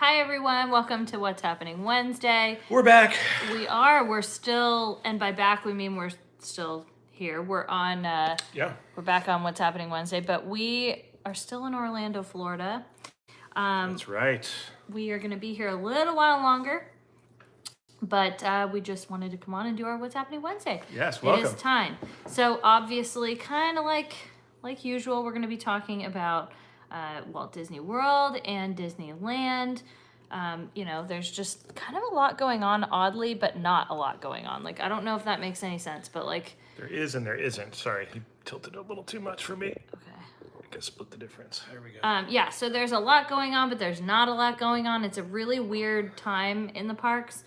Hi everyone, welcome to What's Happening Wednesday. We're back. We're still, and by back we mean we're still here. We're back on What's Happening Wednesday, but we are still in Orlando, Florida. That's right. We are going to be here a little while longer, but we just wanted to come on and do our What's Happening Wednesday. Yes, welcome. It is time. So obviously, kind of like usual, we're going to be talking about Walt Disney World and Disneyland. There's just kind of a lot going on, oddly, but not a lot going on. I don't know if that makes any sense, but there is and there isn't. Sorry, he tilted a little too much for me. Okay. I guess split the difference. There we go. Yeah, so there's a lot going on, but there's not a lot going on. It's a really weird time in the parks.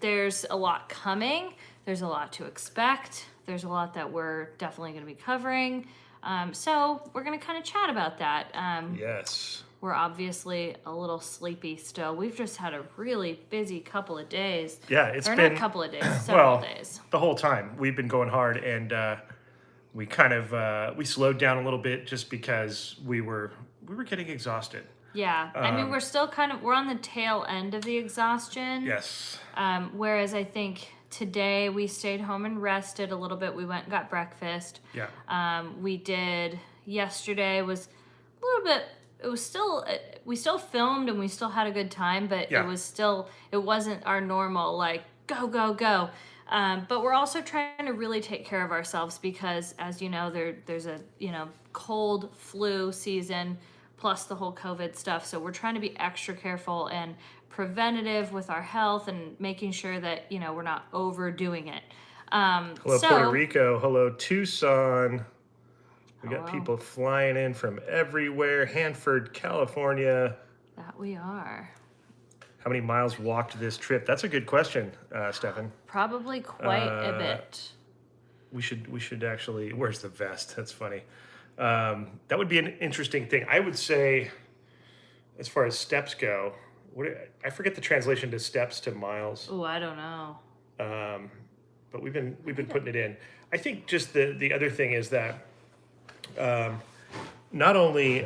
There's a lot coming. There's a lot to expect. There's a lot that we're definitely going to be covering. So we're going to kind of chat about that. Yes. We're obviously a little sleepy still. We've just had a really busy couple of days. Yeah, it's been... not a couple of days, several days. The whole time. We've been going hard, and we kind of... we slowed down a little bit just because we were getting exhausted. Yeah. I mean, we're still we're on the tail end of the exhaustion. Yes. Whereas I think... Today we stayed home and rested a little bit. We went and got breakfast. Yeah. We did yesterday was a little bit. It was still we still filmed and we still had a good time, but yeah. it wasn't our normal go. But we're also trying to really take care of ourselves because, as you know, there's a cold flu season plus the whole COVID stuff. So we're trying to be extra careful and preventative with our health and making sure that we're not overdoing it. Hello Puerto Rico. Hello Tucson. We got people flying in from everywhere. Hanford, California. That we are. How many miles walked this trip? That's a good question, Stefan. Probably quite a bit. We should actually. Where's the vest? That's funny. That would be an interesting thing. I would say, as far as steps go. I forget the translation to steps to miles. Oh, I don't know. But we've been putting it in. I think just the other thing is that not only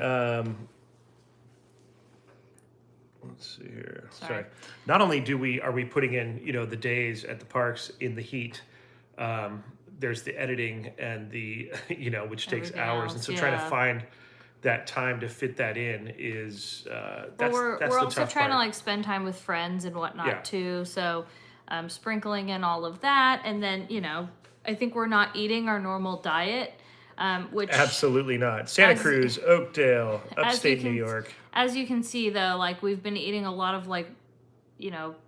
let's see here. Sorry. Not only are we putting in the days at the parks in the heat. There's the editing and the which takes hours, and so trying to find that time to fit that in is we're the also tough trying part. to spend time with friends and whatnot too. So sprinkling in all of that, and then I think we're not eating our normal diet, which absolutely not. Santa Cruz, Oakdale, upstate New York. As you can see though, we've been eating a lot of a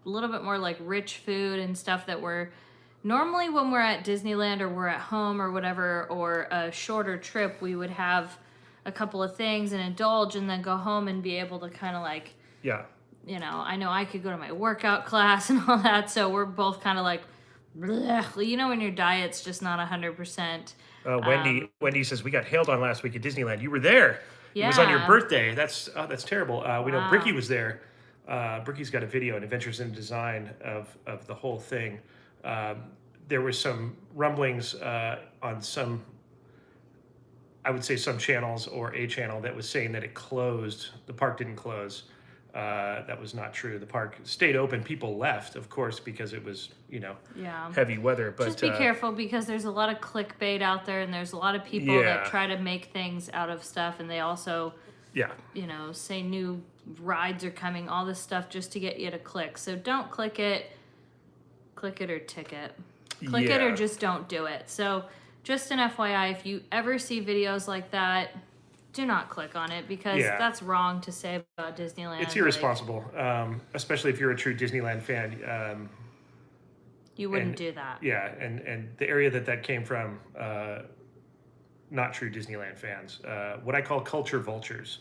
little bit more rich food and stuff that we're normally when we're at Disneyland or we're at home or whatever, or a shorter trip, we would have a couple of things and indulge and then go home and be able to kind of I know I could go to my workout class and all that, so we're both kind of when your diet's just not 100%. Wendy says, we got hailed on last week at Disneyland. You were there. Yeah. It was on your birthday. That's terrible. We know Bricky was there. Bricky's got a video on Adventures in Design of the whole thing. There was some rumblings on some, I would say some channels or a channel that was saying that it closed. The park didn't close. That was not true. The park stayed open. People left, of course, because it was, heavy weather. But just be careful because there's a lot of clickbait out there, and there's a lot of people that try to make things out of stuff, and they also, say new rides are coming, all this stuff just to get you to click. So don't click it. Click it or ticket. Click it or just don't do it. So just an FYI, if you ever see videos like that, do not click on it because that's wrong to say about Disneyland. It's irresponsible, especially if you're a true Disneyland fan. You wouldn't do that. Yeah, and the area that came from, not true Disneyland fans. What I call culture vultures.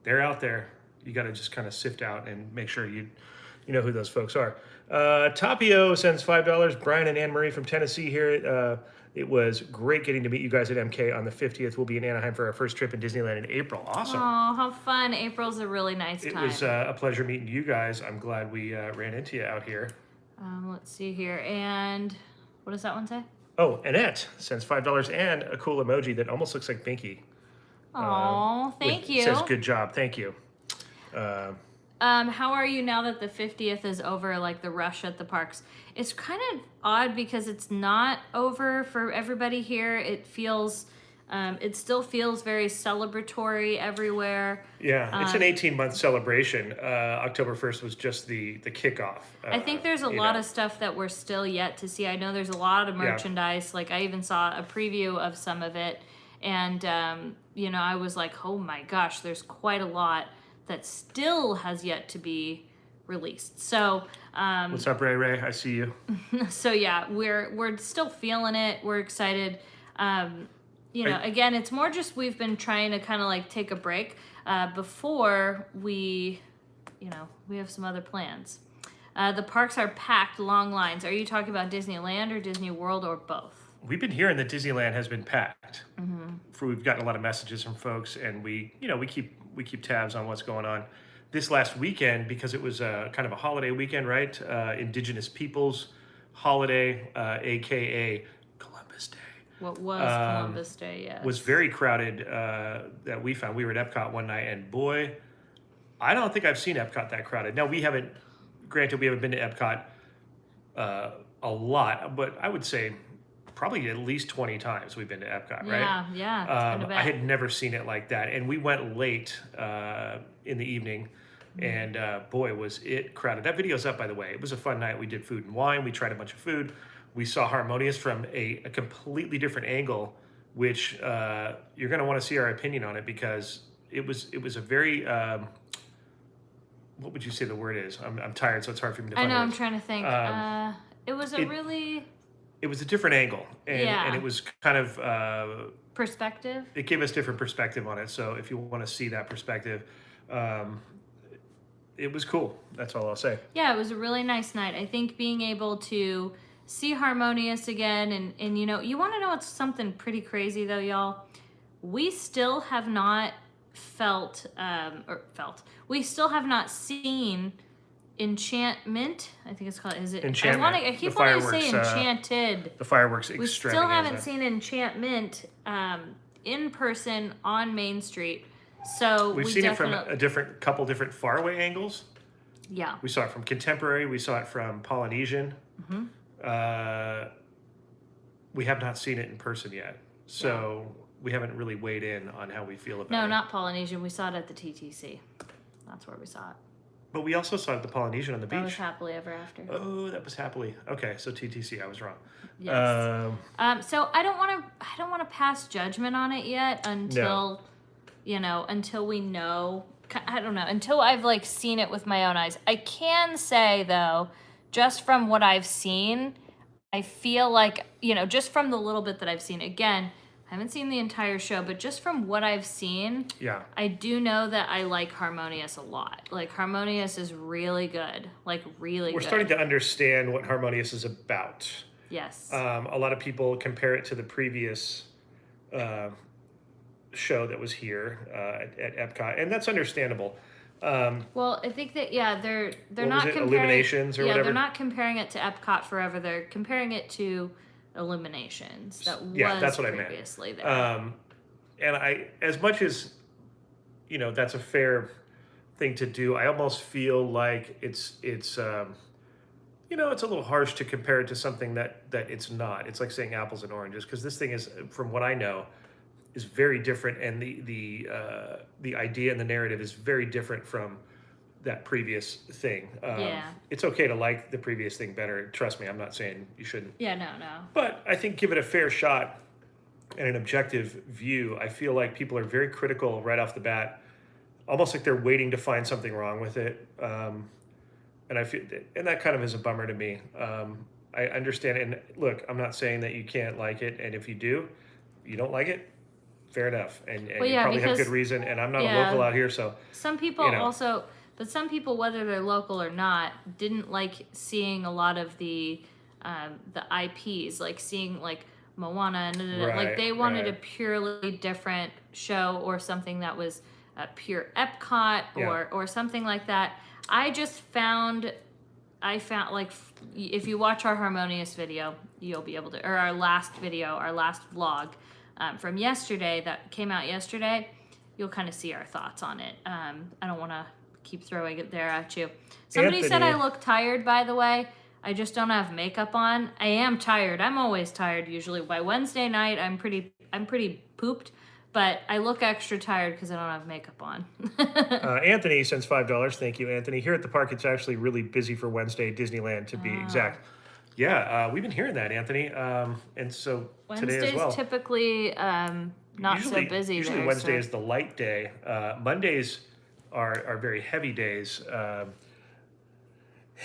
They're out there. You got to just kind of sift out and make sure you know who those folks are. Tapio sends $5. Brian and Anne Marie from Tennessee here. It was great getting to meet you guys at MK on the 50th. We'll be in Anaheim for our first trip in Disneyland in April. Awesome. Oh, how fun. April's a really nice time. It was a pleasure meeting you guys. I'm glad we ran into you out here. Let's see here. And what does that one say? Oh, Annette sends $5 and a cool emoji that almost looks like Binky. Oh, thank you. Says good job. Thank you. how are you now that the 50th is over, like the rush at the parks? It's kind of odd because it's not over for everybody here. It still feels very celebratory everywhere. Yeah, it's an 18-month celebration. October 1st was just the kickoff. I think there's a lot of stuff that we're still yet to see. I know there's a lot of merchandise. Like, I even saw a preview of some of it. And, I was like, oh my gosh, there's quite a lot that still has yet to be released. So, what's up, Ray Ray? I see you. So yeah, we're still feeling it. We're excited. Again, it's more just we've been trying to kind of like take a break before we have some other plans. The parks are packed, long lines. Are you talking about Disneyland or Disney World or both? We've been hearing that Disneyland has been packed. We've gotten a lot of messages from folks, and we keep tabs on what's going on. This last weekend, because it was kind of a holiday weekend, right? Indigenous Peoples Holiday, aka Columbus Day. What was Columbus Day? Yes. Was very crowded. That we found. We were at Epcot one night, and boy, I don't think I've seen Epcot that crowded. Now we haven't. Granted, we haven't been to Epcot a lot, but I would say probably at least 20 times we've been to Epcot, right? Yeah. I had never seen it like that, and we went late in the evening, and boy, was it crowded. That video's up, by the way. It was a fun night. We did food and wine. We tried a bunch of food. We saw Harmonious from a completely different angle, which you're going to want to see our opinion on it, because it was a very what would you say the word is? I'm tired, so it's hard for me to find I know, words. I'm trying to think. It was it was a different angle, and it was kind of perspective. It gave us different perspective on it. So if you want to see that perspective, it was cool. That's all I'll say. Yeah, it was a really nice night. I think being able to see Harmonious again, and you want to know what's something pretty crazy though, y'all? We still have not we still have not seen Enchantment. I think it's called. Is it Enchantment? I keep wanting to say Enchanted. The fireworks We still haven't seen Enchantment in person on Main Street. So we've seen it from a couple different faraway angles. Yeah. We saw it from Contemporary. We saw it from Polynesian. We have not seen it in person yet. So we haven't really weighed in on how we feel about it. No, not Polynesian. We saw it at the TTC. That's where we saw it. But we also saw the Polynesian on the beach. That was Happily Ever After. Oh, that was Happily. Okay, so TTC, I was wrong. Yes. So I don't want to pass judgment on it yet until until we know. I don't know, until I've like seen it with my own eyes. I can say though, just from what I've seen, I feel like, just from the little bit that I've seen, again, I haven't seen the entire show, but just from what I've seen, I do know that I like Harmonious a lot. Like, Harmonious is really good. Like, really good. We're starting to understand what Harmonious is about. Yes. A lot of people compare it to the previous show that was here at Epcot, and that's understandable. Well, I think that they're not comparing Illuminations or whatever. They're not comparing it to Epcot Forever. They're comparing it to Illuminations. That's what previously I meant. There. And I, as much as that's a fair thing to do, I almost feel like it's a little harsh to compare it to something that it's not. It's like saying apples and oranges, because this thing is, from what I know, is very different, and the idea and the narrative is very different from that previous thing. It's okay to like the previous thing better. Trust me, I'm not saying you shouldn't. Yeah, no. But I think give it a fair shot and an objective view. I feel like people are very critical right off the bat, almost like they're waiting to find something wrong with it. And that kind of is a bummer to me. I understand it. And look, I'm not saying that you can't like it, and if you do, you don't like it, fair enough, and you probably have good reason. And I'm not a local out here, so some people also, but some people, whether they're local or not, didn't like seeing a lot of the IPs, like seeing like Moana, like they wanted a purely different show, or something that was pure Epcot, or something like that. I found like, if you watch our Harmonious video, you'll be able to, or our last vlog from yesterday that came out yesterday, you'll kind of see our thoughts on it. I don't want to keep throwing it there at you. Somebody said I look tired, by the way. I just don't have makeup on. I am tired. I'm always tired usually. By Wednesday night, I'm pretty pooped, but I look extra tired because I don't have makeup on. Anthony sends $5. Thank you, Anthony. Here at the park, it's actually really busy for Wednesday, Disneyland to be exact. Yeah, we've been hearing that, Anthony. And so today as well. Wednesday's typically not so busy. Usually there, Wednesday is the light day. Mondays are very heavy days.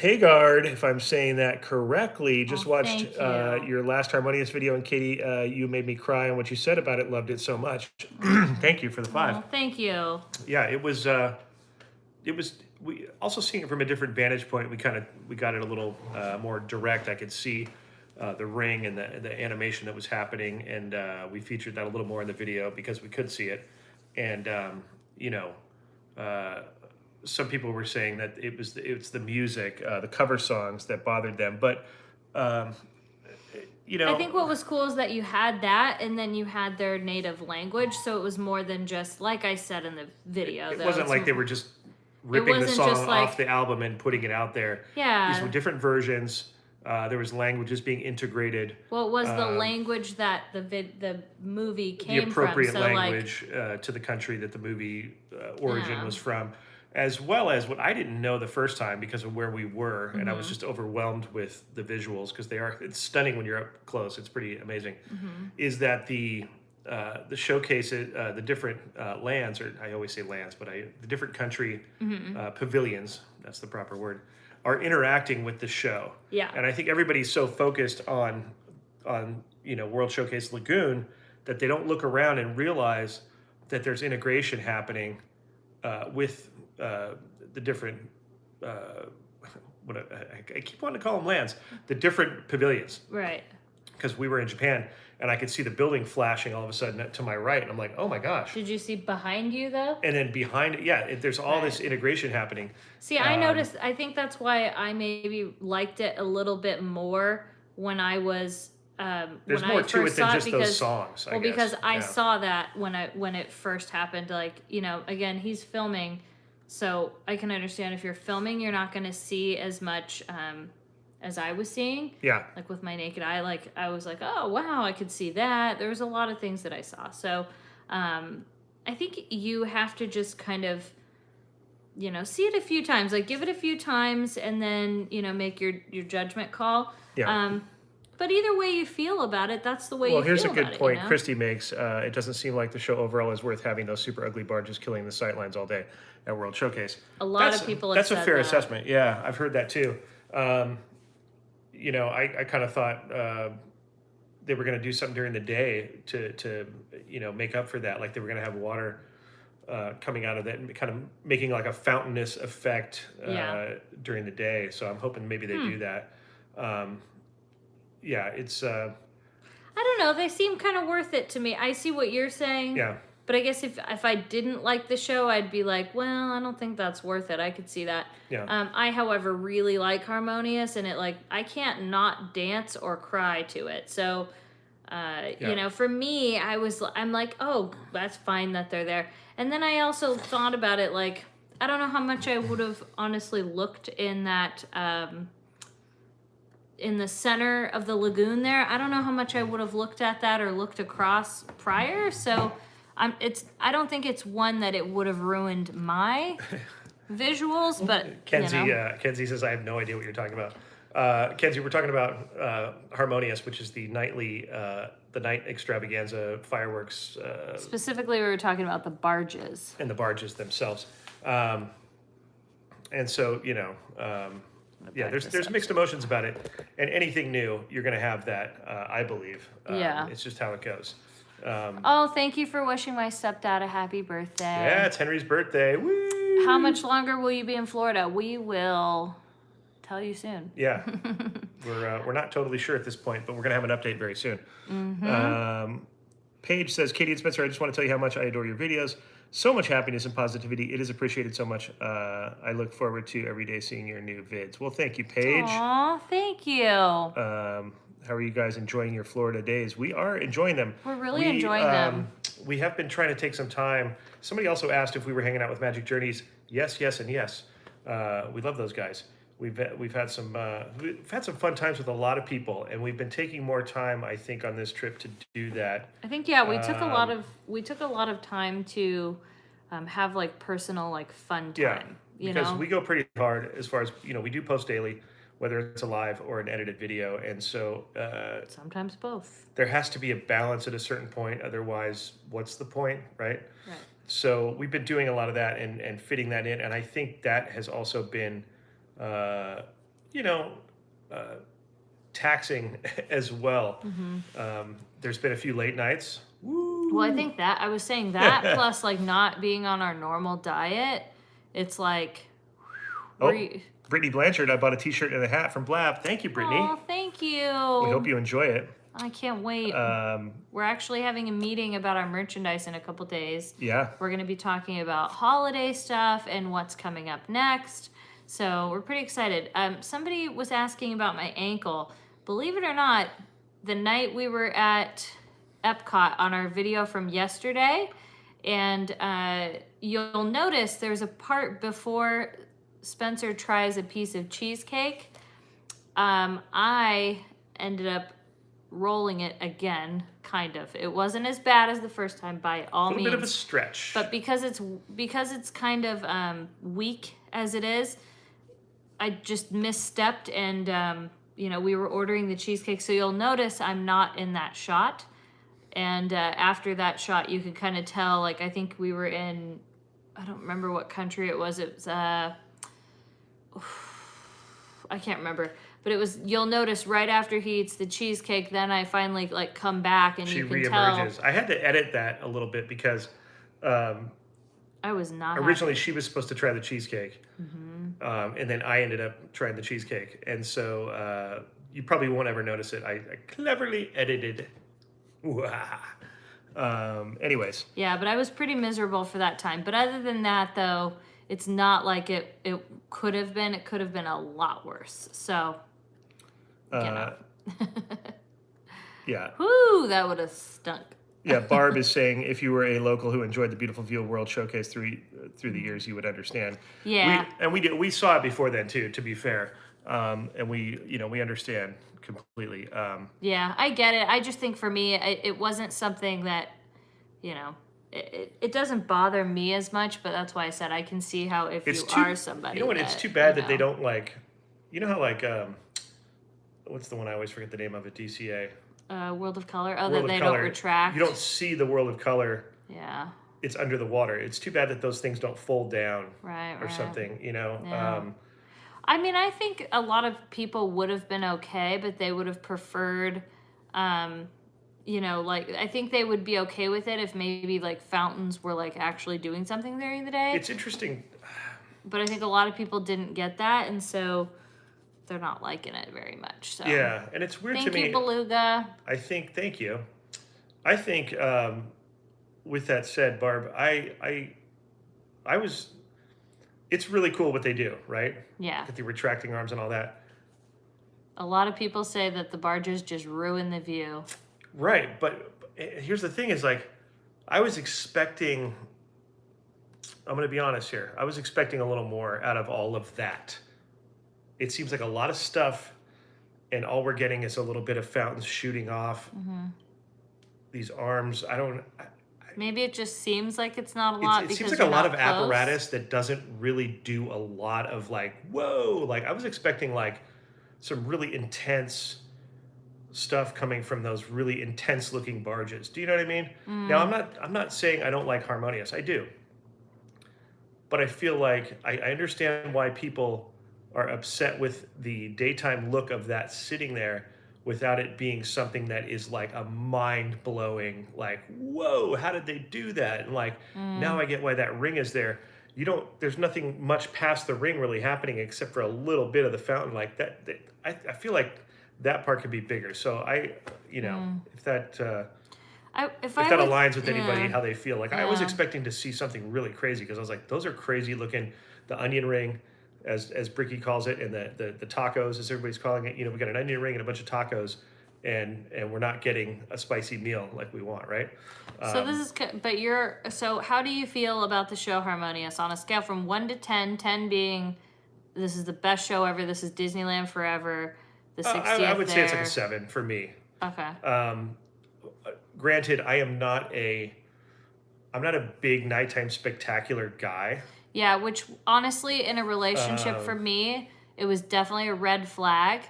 Hagard, if I'm saying that correctly, just watched your last Harmonious video, and Katie, you made me cry on what you said about it. Loved it so much. Thank you for the 5. Oh, thank you. Yeah, it was. We also seeing it from a different vantage point. We got it a little more direct. I could see the ring and the animation that was happening, and we featured that a little more in the video because we could see it. And some people were saying that it's the music, the cover songs that bothered them. But I think what was cool is that you had that, and then you had their native language, so it was more than just like I said in the video. It wasn't like they were just ripping the song off the album and putting it out there. Yeah, these were different versions. There was languages being integrated. Well, it was the language that the movie came from. The appropriate language to the country that the movie origin was from. As well as what I didn't know the first time because of where we were, and I was just overwhelmed with the visuals because it's stunning when you're up close. It's pretty amazing. Is that the showcase, the different lands, or I always say lands, but the different country pavilions, that's the proper word, are interacting with the show. Yeah. And I think everybody's so focused on World Showcase Lagoon that they don't look around and realize that there's integration happening with the different, I keep wanting to call them lands, the different pavilions. Right. Because we were in Japan, and I could see the building flashing all of a sudden to my right, and I'm like, oh my gosh. Did you see behind you, though? And then behind it, there's all this integration happening. See, I noticed, I think that's why I maybe liked it a little bit more when I was... There's more to it than just those songs, I guess. Because I saw that when it first happened. Like, again, he's filming, so I can understand if you're filming, you're not going to see as much as I was seeing. Yeah. Like with my naked eye, like I was like, oh wow, I could see that. There was a lot of things that I saw. So I think you have to just kind of, see it a few times, like give it a few times, and then make your judgment call. Yeah. But either way you feel about it, that's the way you feel about it. Well, here's a good point Christy makes. It doesn't seem like the show overall is worth having those super ugly barges killing the sightlines all day at World Showcase. A lot of people have said that. That's a fair assessment. Yeah, I've heard that too. I kind of thought they were going to do something during the day to make up for that. Like they were going to have water coming out of that and kind of making like a fountainous effect during the day. So I'm hoping maybe they do that. It's... I don't know. They seem kind of worth it to me. I see what you're saying. Yeah. But I guess if I didn't like the show, I'd be like, well, I don't think that's worth it. I could see that. Yeah. I, however, really like Harmonious, and I can't not dance or cry to it. So, for me, I'm like, oh, that's fine that they're there. And then I also thought about it, like, I don't know how much I would have honestly looked in that, in the center of the lagoon there. I don't know how much I would have looked at that or looked across prior. So I don't think it's one that it would have ruined my visuals, but Kenzie says, I have no idea what you're talking about. Kenzie, we're talking about Harmonious, which is the night extravaganza fireworks. Specifically, we were talking about the barges. And the barges themselves. And so, there's mixed emotions about it. And anything new, you're going to have that, I believe. It's just how it goes. Thank you for wishing my stepdad a happy birthday. Yeah, it's Henry's birthday. Woo! How much longer will you be in Florida? We will tell you soon. Yeah. We're not totally sure at this point, but we're going to have an update very soon. Paige says, Katie and Spencer, I just want to tell you how much I adore your videos. So much happiness and positivity. It is appreciated so much. I look forward to every day seeing your new vids. Well, thank you, Paige. Aw, thank you. How are you guys enjoying your Florida days? We are enjoying them. We're really enjoying them. we have been trying to take some time. Somebody also asked if we were hanging out with Magic Journeys. Yes, yes, and yes. We love those guys. We've had some fun times with a lot of people, and we've been taking more time, I think, on this trip to do that. I think we took a lot of time to have like personal like fun time. Because we go pretty hard as far as we do post daily, whether it's a live or an edited video, and so sometimes both. There has to be a balance at a certain point. Otherwise, what's the point, right? Right. So we've been doing a lot of that and fitting that in, and I think that has also been, taxing as well. There's been a few late nights. Woo. Well, I think that I was saying that plus like not being on our normal diet, it's like. Brittany Blanchard, I bought a T-shirt and a hat from Blab. Thank you, Brittany. Oh, thank you. We hope you enjoy it. I can't wait. We're actually having a meeting about our merchandise in a couple days. Yeah. We're going to be talking about holiday stuff and what's coming up next. So we're pretty excited. Somebody was asking about my ankle. Believe it or not, the night we were at Epcot on our video from yesterday, and you'll notice there's a part before Spencer tries a piece of cheesecake. I ended up rolling it again, kind of. It wasn't as bad as the first time by all means. A little bit of a stretch. But because it's kind of weak as it is, I just misstepped and we were ordering the cheesecake. So you'll notice I'm not in that shot. And after that shot, you could kind of tell, like, I think we were in, I don't remember what country it was. It was, I can't remember. But it was, you'll notice right after he eats the cheesecake, then I finally, like, come back and you can reemerges. tell. I had to edit that a little bit because I was not originally happy. she was supposed to try the cheesecake. And then I ended up trying the cheesecake. And so you probably won't ever notice it. I cleverly edited. Anyways. Yeah, but I was pretty miserable for that time. But other than that, though, it's not like it could have been. It could have been a lot worse. So, yeah. Whoo, that would have stunk. Yeah, Barb is saying if you were a local who enjoyed the beautiful view of World Showcase through the years, you would understand. Yeah. We saw it before then too, to be fair. And we understand completely. Yeah, I get it. I just think for me, it wasn't something that, it doesn't bother me as much, but that's why I said I can see how if are somebody. You know what? It's too bad that they don't like, how what's the one I always forget the name of it? DCA. World of Color. Oh, that they don't retract. You don't see the World of Color. Yeah. It's under the water. It's too bad that those things don't fold down. Right. Or something, Yeah. I mean, I think a lot of people would have been okay, but they would have preferred, I think they would be okay with it if maybe like fountains were like actually doing something during the day. It's interesting. But I think a lot of people didn't get that, and so they're not liking it very much. So yeah, and it's weird to me. Thank you, Beluga. Thank you. I think, with that said, Barb, I was. It's really cool what they do, right? Yeah. With the retracting arms and all that. A lot of people say that the barges just ruin the view. Right, but here's the thing: is like, I was expecting. I'm going to be honest here. I was expecting a little more out of all of that. It seems like a lot of stuff, and all we're getting is a little bit of fountains shooting off. These arms, maybe it just seems like it's not a lot. It seems like a lot of apparatus that doesn't really do a lot of like, whoa. Like I was expecting like some really intense stuff coming from those really intense looking barges. Do you know what I mean? Now I'm not saying I don't like Harmonious. I do. But I feel like I understand why people are upset with the daytime look of that sitting there without it being something that is like a mind-blowing, like, whoa, how did they do that? And like, now I get why that ring is there. There's nothing much past the ring really happening except for a little bit of the fountain like that. I feel like that part could be bigger. So if that aligns with anybody, how they feel. Like I was expecting to see something really crazy because I was like, those are crazy looking, the onion ring, as Bricky calls it, and the tacos, as everybody's calling it. We got an onion ring and a bunch of tacos and we're not getting a spicy meal like we want, right? So this is, but so how do you feel about the show Harmonious on a scale from 1 to 10, 10 being this is the best show ever, this is Disneyland forever, the 60th I would say it's like a there. 7 for me. Okay. Granted, I'm not a big nighttime spectacular guy. Yeah, which honestly, in a relationship for me, it was definitely a red flag.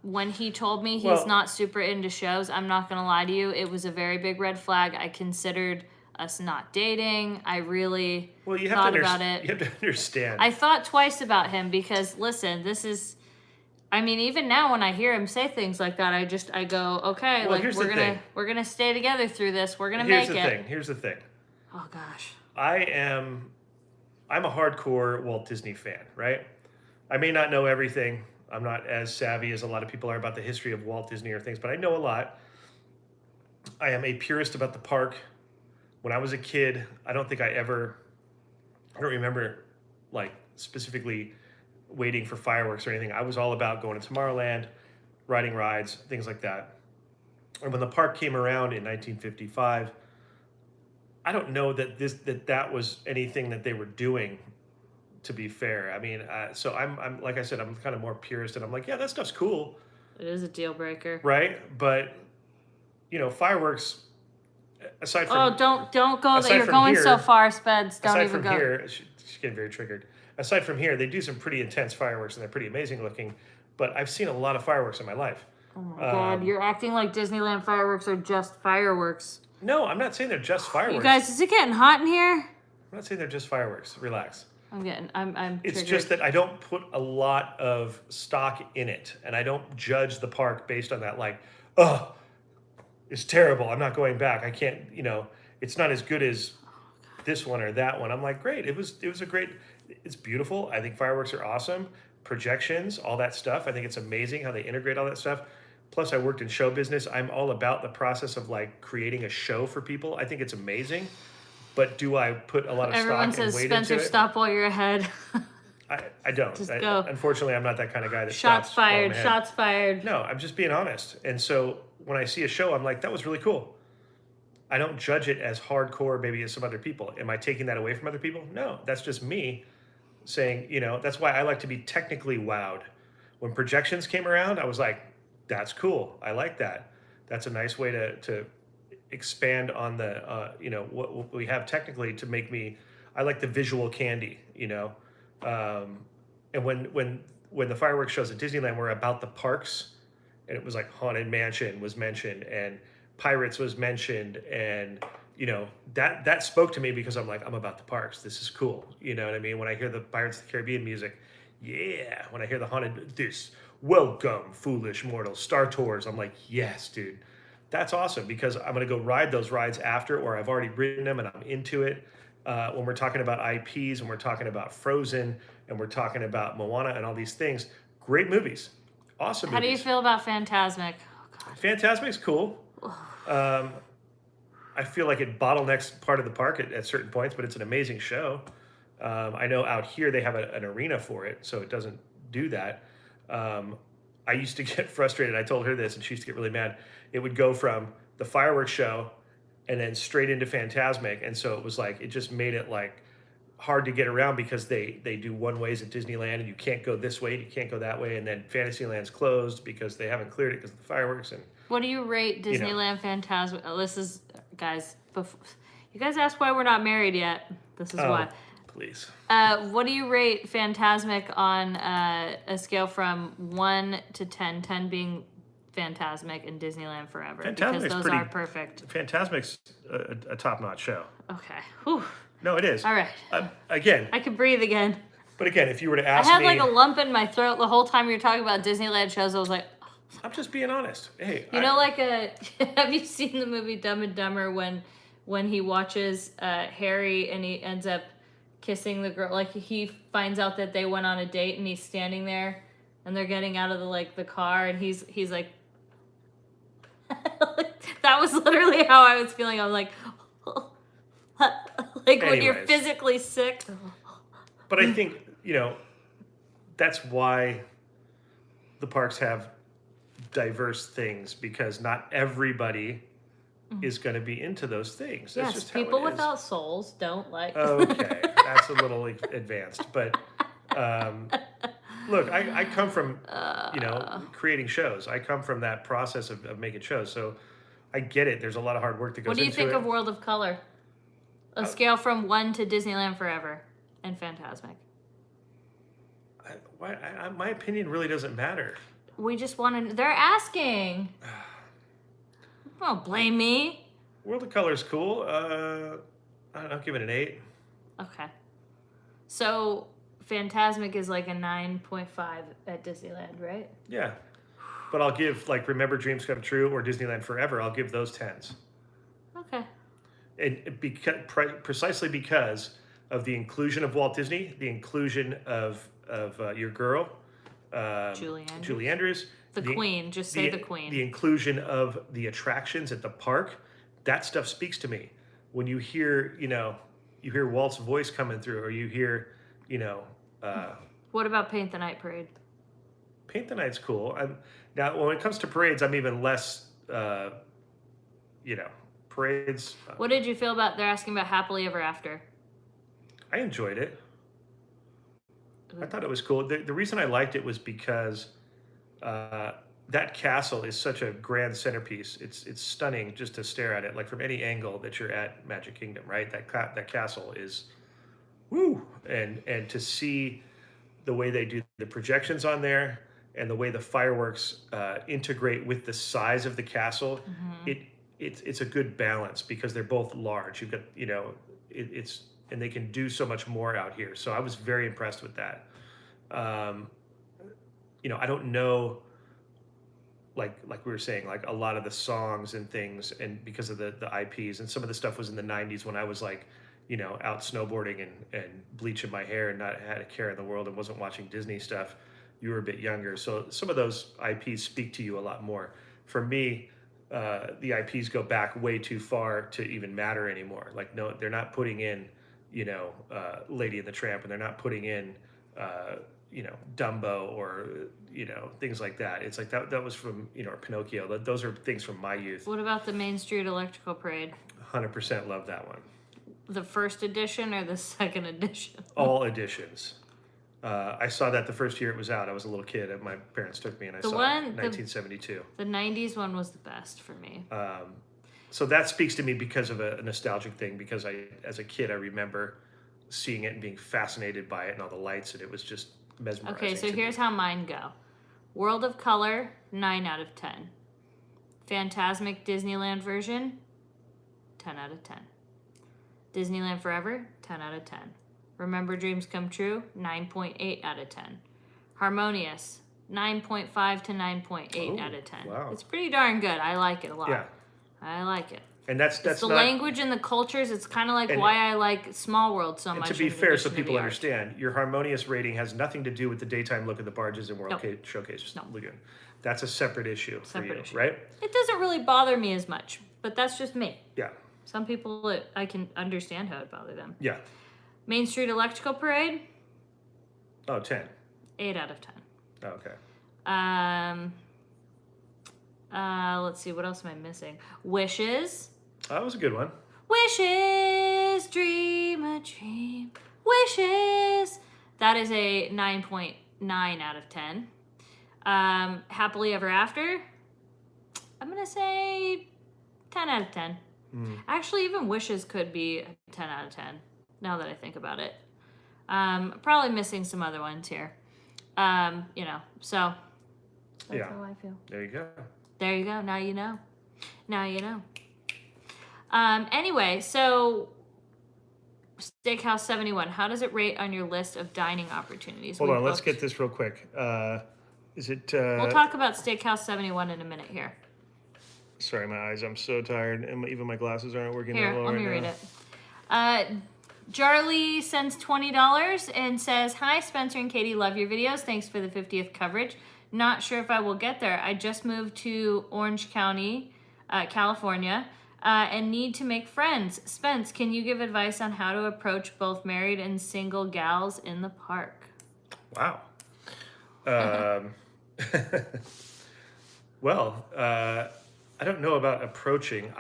When he told me he's not super into shows, I'm not gonna lie to you, it was a very big red flag. I considered us not dating. I really thought about it. You have to understand. I thought twice about him because listen, this is, I mean, even now when I hear him say things like that, I go, okay, Well, like we're gonna stay together through this. We're gonna make it. Here's the thing. Oh gosh. I'm a hardcore Walt Disney fan, right? I may not know everything. I'm not as savvy as a lot of people are about the history of Walt Disney or things, but I know a lot. I am a purist about the park. When I was a kid, I don't remember like specifically waiting for fireworks or anything. I was all about going to Tomorrowland, riding rides, things like that. And when the park came around in 1955, I don't know that that was anything that they were doing. To be fair, I mean, so I'm like I said, I'm kind of more purist, and I'm like, yeah, that stuff's cool. It is a deal breaker, right? But fireworks. Aside from don't go that you're going here, so far, Speds. Don't even go. Here, she's getting very triggered. Aside from here, they do some pretty intense fireworks, and they're pretty amazing looking. But I've seen a lot of fireworks in my life. Oh my God, you're acting like Disneyland fireworks are just fireworks. No, I'm not saying they're just fireworks. You guys, is it getting hot in here? I'm not saying they're just fireworks. Relax. I'm It's triggered. just that I don't put a lot of stock in it, and I don't judge the park based on that. Like, oh, it's terrible. I'm not going back. I can't. It's not as good as this one or that one. I'm like, great. It was a great. It's beautiful. I think fireworks are awesome. Projections, all that stuff. I think it's amazing how they integrate all that stuff. Plus, I worked in show business. I'm all about the process of like creating a show for people. I think it's amazing. But do I put a lot of Everyone stock and says, weight Spencer, into it? stop while you're ahead. I don't. Just go. Unfortunately, I'm not that kind of guy that Shots stops while I'm fired. ahead. Shots fired. No, I'm just being honest. And so when I see a show, I'm like, that was really cool. I don't judge it as hardcore maybe as some other people. Am I taking that away from other people? No, that's just me saying, that's why I like to be technically wowed. When projections came around, I was like, that's cool. I like that. That's a nice way to expand on the what we have technically to make me. I like the visual candy, and when the fireworks shows at Disneyland were about the parks, and it was like Haunted Mansion was mentioned and Pirates was mentioned, and that spoke to me because I'm like, I'm about the parks. This is cool. You know what I mean? When I hear the Pirates of the Caribbean music, yeah. When I hear the haunted this welcome foolish mortals Star Tours, I'm like, yes, dude. That's awesome because I'm going to go ride those rides after, or I've already ridden them and I'm into it. When we're talking about IPs, when we're talking about Frozen, and we're talking about Moana and all these things, great movies. Awesome How movies. do you feel about Fantasmic? Oh, God. Fantasmic's cool. I feel like it bottlenecks part of the park at certain points, but it's an amazing show. I know out here they have an arena for it, so it doesn't do that. I used to get frustrated. I told her this, and she used to get really mad. It would go from the fireworks show and then straight into Fantasmic. And so it was like, it just made it like hard to get around because they do one ways at Disneyland and you can't go this way, you can't go that way. And then Fantasyland's closed because they haven't cleared it because of the fireworks. And what do you rate Disneyland Fantasmic? Oh, this is, guys, you guys asked why we're not married yet. This is why. Please. What do you rate Fantasmic on a scale from 1 to 10, 10 being Fantasmic and Disneyland Forever? Because those are perfect. Fantasmic's a top-notch show. Okay. Whew. No, it is. All right. Again. I can breathe again. But again, if you were to ask me... I had like a lump in my throat the whole time you were talking about Disneyland shows. I was like... I'm just being honest. Hey, have you seen the movie Dumb and Dumber when he watches Harry and he ends up kissing the girl? Like he finds out that they went on a date and he's standing there and they're getting out of the car and he's like... That was literally how I was feeling. I was like... when you're physically sick. But I think, that's why the parks have diverse things because not everybody is going to be into those things. That's Yes, just how people it is. without souls don't like. Okay, that's a little advanced, but look, I come from creating shows. I come from that process of making shows, so I get it. There's a lot of hard work that goes What do you into think it. of World of Color? A scale from 1 to Disneyland Forever and Fantasmic. My opinion really doesn't matter. We just want to. They're asking. Don't blame me. World of Color is cool. I'll give it an 8. Okay. So Fantasmic is like a 9.5 at Disneyland, right? Yeah, but I'll give like Remember Dreams Come True or Disneyland Forever. I'll give those 10s. Okay. And precisely because of the inclusion of Walt Disney, the inclusion of your girl, Julie Andrews, the Queen. Just say the Queen. The inclusion of the attractions at the park, that stuff speaks to me. When you hear, you hear Walt's voice coming through, or you hear, What about Paint the Night Parade? Paint the Night's cool. Now, when it comes to parades, I'm even less, parades. What did you feel about? They're asking about Happily Ever After. I enjoyed it. I thought it was cool. The reason I liked it was because that castle is such a grand centerpiece. It's stunning just to stare at it, like from any angle that you're at Magic Kingdom, right? That castle is, woo! And to see the way they do the projections on there and the way the fireworks integrate with the size of the castle, it's a good balance because they're both large. You've got it's and they can do so much more out here. So I was very impressed with that. I don't know, like we were saying, like a lot of the songs and things, and because of the IPs, and some of the stuff was in the 90s when I was like, out snowboarding and bleaching my hair and not had a care in the world and wasn't watching Disney stuff. You were a bit younger. So some of those IPs speak to you a lot more. For me, the IPs go back way too far to even matter anymore. Like, no, they're not putting in, Lady and the Tramp, and they're not putting in, Dumbo or, things like that. It's like that was from, or Pinocchio. Those are things from my youth. What about the Main Street Electrical Parade? 100% love that one. The first edition or the second edition? All editions. I saw that the first year it was out. I was a little kid, and my parents took me, and I saw it in 1972. The 90s one was the best for me. So that speaks to me because of a nostalgic thing, because as a kid, I remember seeing it and being fascinated by it and all the lights, and it was just mesmerizing. Okay, so here's how mine go. World of Color, 9 out of 10. Fantasmic Disneyland version, 10 out of 10. Disneyland Forever, 10 out of 10. Remember Dreams Come True, 9.8 out of 10. Harmonious, 9.5 to 9.8 out of 10. Wow. It's pretty darn good. I like it a lot. Yeah. I like it. And that's It's the not, language and the cultures. It's kind of like why I like Small World so much. And to be fair, so people art. understand, your harmonious rating has nothing to do with the daytime look of the barges in World Showcase Lagoon. That's a separate issue for you, right? It doesn't really bother me as much, but that's just me. Yeah. Some people, I can understand how it bothers them. Yeah. Main Street Electrical Parade. Oh, 10. 8 out of 10. Oh, okay. Let's see, what else am I missing? Wishes. That was a good one. Wishes, dream a dream. Wishes. That is a 9.9 out of 10. Happily Ever After. I'm going to say 10 out of 10. Actually, even Wishes could be a 10 out of 10, now that I think about it. Probably missing some other ones here. So that's how I feel. There you go. There you go. Now you know. Now you know. Anyway, so Steakhouse 71, how does it rate on your list of dining opportunities? Hold on, let's get this real quick. Is it... We'll talk about Steakhouse 71 in a minute here. Sorry, my eyes, I'm so tired, and even my glasses aren't working Here, that well let me right read now. it. Charlie sends $20 and says, "Hi, Spencer and Katie, love your videos. Thanks for the 50th coverage. Not sure if I will get there. I just moved to Orange County, California, and need to make friends. Spence, can you give advice on how to approach both married and single gals in the park?" Wow. Well, I don't know about approaching.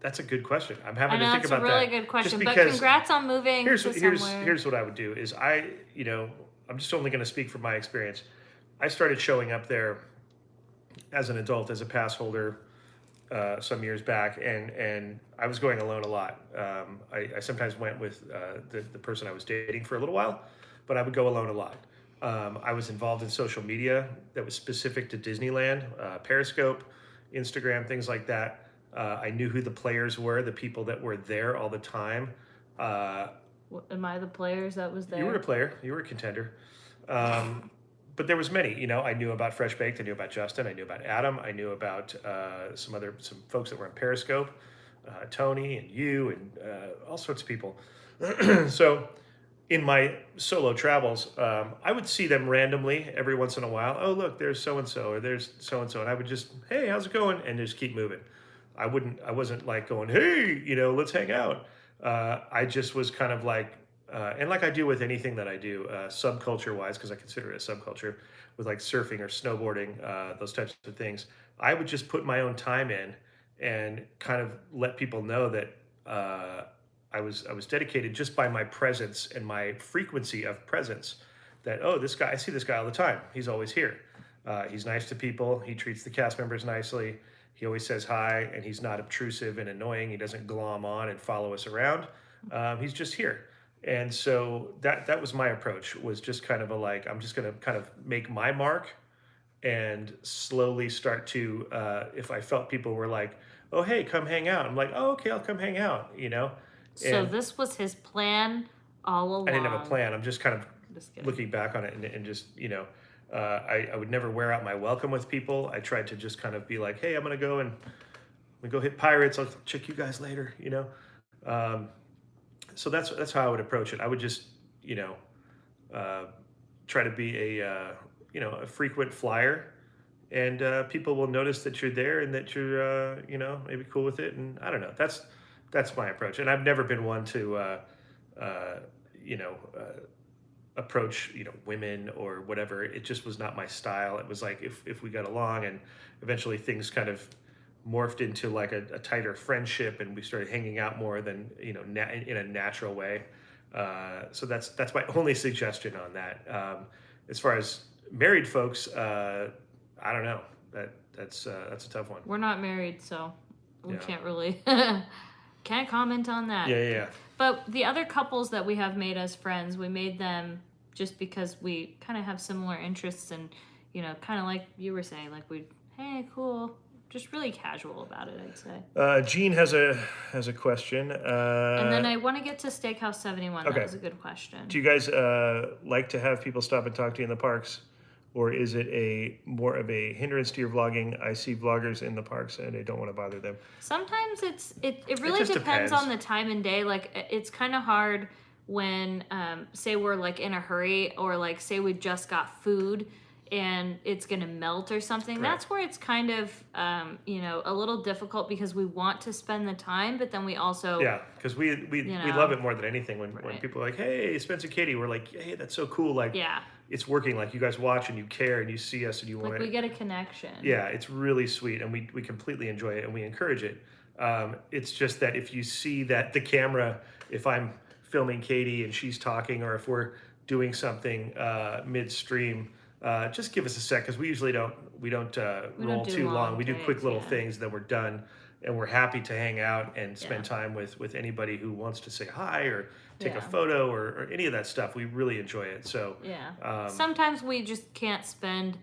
That's a good question. I'm I having to know think it's a about really that good just question, but because congrats on moving here's to here's somewhere. here's what I would do is I'm just only going to speak from my experience. I started showing up there as an adult, as a pass holder, some years back, and I was going alone a lot. I sometimes went with the person I was dating for a little while, but I would go alone a lot. I was involved in social media that was specific to Disneyland, Periscope, Instagram, things like that. I knew who the players were, the people that were there all the time. Uh, Am I the players that was you were a there? player, you were a contender. But there was many. I knew about Fresh Baked. I knew about Justin. I knew about Adam. I knew about some folks that were in Periscope, Tony and you and all sorts of people. So in my solo travels, I would see them randomly every once in a while. Oh, look, there's so and so, or there's so and so, and I would just, hey, how's it going, and just keep moving. I wasn't like going, hey, let's hang out. I just was kind of like, and like I do with anything that I do, subculture wise, because I consider it a subculture, with like surfing or snowboarding, those types of things. I would just put my own time in and kind of let people know that I was dedicated just by my presence and my frequency of presence. That, oh, this guy, I see this guy all the time. He's always here. He's nice to people. He treats the cast members nicely. He always says hi, and he's not obtrusive and annoying. He doesn't glom on and follow us around. He's just here. And so that was my approach, was just kind of a like, I'm just going to kind of make my mark and slowly start to, if I felt people were like, oh, hey, come hang out. I'm like, oh, okay, I'll come hang out. So And this was his plan all I didn't have a along. plan. I'm just kind of Just kidding. looking back on it, and just, I would never wear out my welcome with people. I tried to just kind of be like, hey, I'm going to go and we go hit pirates. I'll check you guys later. Um, so that's how I would approach it. I would just, you know, uh, try to be a frequent flyer, and people will notice that you're there and that you're, maybe cool with it. And I don't know. That's my approach. And I've never been one to, uh, you know, uh, approach women or whatever. It just was not my style. It was like if we got along, and eventually things kind of morphed into like a tighter friendship, and we started hanging out more than in a natural way. So that's my only suggestion on that. As far as married folks, I don't know. That's a tough one. We're not married, so we Yeah. can't really can't comment on that. Yeah. But the other couples that we have made as friends, we made them just because we kind of have similar interests, and kind of like you were saying, like hey, cool, just really casual about it, I'd say. Gene has a question. And then I want to get to Steakhouse 71. Okay. That was a good question. Do you guys like to have people stop and talk to you in the parks, or is it a more of a hindrance to your vlogging? I see vloggers in the parks and I don't want to bother them. Sometimes it really just depends depends. on the time and day. Like it's kind of hard when say we're like in a hurry, or like say we just got food and it's gonna melt or something. Right. That's where it's kind of a little difficult, because we want to spend the time, but then we also Yeah, because we love it more than anything when Right. people are like, hey, Spencer, Katie, we're like, hey, that's so cool. Like, yeah, it's working. Like, you guys watch and you care and you see us and you like want we it. get a connection. Yeah, it's really sweet, and we completely enjoy it and we encourage it. It's just that if you see that the camera, if I'm filming Katie and she's talking, or if we're doing something midstream, just give us a sec, because we usually don't roll do too long. long We do takes, quick little yeah. things, then we're done, and we're happy to hang out and spend Yeah. time with anybody who wants to say hi or take Yeah. a photo or any of that stuff. We really enjoy it. So Yeah. Sometimes we just can't spend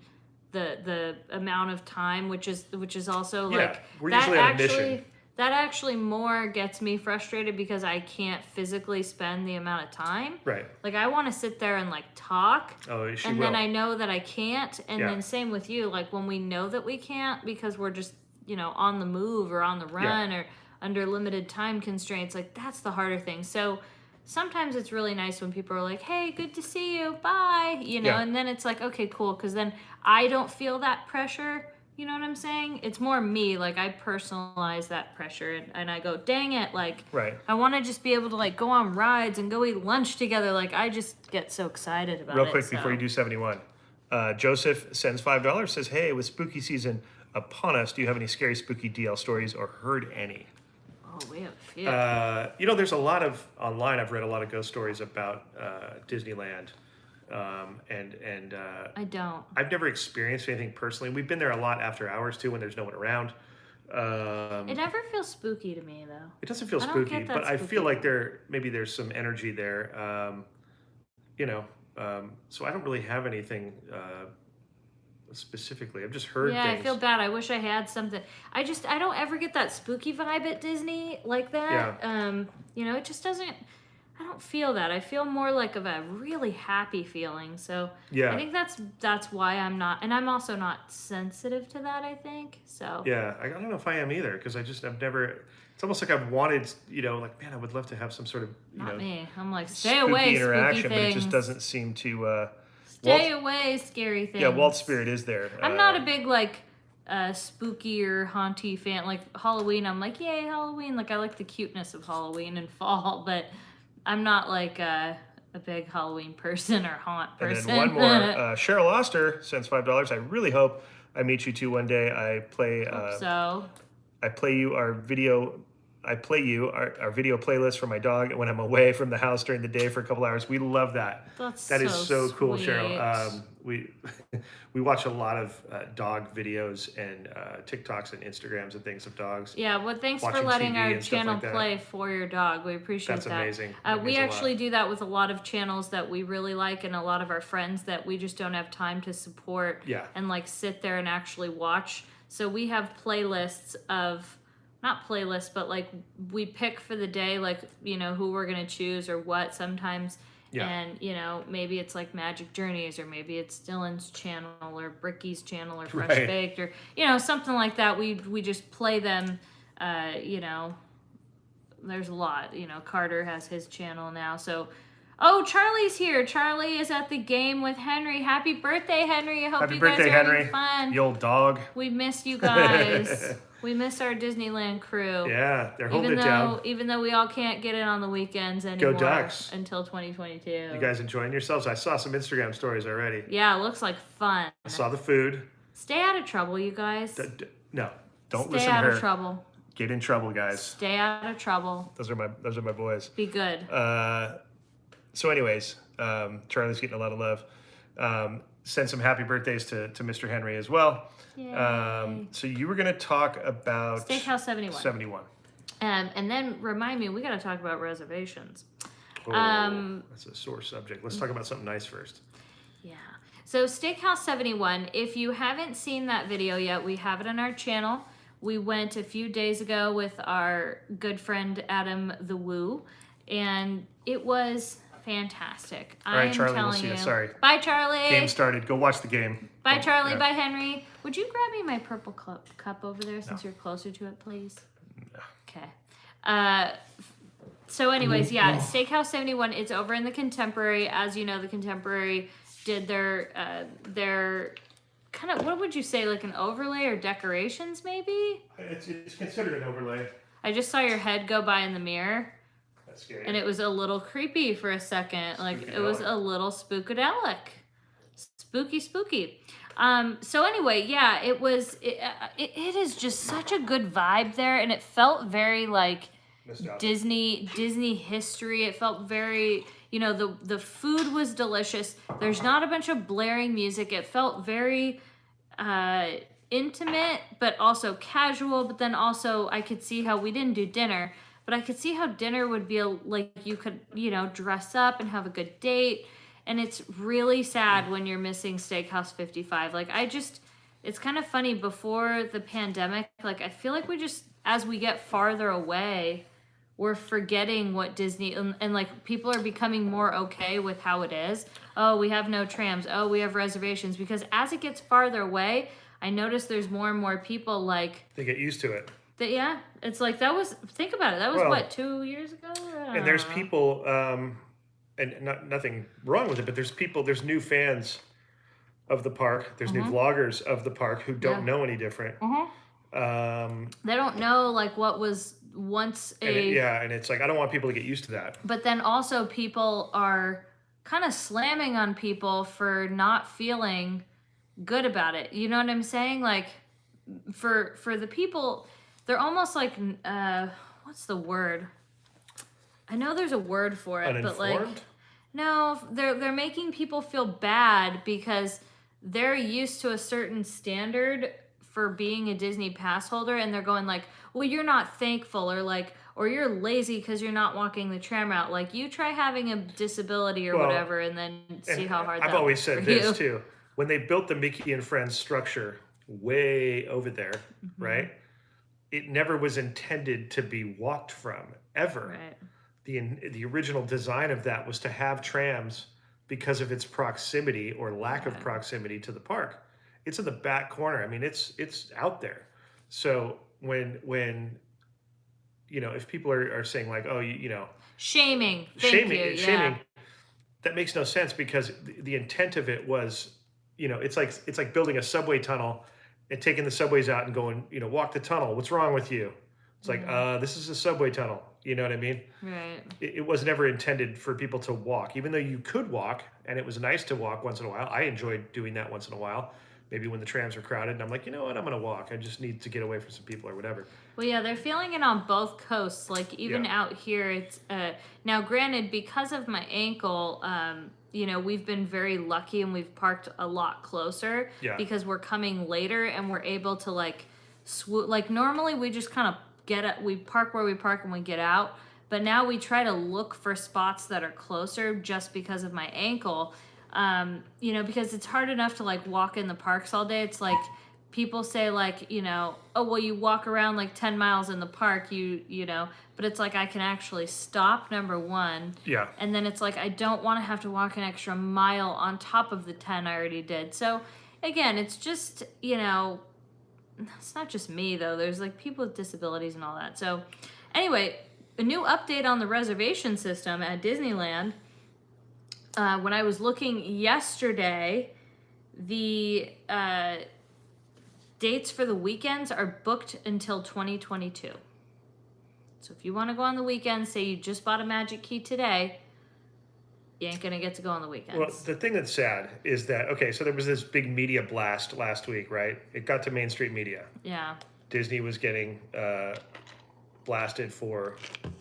the amount of time, which is also Yeah, like we're that usually on a actually mission. that actually more gets me frustrated, because I can't physically spend the amount of time. Right. Like I want to sit there and like talk, Oh, she and will. then I know that I can't, and Yeah. then same with you. Like when we know that we can't because we're just on the move or on the run or under limited time constraints, like that's the harder thing. So sometimes it's really nice when people are like, hey, good to see you, bye, Yeah. and then it's like, okay, cool, because then I don't feel that pressure You know what I'm saying? It's more me. Like, I personalize that pressure, and I go, dang it. Like, Right. I want to just be able to, like, go on rides and go eat lunch together. Like, I just get so excited about it. Real quick before you do 71. Joseph sends $5, says, hey, with spooky season upon us, do you have any scary spooky DL stories or heard any? Oh, we have a few. You know, there's a lot of, online, I've read a lot of ghost stories about Disneyland. I don't. I've never experienced anything personally. We've been there a lot after hours too when there's no one around. It never feels spooky to me, though. It doesn't feel I don't spooky, get that but I spooky feel like maybe there's some energy there. You know, so I don't really have anything specifically. I've just heard Yeah, things. I feel bad. I wish I had something. I don't ever get that spooky vibe at Disney like that. Yeah. You know, it just doesn't. I don't feel that. I feel more like of a really happy feeling. So Yeah. I think that's why I'm not, and I'm also not sensitive to that. I think so. Yeah, I don't know if I am either because I've never. It's almost like I've wanted, you know, like man, I would love to have some sort of, you Not know, me. I'm like, stay spooky away, interaction, spooky but it things. just doesn't seem to. Stay away, scary things. Yeah, Walt's spirit is there. I'm not a big like spooky or haunty fan. Like Halloween, I'm like, yay, Halloween. Like I like the cuteness of Halloween and fall, but I'm not like a big Halloween person or haunt person. And then one more. Cheryl Oster sends $5. I really hope I meet you two one day. I play you our video playlist for my dog when I'm away from the house during the day for a couple hours. We love that. That is so cool, sweet. Cheryl. We watch a lot of dog videos and TikToks and Instagrams and things of dogs. Yeah, well, thanks for Watching letting TV our and stuff channel like that. play for your dog. We appreciate That's that. amazing. That We means a lot. actually do that with a lot of channels that we really like and a lot of our friends that we just don't have time to support Yeah. and like sit there and actually watch. So we have playlists of, not playlists, but like we pick for the day, like, you know, who we're going to choose or what sometimes. Yeah. And, you know, maybe it's like Magic Journeys or maybe it's Dylan's channel or Bricky's channel or Fresh Right. Baked or, you know, something like that. We just play them, you know, there's a lot. You know, Carter has his channel now. So, oh, Charlie's here. Charlie is at the game with Henry. Happy birthday, Henry. I hope Happy you guys birthday, are having Henry. fun. The old dog. We miss you guys. We miss our Disneyland crew. Yeah, they're holding it down. Even though we all can't get in on the weekends anymore Ducks. until 2022. You guys enjoying yourselves? I saw some Instagram stories already. Yeah, it looks like fun. I saw the food. Stay out of trouble, you guys. No, don't Stay listen to out her. of trouble. Get in trouble, guys. Stay out of trouble. Those are my boys. Be good. So, anyways, Charlie's getting a lot of love. Send some happy birthdays to Mr. Henry as well. Yay. So you were going to talk about Steakhouse 71. 71. And then remind me, we got to talk about reservations. Oh, that's a sore subject. Let's talk about something nice first. Yeah. So Steakhouse 71, if you haven't seen that video yet, we have it on our channel. We went a few days ago with our good friend Adam the Woo, and it was fantastic. All right, I'm Charlie, we'll telling see you. you. Sorry. Bye, Charlie. Game started. Go watch the game. Bye, Oh, Charlie. yeah. Bye, Henry. Would you grab me my purple cup over there since you're closer to it, please? No. Okay. So anyways, yeah, Steakhouse 71, it's over in the Contemporary. As you know, the Contemporary did their kind of, what would you say, like an overlay or decorations maybe? It's considered an overlay. I just saw your head go by in the mirror. That's scary. And it was a little creepy for a second. Like, it was a little spookadelic. Spooky. So anyway, yeah, it is just such a good vibe there. And it felt very like Disney history. It felt very, you know, the food was delicious. There's not a bunch of blaring music. It felt very intimate, but also casual. But then also I could see how we didn't do dinner. But I could see how dinner would be like you could, you know, dress up and have a good date. And it's really sad when you're missing Steakhouse 55. Like, it's kind of funny before the pandemic. Like, I feel like we just, as we get farther away, we're forgetting what Disney, and like people are becoming more okay with how it is. Oh, we have no trams. Oh, we have reservations. Because as it gets farther away, I notice there's more and more people like. They get used to it. Yeah, it's like think about it. That was what, 2 years ago? And there's people, and nothing wrong with it, but there's new fans of the park. There's new vloggers of the park who don't know any different. They don't know like what was once and it's like I don't want people to get used to that. But then also people are kind of slamming on people for not feeling good about it. You know what I'm saying? Like for the people, they're almost like what's the word? I know there's a word for it, Uninformed? but like no, they're making people feel bad because they're used to a certain standard for being a Disney pass holder, and they're going like, well, you're not thankful, or like, or you're lazy because you're not walking the tram route. Like, you try having a disability or whatever, and then see how hard. I've always said this too. When they built the Mickey and Friends structure way over there, right? It never was intended to be walked from ever. Right. The original design of that was to have trams because of its proximity or lack of proximity to the park. It's in the back corner. I mean, it's out there. So when if people are saying like, oh, shaming, shaming, that makes no sense because the intent of it was, it's like building a subway tunnel and taking the subways out and going, walk the tunnel. What's wrong with you? It's like, this is a subway tunnel. You know what I mean? Right. It was never intended for people to walk, even though you could walk and it was nice to walk once in a while. I enjoyed doing that once in a while. Maybe when the trams are crowded and I'm like, you know what, I'm going to walk. I just need to get away from some people or whatever. Well, yeah, they're feeling it on both coasts. Like even out here, it's now granted because of my ankle, we've been very lucky and we've parked a lot closer because we're coming later and we're able to like swoop. Like normally we just kind of we park where we park and we get out. But now we try to look for spots that are closer just because of my ankle. Because it's hard enough to like walk in the parks all day. It's like people say like, oh, well, you walk around like 10 miles in the park, but it's like I can actually stop, number one. Yeah. And then it's like I don't want to have to walk an extra mile on top of the 10 I already did. So again, it's just, it's not just me though. There's like people with disabilities and all that. So anyway, a new update on the reservation system at Disneyland. When I was looking yesterday, the dates for the weekends are booked until 2022. So if you want to go on the weekends, say you just bought a Magic Key today, you ain't going to get to go on the weekends. Well, the thing that's sad is that, so there was this big media blast last week, right? It got to Main Street Media. Yeah. Disney was getting blasted for,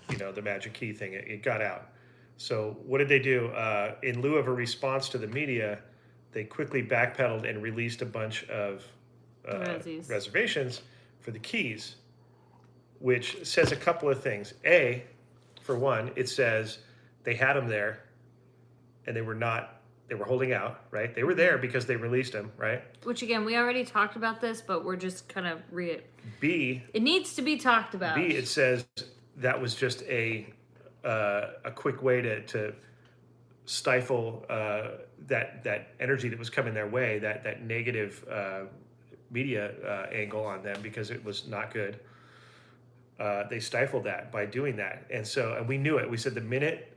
the Magic Key thing. It got out. So what did they do? In lieu of a response to the media, they quickly backpedaled and released a bunch of reservations for the keys, which says a couple of things. A, for one, it says they had them there and they were holding out, right? They were there because they released them, right? Which again, we already talked about this, but we're just kind of B, it needs to be talked about. B, it says that was just a quick way to stifle that energy that was coming their way, that negative media angle on them because it was not good. They stifled that by doing that, and we knew it. We said the minute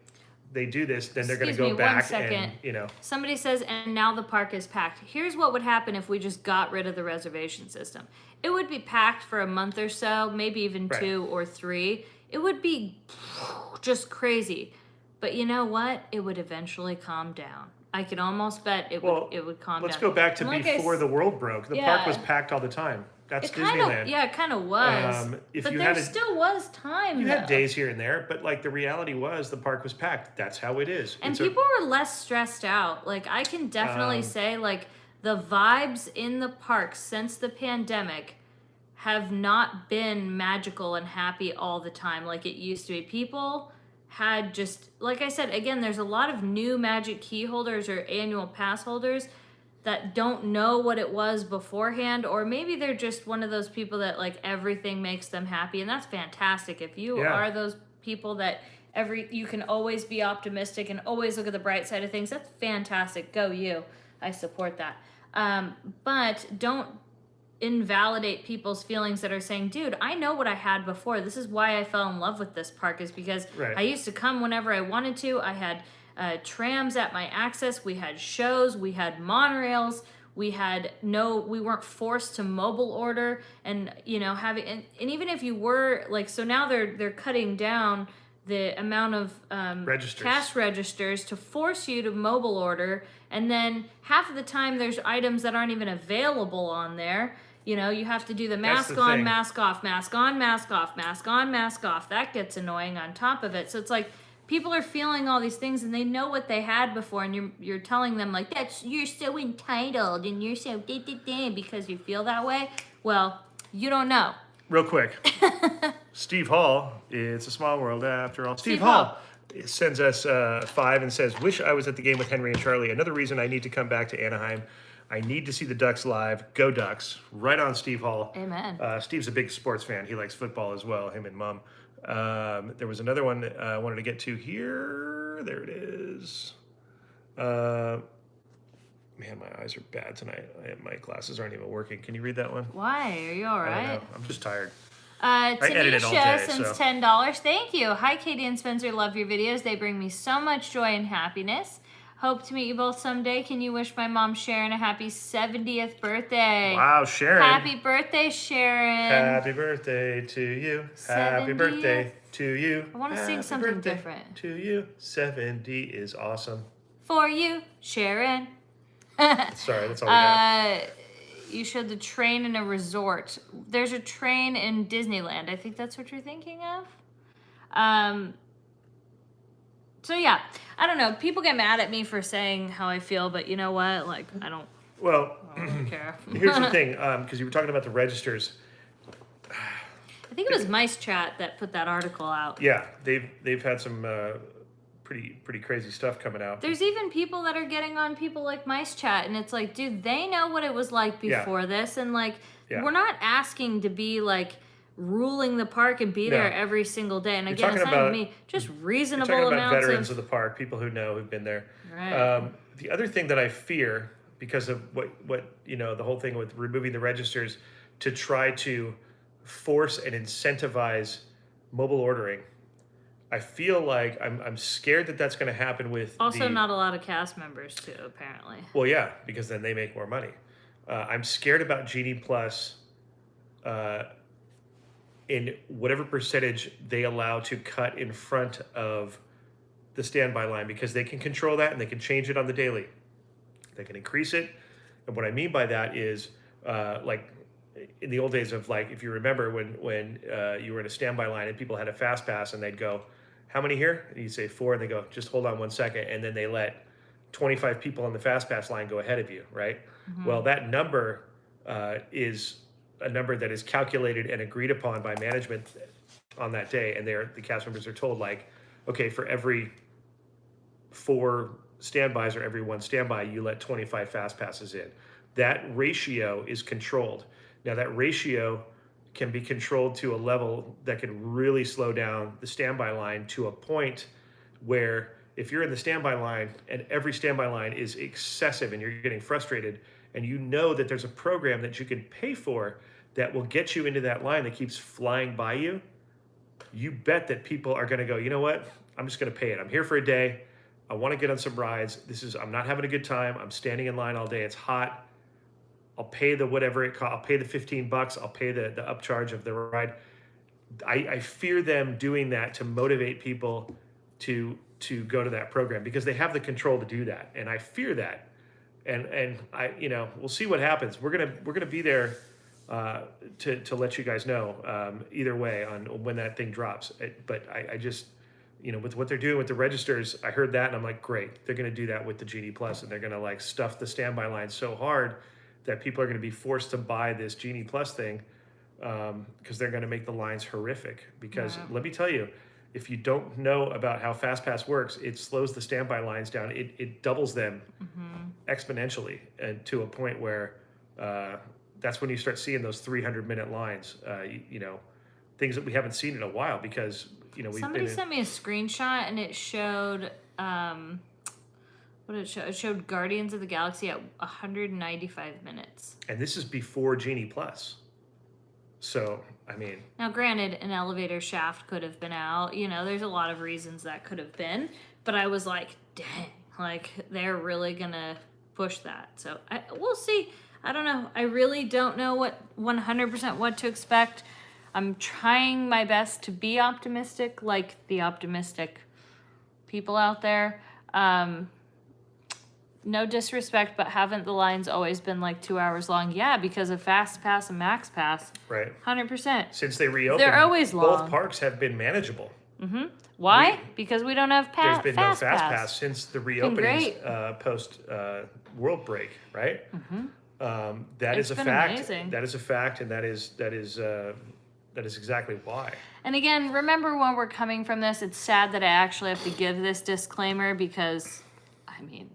they do this, then they're going to go back. 1 second. And Somebody says, and now the park is packed. Here's what would happen if we just got rid of the reservation system. It would be packed for a month or so, maybe even 2 or 3. It would be just crazy. But you know what? It would eventually calm down. I could almost bet it would calm down. Let's go back to before the world broke. The park was packed all the time. That's Disneyland. It kind of was. But there still was time. You had days here and there, but like the reality was the park was packed. That's how it is. And people were less stressed out. Like I can definitely say like the vibes in the park since the pandemic have not been magical and happy all the time like it used to be. People had just, like I said, again, there's a lot of new Magic Key holders or annual pass holders that don't know what it was beforehand, or maybe they're just one of those people that like everything makes them happy, and that's fantastic. If you are those people that you can always be optimistic and always look at the bright side of things, that's fantastic. Go you. I support that. But don't invalidate people's feelings that are saying, dude, I know what I had before. This is why I fell in love with this park, is because I used to come whenever I wanted to. I had trams at my access. We had shows. We had monorails. We weren't forced to mobile order, and and even if you were like, so now they're cutting down the amount of cash registers to force you to mobile order, and then half of the time there's items that aren't even available on there. You have to do the mask on, mask off, mask on, mask off, mask on, mask off. That gets annoying on top of it. So it's like people are feeling all these things and they know what they had before, and you're telling them like, you're so entitled and you're so because you feel that way. Well, you don't know. Real quick. Steve Hall, it's a small world after all. Steve Hall sends us 5 and says, wish I was at the game with Henry and Charlie. Another reason I need to come back to Anaheim. I need to see the Ducks live. Go Ducks. Right on, Steve Hall. Amen. Steve's a big sports fan. He likes football as well, him and Mom. There was another one I wanted to get to here. There it is. Man, my eyes are bad tonight. My glasses aren't even working. Can you read that one? Why? Are you all right? I don't know. I'm just tired. Tanisha sends $10. Thank you. Hi, Katie and Spencer. Love your videos. They bring me so much joy and happiness. Hope to meet you both someday. Can you wish my mom Sharon a happy 70th birthday? Wow, Sharon. Happy birthday, Sharon. Happy birthday to you. 70th. Happy birthday to you. I want to sing something different. To you. 70 is awesome. For you, Sharon. Sorry, that's all we got. You showed the train in a resort. There's a train in Disneyland. I think that's what you're thinking of. So yeah, I don't know. People get mad at me for saying how I feel, but you know what? Like, I don't care. Here's the thing, because you were talking about the registers. I think it was Mice Chat that put that article out. Yeah, they've had some pretty crazy stuff coming out. There's even people that are getting on people like Mice Chat, and it's like, dude, they know what it was like before this, and like, we're not asking to be like ruling the park and be there every single day. And again, it's not me, just reasonable you're talking amounts about veterans of the park, people who know, who've been there. Right. The other thing that I fear, because of what the whole thing with removing the registers to try to force and incentivize mobile ordering, I feel like I'm scared that that's going to happen with also not a lot of cast members too, apparently. Well, yeah, because then they make more money. I'm scared about Genie Plus in whatever percentage they allow to cut in front of the standby line, because they can control that and they can change it on the daily. They can increase it. And what I mean by that is like in the old days of, like, if you remember when you were in a standby line and people had a fast pass and they'd go, how many here? And you'd say 4, and they go, just hold on 1 second. And then they let 25 people on the fast pass line go ahead of you, right? Mm-hmm. Well, that number is a number that is calculated and agreed upon by management on that day. And the cast members are told, like, okay, for every 4 standbys or every 1 standby, you let 25 fast passes in. That ratio is controlled. Now, that ratio can be controlled to a level that can really slow down the standby line to a point where if you're in the standby line and every standby line is excessive and you're getting frustrated, and you know that there's a program that you can pay for that will get you into that line that keeps flying by you, you bet that people are going to go, you know what? I'm just going to pay it. I'm here for a day. I want to get on some rides. I'm not having a good time. I'm standing in line all day. It's hot. I'll pay the whatever it costs. I'll pay the $15. I'll pay the upcharge of the ride. I fear them doing that to motivate people to go to that program, because they have the control to do that. And I fear that. And I, we'll see what happens. We're gonna be there to let you guys know either way on when that thing drops. But I just, with what they're doing with the registers, I heard that and I'm like, great. They're gonna do that with the Genie Plus, and they're gonna like stuff the standby line so hard that people are gonna be forced to buy this Genie Plus thing because they're gonna make the lines horrific. Because let me tell you, if you don't know about how FastPass works, it slows the standby lines down. It doubles them exponentially, and to a point where that's when you start seeing those 300-minute lines. Things that we haven't seen in a while, because somebody sent me a screenshot and it showed what did it show? It showed Guardians of the Galaxy at 195 minutes. And this is before Genie Plus. So I mean, now granted, an elevator shaft could have been out. You know, there's a lot of reasons that could have been. But I was like, dang, like they're really gonna push that. So we'll see. I don't know. I really don't know what 100% what to expect. I'm trying my best to be optimistic, like the optimistic people out there. No disrespect, but haven't the lines always been like 2 hours long? Yeah, because of Fast Pass and Max Pass. right. 100%. Since they reopened, They're always long. both parks have been manageable. Why? Because we don't have There's been no Fast Fast Pass. Pass since the great. reopenings post World Break, right? That It's is a been fact. amazing. That is a fact, and that is exactly why. And again, remember when we're coming from this, it's sad that I actually have to give this disclaimer because, I mean,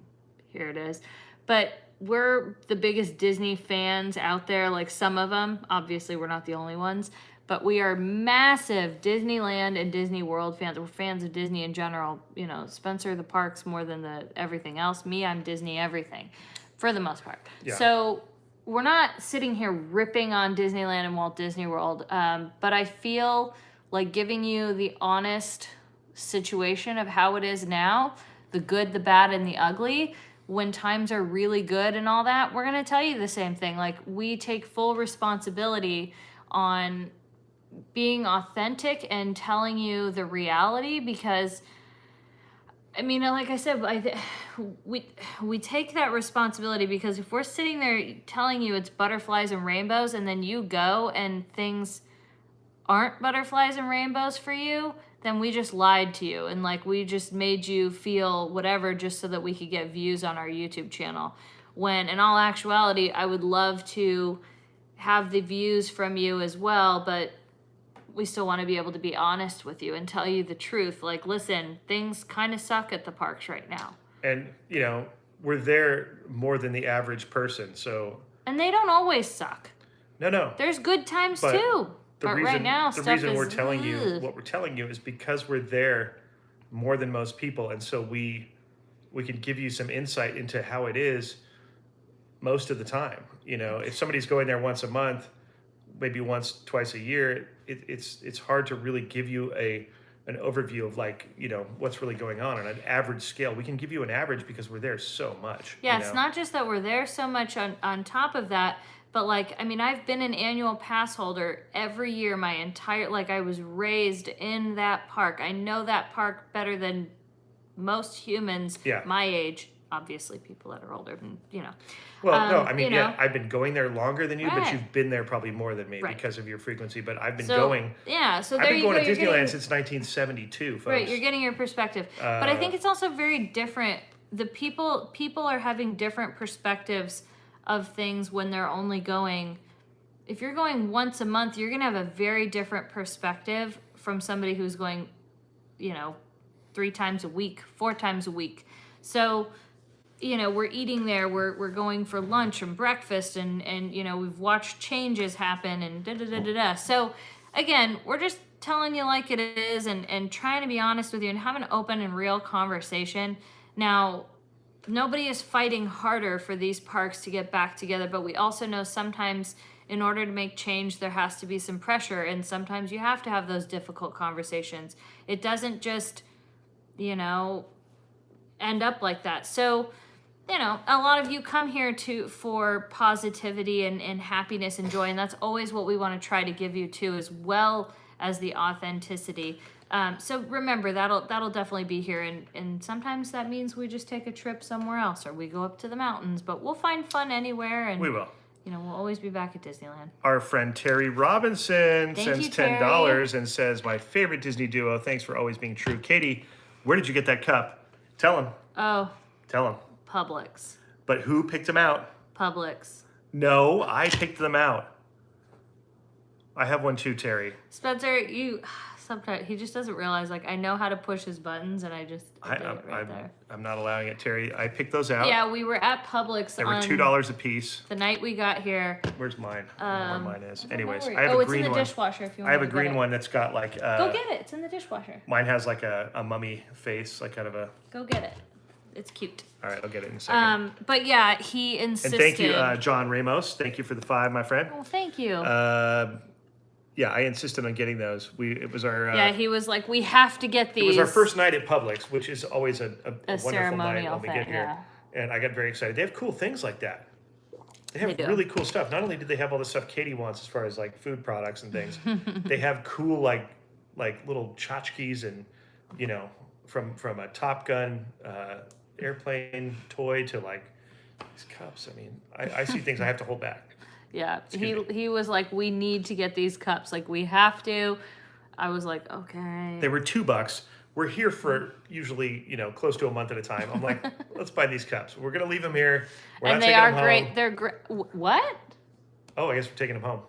here it is. But we're the biggest Disney fans out there, like some of them. Obviously, we're not the only ones. But we are massive Disneyland and Disney World fans. We're fans of Disney in general. You know, Spencer, the parks more than the everything else. Me, I'm Disney everything, for the most part. Yeah. So we're not sitting here ripping on Disneyland and Walt Disney World. But I feel like giving you the honest situation of how it is now, the good, the bad, and the ugly. When times are really good and all that, we're going to tell you the same thing. Like, we take full responsibility on being authentic and telling you the reality because, I mean, like I said, we take that responsibility because if we're sitting there telling you it's butterflies and rainbows and then you go and things aren't butterflies and rainbows for you, then we just lied to you and like we just made you feel whatever just so that we could get views on our YouTube channel. When in all actuality, I would love to have the views from you as well, but we still want to be able to be honest with you and tell you the truth. Like, listen, things kind of suck at the parks right now. And, you know, we're there more than the average person, so... And they don't always suck. No. There's good times too. But right now, the stuff reason is... we're telling you what we're telling you is because we're there more than most people, and so we can give you some insight into how it is most of the time. You know, if somebody's going there once a month, maybe once, twice a year, it's hard to really give you an overview of like, you know, what's really going on an average scale. We can give you an average because we're there so much. Yeah, you it's know? not just that we're there so much on top of that, but like, I mean, I've been an annual pass holder every year, my entire, like I was raised in that park. I know that park better than most humans my age. Obviously, people that are older than, you know. Well, no, I mean, you know, yeah, I've been going there longer than you, but Right. you've been there probably more than me Right. because of your frequency. But I've been so, going. Yeah, so I've there been you going go. to You're Disneyland getting, since 1972, folks. right, you're getting your perspective. But I think it's also very different. The people are having different perspectives of things when they're only going. If you're going once a month, you're going to have a very different perspective from somebody who's going, you know, 3 times a week, 4 times a week. So, you know, we're eating there, we're going for lunch and breakfast and you know, we've watched changes happen and da-da-da-da-da. So, again, we're just telling you like it is and trying to be honest with you and have an open and real conversation. Now, nobody is fighting harder for these parks to get back together, but we also know sometimes in order to make change, there has to be some pressure, and sometimes you have to have those difficult conversations. It doesn't just, you know, end up like that. So, you know, a lot of you come here for positivity and happiness and joy, and that's always what we want to try to give you too, as well as the authenticity. So remember, that'll definitely be here, and sometimes that means we just take a trip somewhere else or we go up to the mountains, but we'll find fun anywhere, and We will. you know, we'll always be back at Disneyland. Our friend Terry Robinson Thank sends you, $10 and says, "My favorite Disney duo. Thanks for always being true." Katie, where did you get that cup? Tell him. Oh, Tell him. Publix. But who picked them out? Publix. No, I picked them out. I have one too, Terry. Spencer, sometimes he just doesn't realize, like, I know how to push his buttons, and I did it right there. I'm not allowing it, Terry. I picked those out. Yeah, we were at Publix They were $2 a piece. the night we got here. Where's mine? I don't know where mine is. Anyways, Where- I have oh, a it's green in the one. dishwasher if you want I have a to green get one that's got like. Go get it. It's in the dishwasher. Mine has like a mummy face, like kind of a. Go get it. It's cute. All right, I'll get it in a second. But yeah, he insisted. And thank you, John Ramos. Thank you for the 5, my friend. Oh, thank you. I insisted on getting those. It was our Yeah, he was like, we have to get these. it was our first night at Publix, which is always a wonderful night ceremonial when we get thing, here. And I got very excited. They have cool things like that. They have do. really cool stuff. Not only do they have all the stuff Katie wants as far as like food products and things, they have cool like little tchotchkes and from a Top Gun airplane toy to like these cups. I mean, I see things I have to hold back. Yeah, he was like, we need to get these cups. Like, we have to. I was like, okay. They were $2. We're here for usually, close to a month at a time. I'm like, let's buy these cups. We're going to leave them here. We're and not they taking are them great. home. They're great. What? Oh, I guess we're taking them home.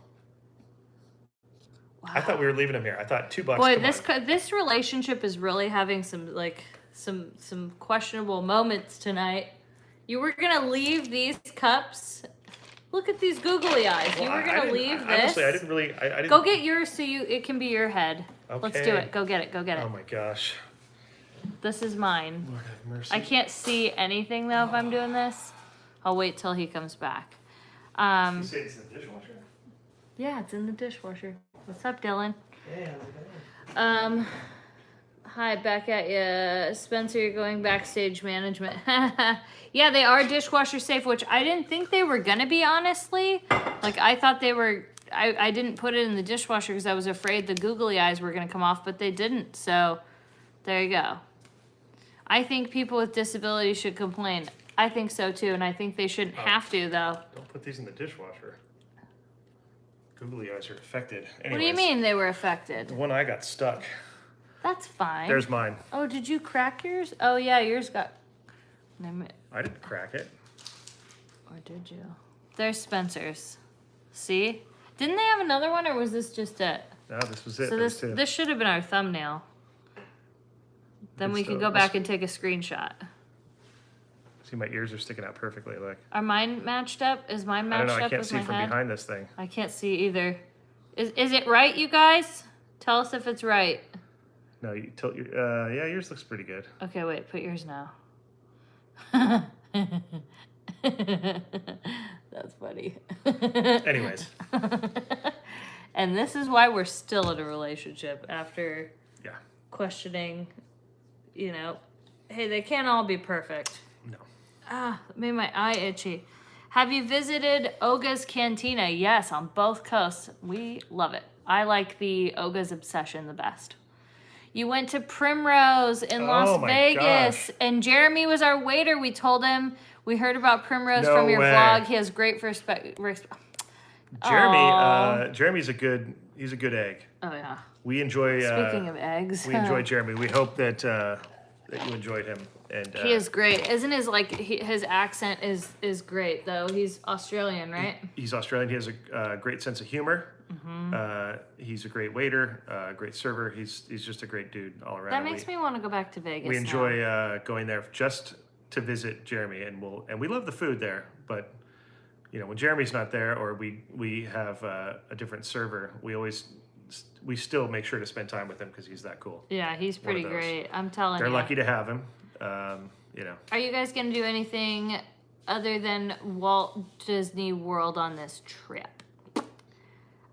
Wow. I thought we were leaving them here. I thought $2. Boy, this relationship is really having some questionable moments tonight. You were gonna leave these cups. Look at these googly eyes. Well, you were gonna leave this. Honestly, I didn't really. I didn't. Go get yours so it can be your head. Okay. Let's do it. Go get it. Go get it. Oh my gosh. This is mine. Lord have mercy. I can't see anything though if I'm doing this. I'll wait till he comes back. You say it's in the dishwasher? Yeah, it's in the dishwasher. What's up, Dylan? Yeah. Hi, back at you. Spencer, you're going backstage management. Yeah, they are dishwasher safe, which I didn't think they were gonna be, honestly. Like, I thought they were, I didn't put it in the dishwasher because I was afraid the googly eyes were gonna come off, but they didn't, so there you go. I think people with disabilities should complain. I think so too, and I think they shouldn't have to, though. Don't put these in the dishwasher. Googly eyes are affected. What do you mean they were affected? The one I got stuck. That's fine. There's mine. Oh, did you crack yours? Oh, yeah, yours got... I didn't crack it. Or did you? There's Spencer's. See? Didn't they have another one, or was this just it? No, this was it. So this should have been our thumbnail. Then we can go back and take a screenshot. See, my ears are sticking out perfectly. Look. Are mine matched up? Is mine matched up? I can't with see my from head? behind this thing. I can't see either. Is it right, you guys? Tell us if it's right. No, you tilt your. Yeah, yours looks pretty good. Okay, wait. Put yours now. That's funny. Anyways. And this is why we're still in a relationship after Yeah. questioning, hey, they can't all be perfect. No. It made my eye itchy. Have you visited Oga's Cantina? Yes, on both coasts. We love it. I like the Oga's Obsession the best. You went to Primrose in Las Vegas, and Jeremy was our waiter. We told him we heard about Primrose from your vlog. He has great Jeremy's a good egg. Oh yeah. We enjoy. Speaking of eggs, we enjoy Jeremy. We hope that you enjoyed him. And he is great. Isn't his accent is great though? He's Australian, right? He's Australian. He has a great sense of humor. Mm-hmm. He's a great waiter, great server. He's just a great dude all around. That makes me want to go back to Vegas. We enjoy going there just to visit Jeremy, and we love the food there. But when Jeremy's not there, or we have a different server, we still make sure to spend time with him because he's that cool. Yeah, he's pretty great. I'm telling you. They're lucky to have him. Are you guys gonna do anything other than Walt Disney World on this trip?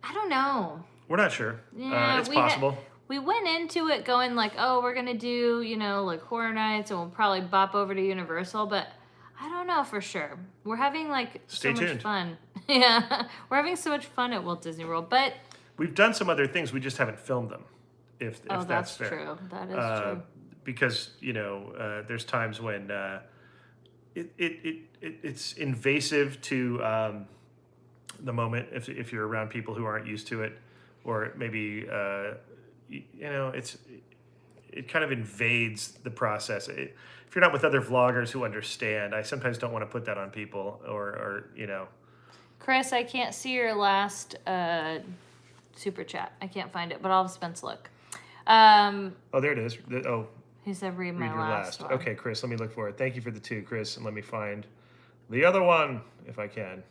I don't know. We're not sure. Yeah, it's possible. We went into it going like, oh, we're gonna do, like Horror Nights, and we'll probably bop over to Universal, but I don't know for sure. We're having so much fun. Yeah, we're having so much fun at Walt Disney World, but we've done some other things. We just haven't filmed them. If that's fair. True. That is true. Because there's times when it's invasive to the moment if you're around people who aren't used to it, or maybe it kind of invades the process. If you're not with other vloggers who understand, I sometimes don't want to put that on people, or. Chris, I can't see your last super chat. I can't find it, but I'll have Spence look. Oh, there it is. He said read your last one. Okay, Chris, let me look for it. Thank you for the 2, Chris, and let me find the other one if I can.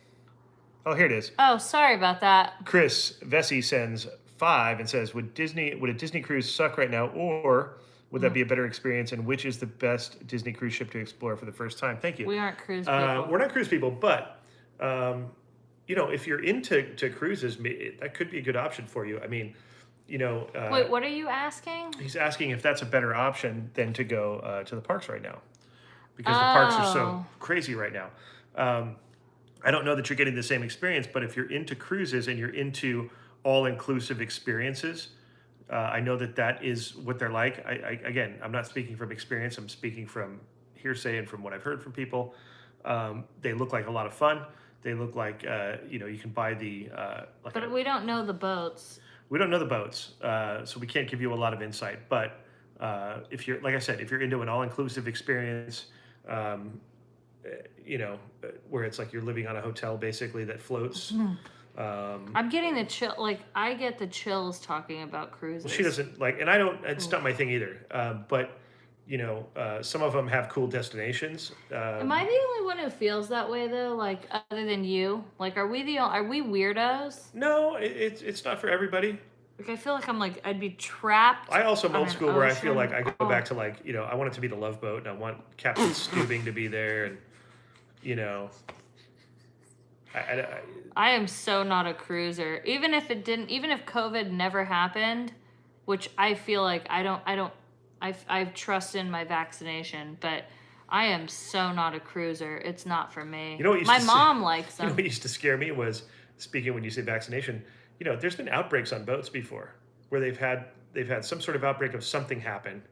Oh, here it is. Oh, sorry about that. Chris Vesey sends 5 and says, would a Disney cruise suck right now, or would that be a better experience, and which is the best Disney cruise ship to explore for the first time? Thank you. We aren't cruise people. We're not cruise people, but if you're into cruises, that could be a good option for you. I mean, Wait, what are you asking? he's asking if that's a better option than to go to the parks right now, because the parks are so Oh. crazy right now. I don't know that you're getting the same experience, but if you're into cruises and you're into all-inclusive experiences, I know that is what they're like. Again, I'm not speaking from experience. I'm speaking from hearsay and from what I've heard from people. They look like a lot of fun. They look like you can buy the But we don't know the boats. we don't know the boats, so we can't give you a lot of insight. But if you're, like I said, if you're into an all-inclusive experience, where it's like you're living on a hotel basically that floats. I'm getting the chill. Like, I get the chills talking about cruises. She doesn't like, and I don't. It's not my thing either. But some of them have cool destinations. Am I the only one who feels that way though? Like, other than you? Like, are we weirdos? No, it's not for everybody. Like, I feel like I'd be trapped. I also am on old an school where I feel ocean. like I go back to I want it to be the Love Boat, and I want Captain Steubing to be there, and I am so not a cruiser. Even if COVID never happened, which I feel like I trust in my vaccination, but I am so not a cruiser. It's not for me. You know what used my to mom likes them. what used to scare me was, speaking when you say vaccination, there's been outbreaks on boats before where they've had some sort of outbreak of something happen,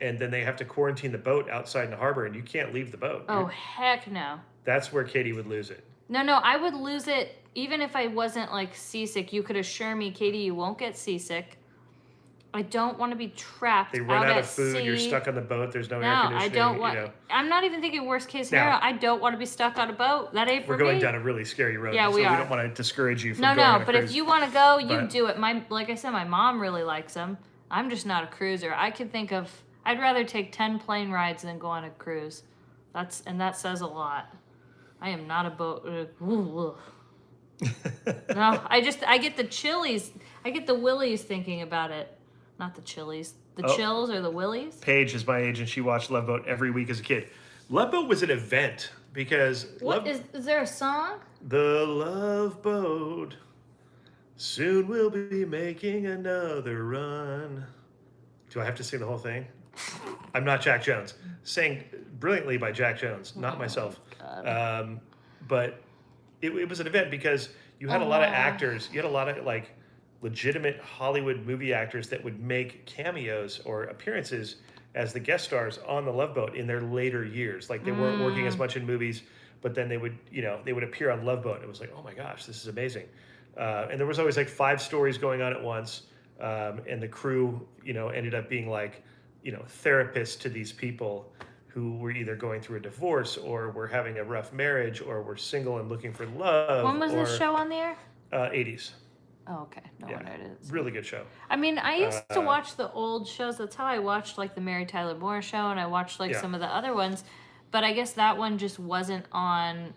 and then they have to quarantine the boat outside in the harbor, and you can't leave the boat. Oh, heck no. That's where Katie would lose it. No, I would lose it even if I wasn't seasick. You could assure me, Katie, you won't get seasick. I don't want to be trapped They run out of food. sea. You're stuck on the boat. There's no air No, conditioning. I don't want. I'm not even thinking worst case scenario. Now, I don't want to be stuck on a boat. That ain't for me. We're going down a really scary road. Yeah, so we are. We don't want to discourage you from No, going on a but if cruise. you want to go, you But- do it. Like I said, my mom really likes them. I'm just not a cruiser. I can think of. I'd rather take 10 plane rides than go on a cruise. That says a lot. I am not a boat. No, I get the chilies. I get the willies thinking about it. Not the chilies. The chills or the willies. Paige is my age, and she watched Love Boat every week as a kid. Love Boat was an event because Is there a song? The Love Boat soon will be making another run. Do I have to sing the whole thing? I'm not Jack Jones. Sang brilliantly by Jack Jones, not myself. But it was an event because you had a lot of actors. You had a lot of legitimate Hollywood movie actors that would make cameos or appearances as the guest stars on the Love Boat in their later years. Like, they weren't working as much in movies, but then they would appear on Love Boat. It was like, oh my gosh, this is amazing. And there was always 5 stories going on at once. And the crew, ended up being therapists to these people who were either going through a divorce or were having a rough marriage or were single and looking for love. When was this show on the air? 80s. Oh, okay. No wonder it is. Really good show. I mean, I used to watch the old shows. That's how I watched the Mary Tyler Moore Show, and I watched some of the other ones. But I guess that one just wasn't on.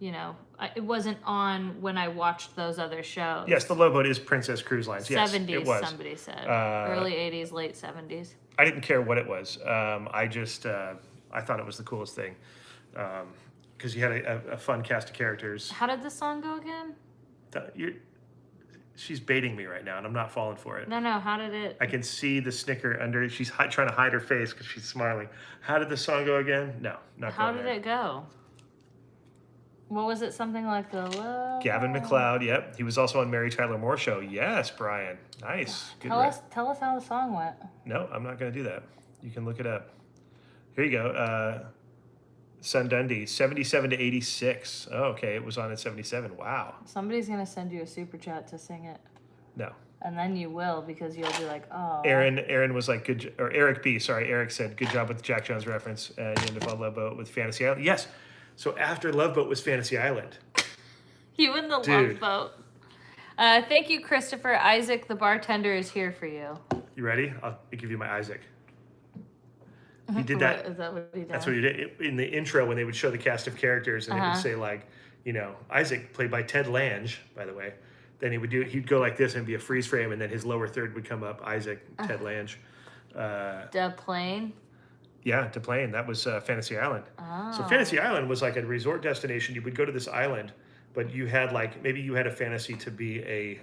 It wasn't on when I watched those other shows. Yes, the Love Boat is Princess Cruise Lines. Yes, 70s, it was. somebody said. Early 80s, late 70s. I didn't care what it was. I just I thought it was the coolest thing because you had a fun cast of characters. How did the song go again? She's baiting me right now, and I'm not falling for it. No, how did it? I can see the snicker under. She's trying to hide her face because she's smiling. How did the song go again? No, not How going did there. it go? What was it? Something like the love? Gavin MacLeod, yep. He was also on Mary Tyler Moore Show. Yes, Brian. Nice. Good Tell us how the song went. No, I'm not going to do that. You can look it up. Here you go. Sundundy, 77 to 86. Oh, okay. It was on at 77. Wow. Somebody's going to send you a super chat to sing it. No. And then you will, because you'll be like, oh. Aaron was like, good, or Eric B, sorry. Eric said, good job with the Jack Jones reference. You ended up on Love Boat with Fantasy Island. Yes. So after Love Boat was Fantasy Island. You and the Dude. Love Boat. Thank you, Christopher. Isaac, the bartender, is here for you. You ready? I'll give you my Isaac. He did What, that. is that what he did? That's what he did in the intro when they would show the cast of characters, and they would say Isaac, played by Ted Lange, by the way. Then he'd go like this and be a freeze frame, and then his lower third would come up, Isaac, Ted Lange. Plane. Yeah, to Twain. That was Fantasy Island. So Oh. Fantasy Island was like a resort destination. You would go to this island, but you had like maybe you had a fantasy to be a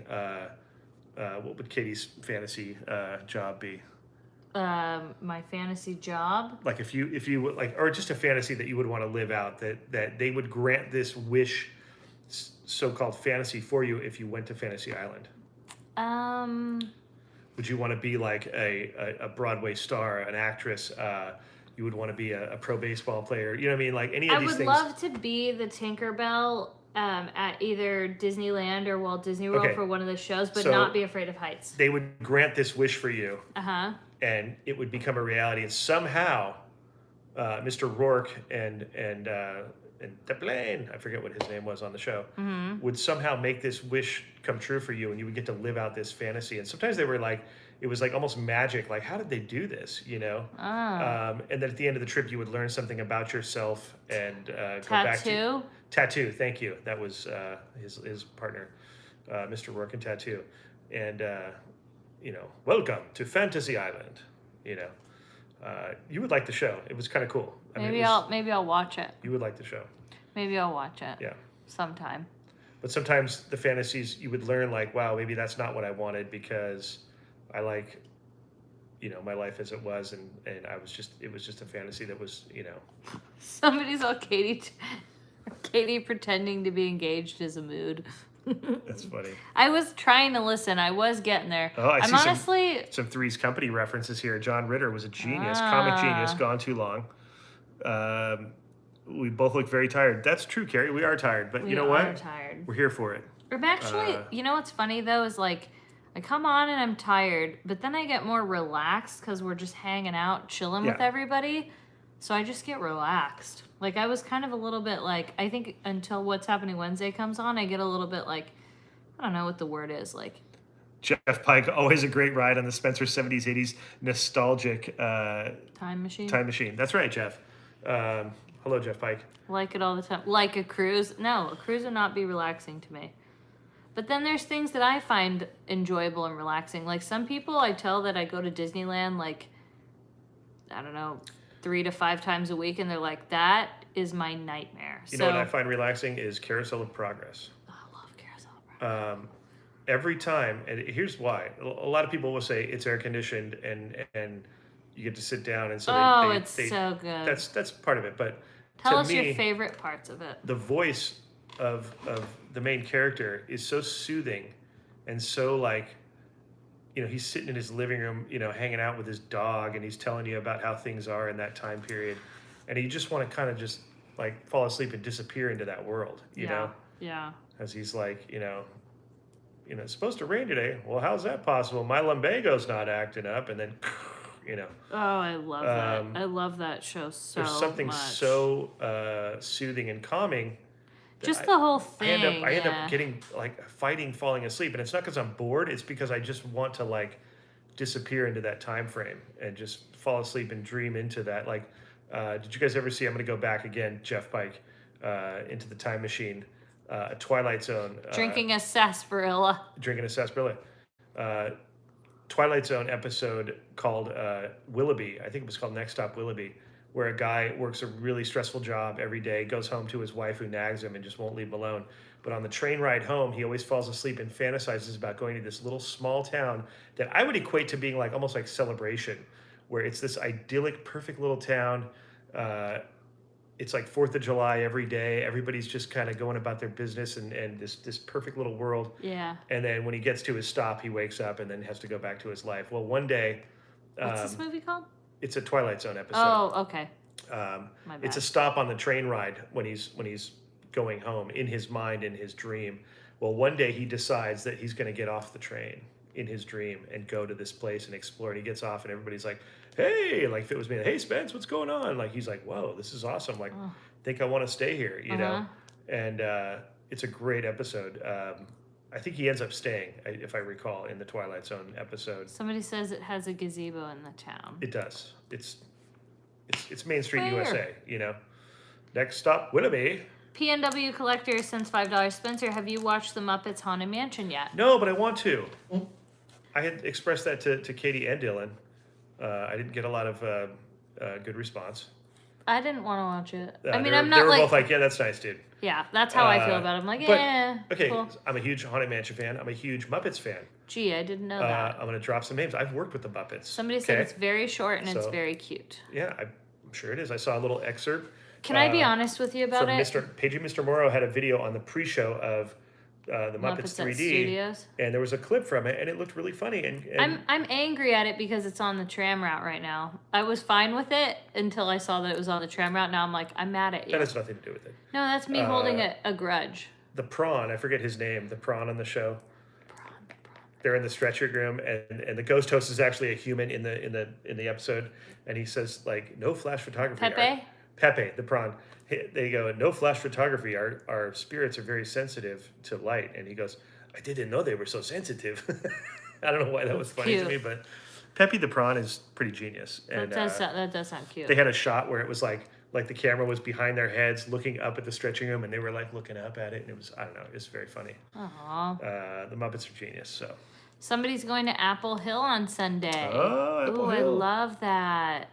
what would Katie's fantasy job be? My fantasy job. Like if you would like, or just a fantasy that you would want to live out, that they would grant this wish, so-called fantasy for you if you went to Fantasy Island. Would you want to be like a Broadway star, an actress? You would want to be a pro baseball player. You know what I mean? Like any of I these would things. love to be the Tinkerbell at either Disneyland or Walt Disney World Okay. for one of the shows, but So- not be afraid of heights. They would grant this wish for you, Uh-huh. and it would become a reality. And somehow, Mr. Rourke and Twain, I forget what his name was on the show, would somehow make this wish come true for you, and you would get to live out this fantasy. And sometimes they were like, it was like almost magic. Like, how did they do this? You know. And then at the end of the trip, you would learn something about yourself and go back to Tattoo. Thank you. That was his partner, Mr. Rourke and Tattoo, and you know, welcome to Fantasy Island. You know, you would like the show. It was kind of cool. I mean, Maybe I'll watch it. You would like the show. Maybe I'll watch it. Yeah. Sometime. But sometimes the fantasies you would learn, like, wow, maybe that's not what I wanted because I like, you know, my life as it was, and it was just a fantasy that was, you know. Somebody's all Katie pretending to be engaged is a mood. That's funny. I was trying to listen. I was getting there. Oh, I I'm see honestly some Three's Company references here. John Ritter was a genius, comic genius, gone too long. We both look very tired. That's true, Carrie. We are tired, but you know what? are tired. We're here for it. I'm actually, you know what's funny though is like I come on and I'm tired, but then I get more relaxed because we're just hanging out, chilling with Yeah. everybody. So I just get relaxed. Like I was kind of a little bit like I think until What's Happening Wednesday comes on, I get a little bit like I don't know what the word is like. Jeff Pike, always a great ride on the Spencer 70s, 80s nostalgic Time machine. time machine. That's right, Jeff. Hello, Jeff Pike. Like it all the time. Like a cruise. No, a cruise would not be relaxing to me. But then there's things that I find enjoyable and relaxing. Like some people I tell that I go to Disneyland like, I don't know, 3 to 5 times a week. And they're like, that is my nightmare. You know what I find relaxing is Carousel of Progress. Oh, I love Carousel of Progress. Every time, and here's why. A lot of people will say it's air conditioned and you get to sit down, and so It's so good. That's part of it. But Tell to us me, your favorite parts of it. the voice of the main character is so soothing and so like, you know, he's sitting in his living room, you know, hanging out with his dog, and he's telling you about how things are in that time period, and you just want to kind of just like fall asleep and disappear into that world, you know, Yeah. as he's like, you know, it's supposed to rain today. Well, how's that possible? My lumbago's not acting up, and then, you know. Oh, I love that. I love that show so much. There's something so soothing and calming. Just the whole thing. I end up getting like falling asleep, and it's not because I'm bored. It's because I just want to like disappear into that time frame and just fall asleep and dream into that. Like, did you guys ever see? I'm going to go back again, Jeff Pike, into the time machine, a Twilight Zone. Drinking a sarsaparilla. Drinking a sarsaparilla. Twilight Zone episode called Willoughby. I think it was called Next Stop Willoughby, where a guy works a really stressful job every day, goes home to his wife who nags him and just won't leave him alone. But on the train ride home, he always falls asleep and fantasizes about going to this little small town that I would equate to being like almost like Celebration, where it's this idyllic, perfect little town. It's like 4th of July every day. Everybody's just kind of going about their business and this perfect little world. Yeah. And then when he gets to his stop, he wakes up and then has to go back to his life. Well, one day... What's this movie called? It's a Twilight Zone episode. Oh, okay. My bad. It's a stop on the train ride when he's going home in his mind, in his dream. Well, one day he decides that he's going to get off the train in his dream and go to this place and explore. And he gets off and everybody's like, hey, like if it was me, hey, Spence, what's going on? Like, he's like, whoa, this is awesome. Like, think I want to stay here, you know? And it's a great episode. I think he ends up staying, if I recall, in the Twilight Zone episode. Somebody says it has a gazebo in the town. It does. It's Main Street, USA, you know? Next stop, Willoughby. PNW Collector sends $5. Spencer, have you watched The Muppets Haunted Mansion yet? No, but I want to. I had expressed that to Katie and Dylan. I didn't get a lot of good response. I didn't want to watch it. I mean, they I'm not were like... both like, yeah, that's nice, dude. Yeah, that's how I feel about it. I'm like, But, yeah, okay, cool. I'm a huge Haunted Mansion fan. I'm a huge Muppets fan. Gee, I didn't know that. I'm going to drop some names. I've worked with the Muppets. Somebody said it's very short and it's very cute. Yeah, I'm sure it is. I saw a little excerpt. Can I be honest with you about it? Pagey Mr. Morrow had a video on the pre-show of the Muppets 3D, Studios. And there was a clip from it, and it looked really funny. And I'm angry at it because it's on the tram route right now. I was fine with it until I saw that it was on the tram route. Now I'm like, I'm mad at you. That has nothing to do with it. No, that's me holding a grudge. The prawn, I forget his name. The prawn on the show. They're in the stretcher room, and the ghost host is actually a human in the episode, and he says like, no flash photography. Pepe, the prawn. They go, no flash photography. Our spirits are very sensitive to light. And he goes, I didn't know they were so sensitive. I don't know why that was funny to me, but Pepe the prawn is pretty genius. And that does sound cute. They had a shot where it was like the camera was behind their heads looking up at the stretching room, and they were like looking up at it, and it was, I don't know, it was very funny. The Muppets are genius. So somebody's going to Apple Hill on Sunday. Oh, Apple Hill. I love that.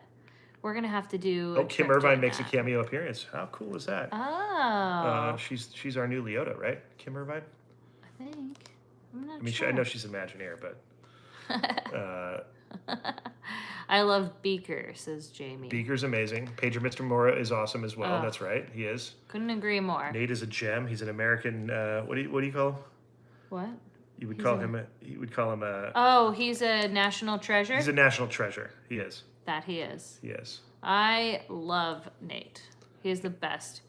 We're gonna have to do. Kim Irvine makes a cameo appearance. How cool is that? Oh. She's our new Leota, right? Kim Irvine. I think. I'm not sure. I know she's Imagineer, but. I love Beaker, says Jamie. Beaker's amazing. Pager Mr. Mora is awesome as well. That's right, he is. Couldn't agree more. Nate is a gem. He's an American. What do you call him? What? You would call him. You would call him a. Oh, he's a national treasure. He's a national treasure. He is. That he is. He is. I love Nate. He is the best.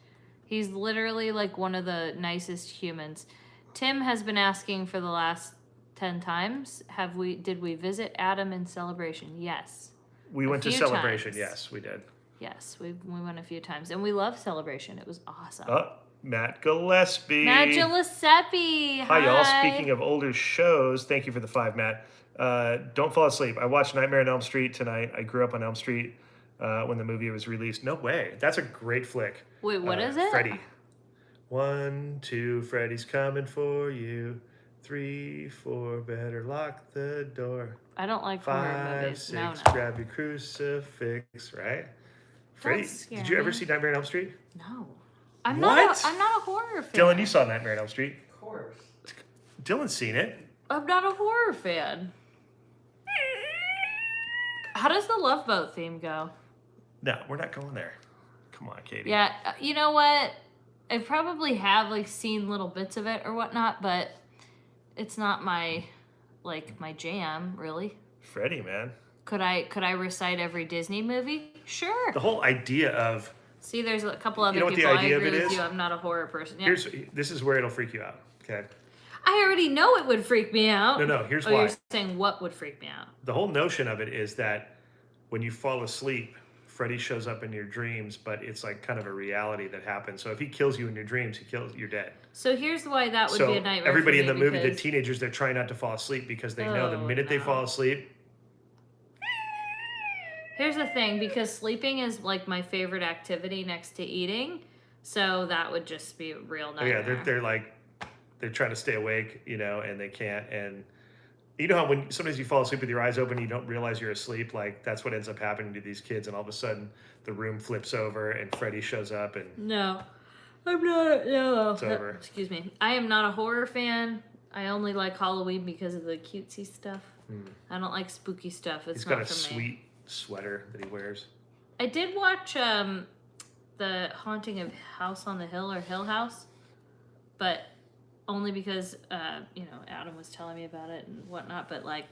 He's literally like one of the nicest humans. Tim has been asking for the last 10 times, did we visit Adam in Celebration? Yes. We went to Celebration. Yes, we did. Yes, we went a few times. And we loved Celebration. It was awesome. Matt Gillespie. Matt Gillespie. Hi, y'all. Speaking of older shows, thank you for the 5, Matt. Don't fall asleep. I watched Nightmare on Elm Street tonight. I grew up on Elm Street when the movie was released. No way. That's a great flick. Wait, what is it? Freddy. 1, 2, Freddy's coming for you. 3, 4, better lock the door. I don't like horror movies. 5, 6, grab your crucifix, right? Freddy, did you ever see Nightmare on Elm Street? No. I'm not a horror fan. Dylan, you saw Nightmare on Elm Street? Of course. Dylan's seen it. I'm not a horror fan. How does the Love Boat theme go? No, we're not going there. Come on, Katie. Yeah, you know what? I probably have like seen little bits of it or whatnot, but it's not my jam, really. Freddy, man. Could I recite every Disney movie? Sure. The whole idea of... See, there's a couple other people. The idea I agree of it with is? you. I'm not a horror person. Yeah. This is where it'll freak you out, okay? I already know it would freak me out. No, here's why. You're saying what would freak me out? The whole notion of it is that when you fall asleep, Freddy shows up in your dreams, but it's like kind of a reality that happens. So if he kills you in your dreams, you're dead. So here's why that would be a nightmare. Everybody for me in the movie, the teenagers, they're trying not to fall asleep because they know the minute they fall asleep. Here's the thing, because sleeping is like my favorite activity next to eating, so that would just be a real nightmare. Oh, yeah, they're trying to stay awake, and they can't. And you know how when sometimes you fall asleep with your eyes open, you don't realize you're asleep. Like that's what ends up happening to these kids, and all of a sudden the room flips over and Freddy shows up. And no, I'm not. No, it's over. Excuse me. I am not a horror fan. I only like Halloween because of the cutesy stuff. I don't like spooky stuff. It's not for me. He's got a sweet sweater that he wears. I did watch the Haunting of House on the Hill or Hill House, but only because Adam was telling me about it and whatnot. But like,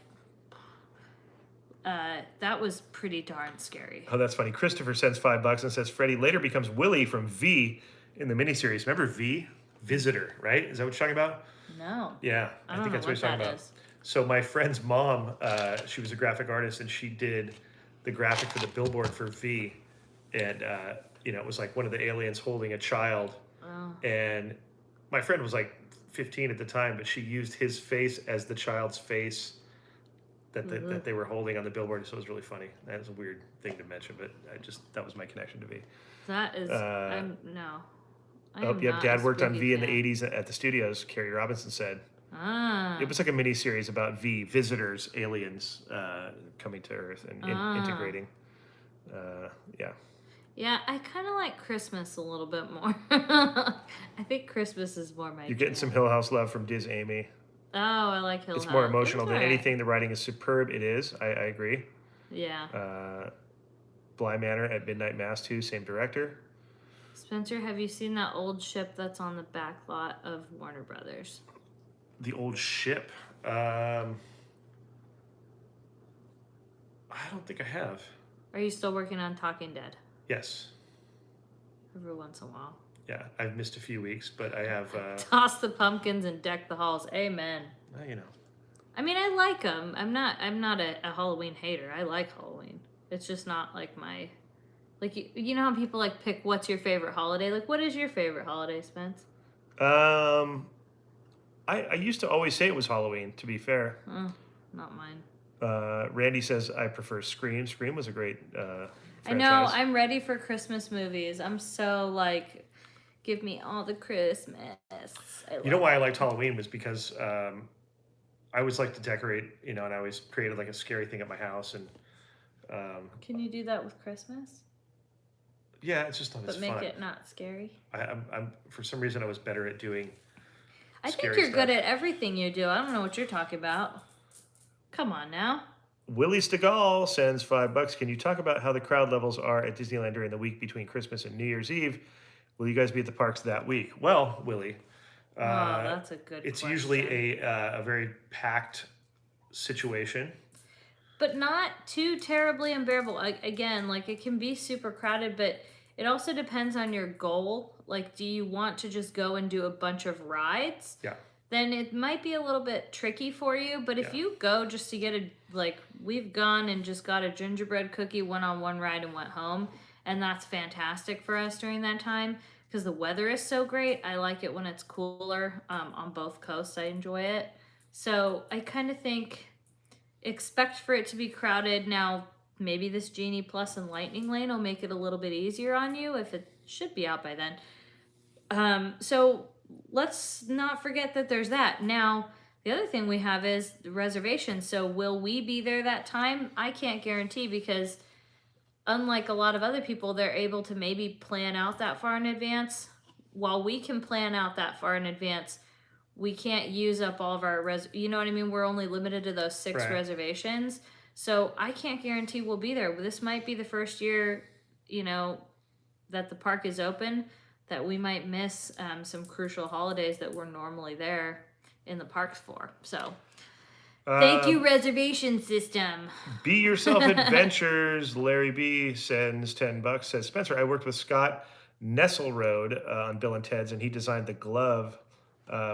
that was pretty darn scary. Oh, that's funny. Christopher sends $5 and says Freddy later becomes Willie from V in the miniseries. Remember V? Visitor, right? Is that what you're talking about? No. Yeah, I think that's what he's talking about. So my friend's mom, she was a graphic artist, and she did the graphic for the billboard for V, and it was like one of the aliens holding a child, and my friend was like 15 at the time, but she used his face as the child's face that they were holding on the billboard, so it was really funny. That was a weird thing to mention, but that was my connection to V. That is, Dad worked on V in the 80s at the studios, Carrie Robinson said. It was like a mini series about V, visitors, aliens coming to Earth and integrating. Yeah. Yeah, I kind of like Christmas a little bit more. I think Christmas is more my You're getting some jam. Hill House love from Diz Amy. Oh, I like Hill It's House. more It emotional was than alright. anything. The writing is superb. It is. I agree. Yeah. Bly Manor at Midnight Mass too. Same director. Spencer, have you seen that old ship that's on the back lot of Warner Brothers? The old ship. I don't think I have. Are you still working on Talking Dead? Yes. Every once in a while. Yeah, I've missed a few weeks, but I have. Toss the pumpkins and deck the halls. Amen. You know. I mean, I like them. I'm not a Halloween hater. I like Halloween. It's just not like my, like you know how people like pick what's your favorite holiday. Like, what is your favorite holiday, Spence? I used to always say it was Halloween. To be fair. Not mine. Randy says I prefer Scream. Scream was a great franchise. I know. I'm ready for Christmas movies. I'm so like, give me all the Christmas. You know why I liked Halloween was because I always like to decorate, and I always created like a scary thing at my house. And can you do that with Christmas? Yeah, it's just not as fun. But make it not scary. I'm for some reason I was better at doing. I think you're good at everything you do. I don't know what you're talking about. Come on now. Willie Stegall sends $5. Can you talk about how the crowd levels are at Disneyland during the week between Christmas and New Year's Eve? Will you guys be at the parks that week? Well, Willie, that's a good it's question. usually a very packed situation. But not too terribly unbearable. Again, like it can be super crowded, but it also depends on your goal. Like, do you want to just go and do a bunch of rides? Yeah. Then it might be a little bit tricky for you. But if you go just to get we've gone and just got a gingerbread cookie, went on one ride and went home. And that's fantastic for us during that time because the weather is so great. I like it when it's cooler on both coasts. I enjoy it. So I kind of think, expect for it to be crowded. Now, maybe this Genie Plus and Lightning Lane will make it a little bit easier on you if it should be out by then. So let's not forget that there's that. Now, the other thing we have is the reservation. So will we be there that time? I can't guarantee because unlike a lot of other people, they're able to maybe plan out that far in advance. While we can plan out that far in advance, we can't use up all of our you know what I mean? We're only limited to those 6 reservations. So I can't guarantee we'll be there. This might be the first year, that the park is open, that we might miss some crucial holidays that we're normally there in the parks for. So thank you, reservation system. Be Yourself Adventures. Larry B sends $10. Says, Spencer, I worked with Scott Nesselrode on Bill and Ted's, and he designed the glove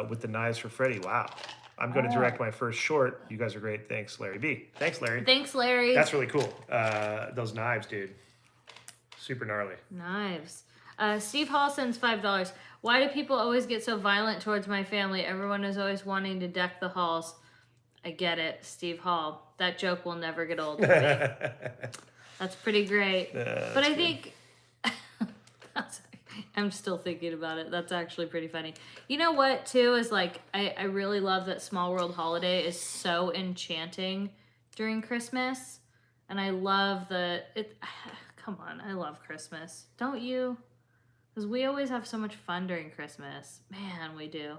with the knives for Freddy. Wow. I'm going to direct my first short. You guys are great. Thanks, Larry B. Thanks, Larry. Thanks, Larry. That's really cool. Those knives, dude. Super gnarly. Knives. Steve Hall sends $5. Why do people always get so violent towards my family? Everyone is always wanting to deck the halls. I get it, Steve Hall. That joke will never get old. That's pretty great. But I think I'm still thinking about it. That's actually pretty funny. You know what, too, is like I really love that Small World Holiday is so enchanting during Christmas. And I love come on, I love Christmas. Don't you? Because we always have so much fun during Christmas. Man, we do.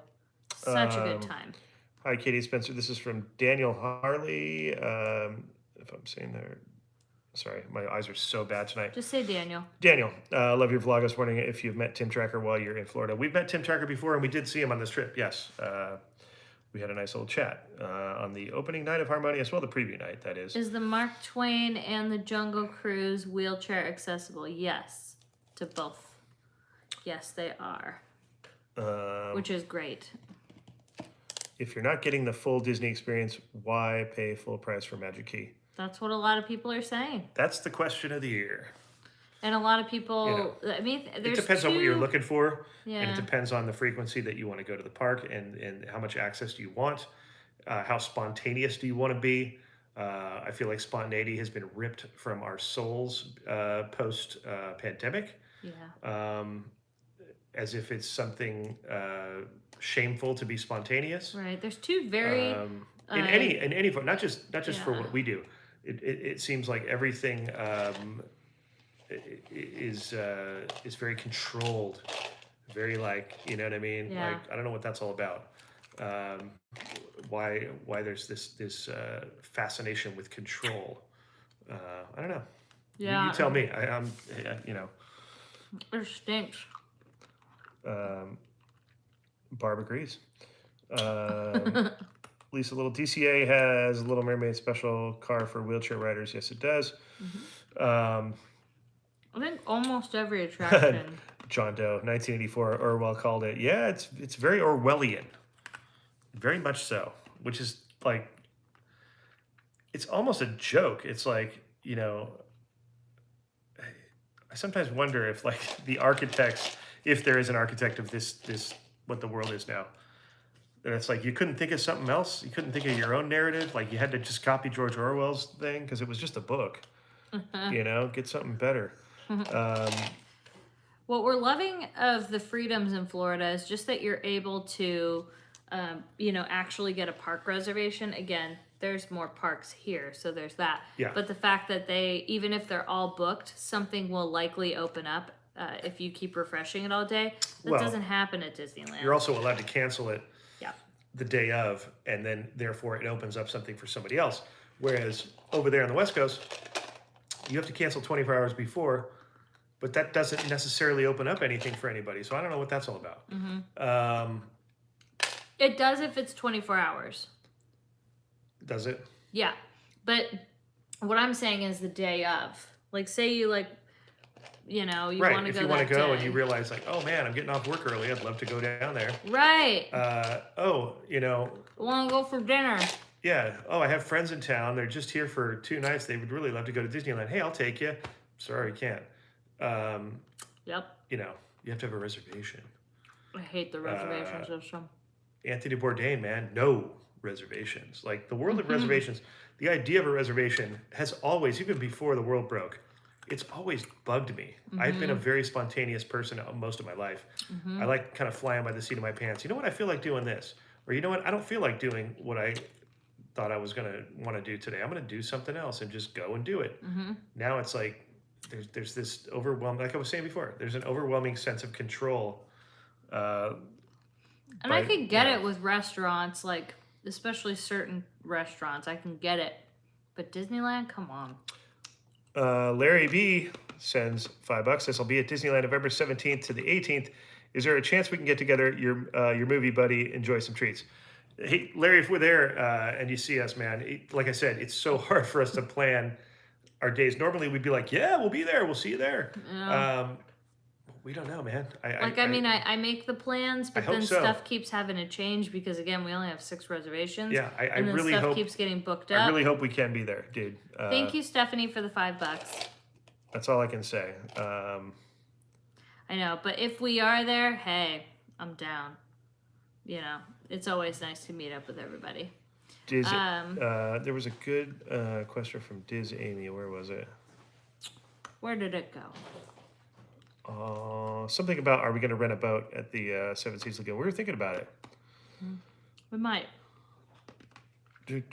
Such a good time. Hi, Katie Spencer. This is from Daniel Harley. If I'm saying that, sorry, my eyes are so bad tonight. Just say Daniel. Daniel, love your vlog. I was wondering if you've met Tim Tracker while you're in Florida. We've met Tim Tracker before, and we did see him on this trip. Yes, we had a nice little chat on the opening night of Harmonious. Well, the preview night, that is. Is the Mark Twain and the Jungle Cruise wheelchair accessible? Yes, to both. Yes, they are. Which is great. If you're not getting the full Disney experience, why pay full price for Magic Key? That's what a lot of people are saying. That's the question of the year. And a lot of people, I mean, it depends on what you're looking for. Yeah. And it depends on the frequency that you want to go to the park and how much access do you want. How spontaneous do you want to be? I feel like spontaneity has been ripped from our souls post-pandemic. Yeah. As if it's something shameful to be spontaneous. Right. There's two very in any not just for what we do. It seems like everything is very controlled, very like, you know what I mean? Yeah. Like I don't know what that's all about. Um, why there's this fascination with control? I don't know. You tell me. I'm you know. It stinks. Barb agrees. Lisa Little DCA has a Little Mermaid special car for wheelchair riders. Yes, it does. I think almost every attraction. John Doe, 1984. Orwell called it. Yeah, it's very Orwellian, very much so. Which is like, it's almost a joke. It's like, you know, I sometimes wonder if like the architects, if there is an architect of this what the world is now. And it's like you couldn't think of something else. You couldn't think of your own narrative. Like you had to just copy George Orwell's thing because it was just a book. You know, get something better. What we're loving of the freedoms in Florida is just that you're able to, you know, actually get a park reservation. Again, there's more parks here, so there's that. Yeah. But the fact that they, even if they're all booked, something will likely open up if you keep refreshing it all day. That doesn't happen at Disneyland. You're also allowed to cancel it Yeah. the day of, and then therefore it opens up something for somebody else. Whereas over there on the West Coast, you have to cancel 24 hours before, but that doesn't necessarily open up anything for anybody. So I don't know what that's all about. It does if it's 24 hours. Does it? Yeah. But what I'm saying is the day of. Like, say you, like, you know, you Right. want to If go you want to that go day. and you realize, like, oh man, I'm getting off work early. I'd love to go down there. Right. Oh, you know, I want to go for dinner. yeah. Oh, I have friends in town. They're just here for 2 nights. They would really love to go to Disneyland. Hey, I'll take you. Sorry, can't. Yep. You know, you have to have a reservation. I hate the reservation system. Anthony Bourdain, man, no reservations. Like the world of reservations, the idea of a reservation has always, even before the world broke, it's always bugged me. I've been a very spontaneous person most of my life. I like kind of flying by the seat of my pants. You know what? I feel like doing this. Or you know what? I don't feel like doing what I thought I was going to want to do today. I'm going to do something else and just go and do it. Now it's like there's this overwhelming, like I was saying before, there's an overwhelming sense of control. And I could get it with restaurants, like, especially certain restaurants. I can get it. But Disneyland, come on. Larry B sends $5. This will be at Disneyland November 17th to the 18th. Is there a chance we can get together, your movie buddy, enjoy some treats? Hey, Larry, if we're there and you see us, man, like I said, it's so hard for us to plan our days. Normally we'd be like, yeah, we'll be there. We'll see you there. Yeah. We don't know, man. I make the plans, but then so. stuff keeps having to change because, again, we only have 6 reservations. Yeah, I and then really stuff hope keeps getting booked up. I really hope we can be there, dude. Thank you, Stephanie, for the $5. That's all I can say. I know, but if we are there, hey, I'm down. You know, it's always nice to meet up with everybody. Diz, there was a good question from Diz Amy. Where was it? Where did it go? Something about, are we going to rent a boat at the Seven Seas Lagoon? We were thinking about it. We might. The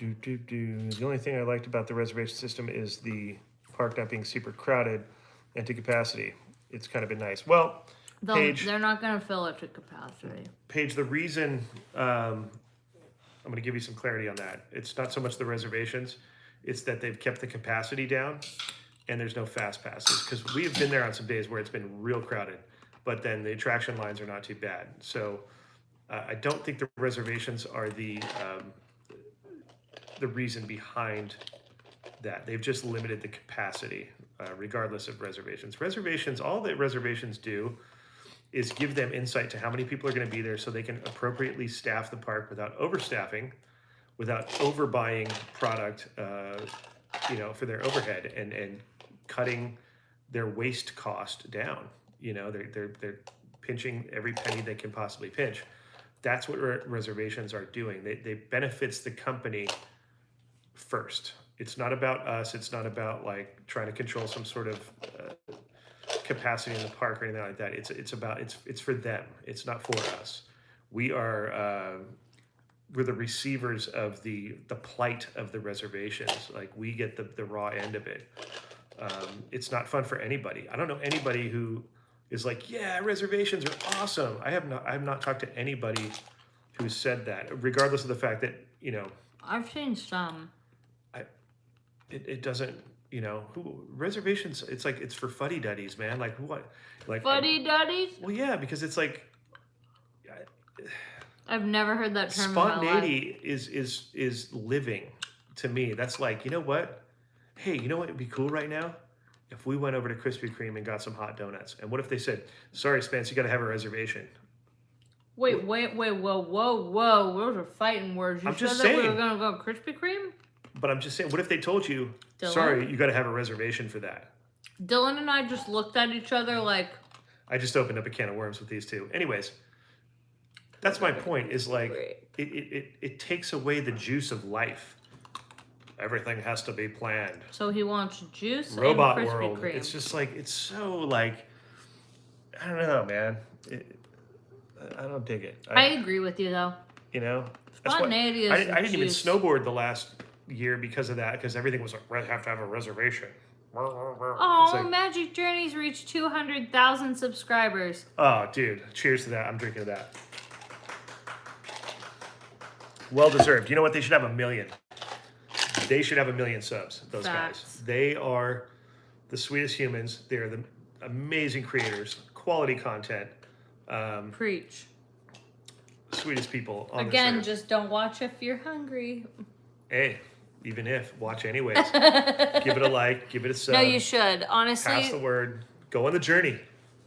only thing I liked about the reservation system is the park not being super crowded and to capacity. It's kind of been nice. Well, Paige, they're not going to fill it to capacity. Paige, the reason, I'm going to give you some clarity on that. It's not so much the reservations, it's that they've kept the capacity down and there's no fast passes. Because we have been there on some days where it's been real crowded, but then the attraction lines are not too bad. So I don't think the reservations are the reason behind that. They've just limited the capacity, regardless of reservations. Reservations, all that reservations do is give them insight to how many people are going to be there so they can appropriately staff the park without overstaffing, without overbuying product, for their overhead and cutting their waste cost down. You know, they're pinching every penny they can possibly pinch. That's what reservations are doing. They benefits the company first. It's not about us. It's not about like trying to control some sort of capacity in the park or anything like that. It's for them. It's not for us. We're the receivers of the plight of the reservations. Like we get the raw end of it. It's not fun for anybody. I don't know anybody who is like, yeah, reservations are awesome. I have not talked to anybody who said that, regardless of the fact that, you know, I've seen some. it doesn't, you know, reservations, it's like, it's for fuddy-duddies, man. Like what? Like Fuddy-duddies? well, yeah, because it's like I've never heard that term in my life. spontaneity is living to me. That's like, you know what? Hey, you know what would be cool right now? If we went over to Krispy Kreme and got some hot donuts. And what if they said, sorry, Spence, you got to have a reservation? Wait, whoa. Those are fighting words. You I'm said just that we saying. were going to go Krispy Kreme? But I'm just saying, what if they told you, Dylan? sorry, you got to have a reservation for that? Dylan and I just looked at each other like... I just opened up a can of worms with these two. Anyways, that's my point, is like, it takes away the juice of life. Everything has to be planned. So he wants juice Robot and Krispy world. Kreme. It's just like, it's so like, I don't know, man. I don't dig it. I agree with you, though. You know? That's why Spontaneity is I didn't even juice. snowboard the last year because of that, because everything was like, have to have a reservation. Oh, It's like, Magic Journeys reached 200,000 subscribers. oh, dude. Cheers to that. I'm drinking to that. Well deserved. You know what? They should have 1 million. They should have 1 million subs, those Facts. guys. They are the sweetest humans. They're the amazing creators, quality content, Preach. sweetest people on Again, this earth. just don't watch if you're hungry. Hey, even if, watch anyways. Give it a like, give it a sub. No, you should. Pass the Honestly, word. Go on the journey.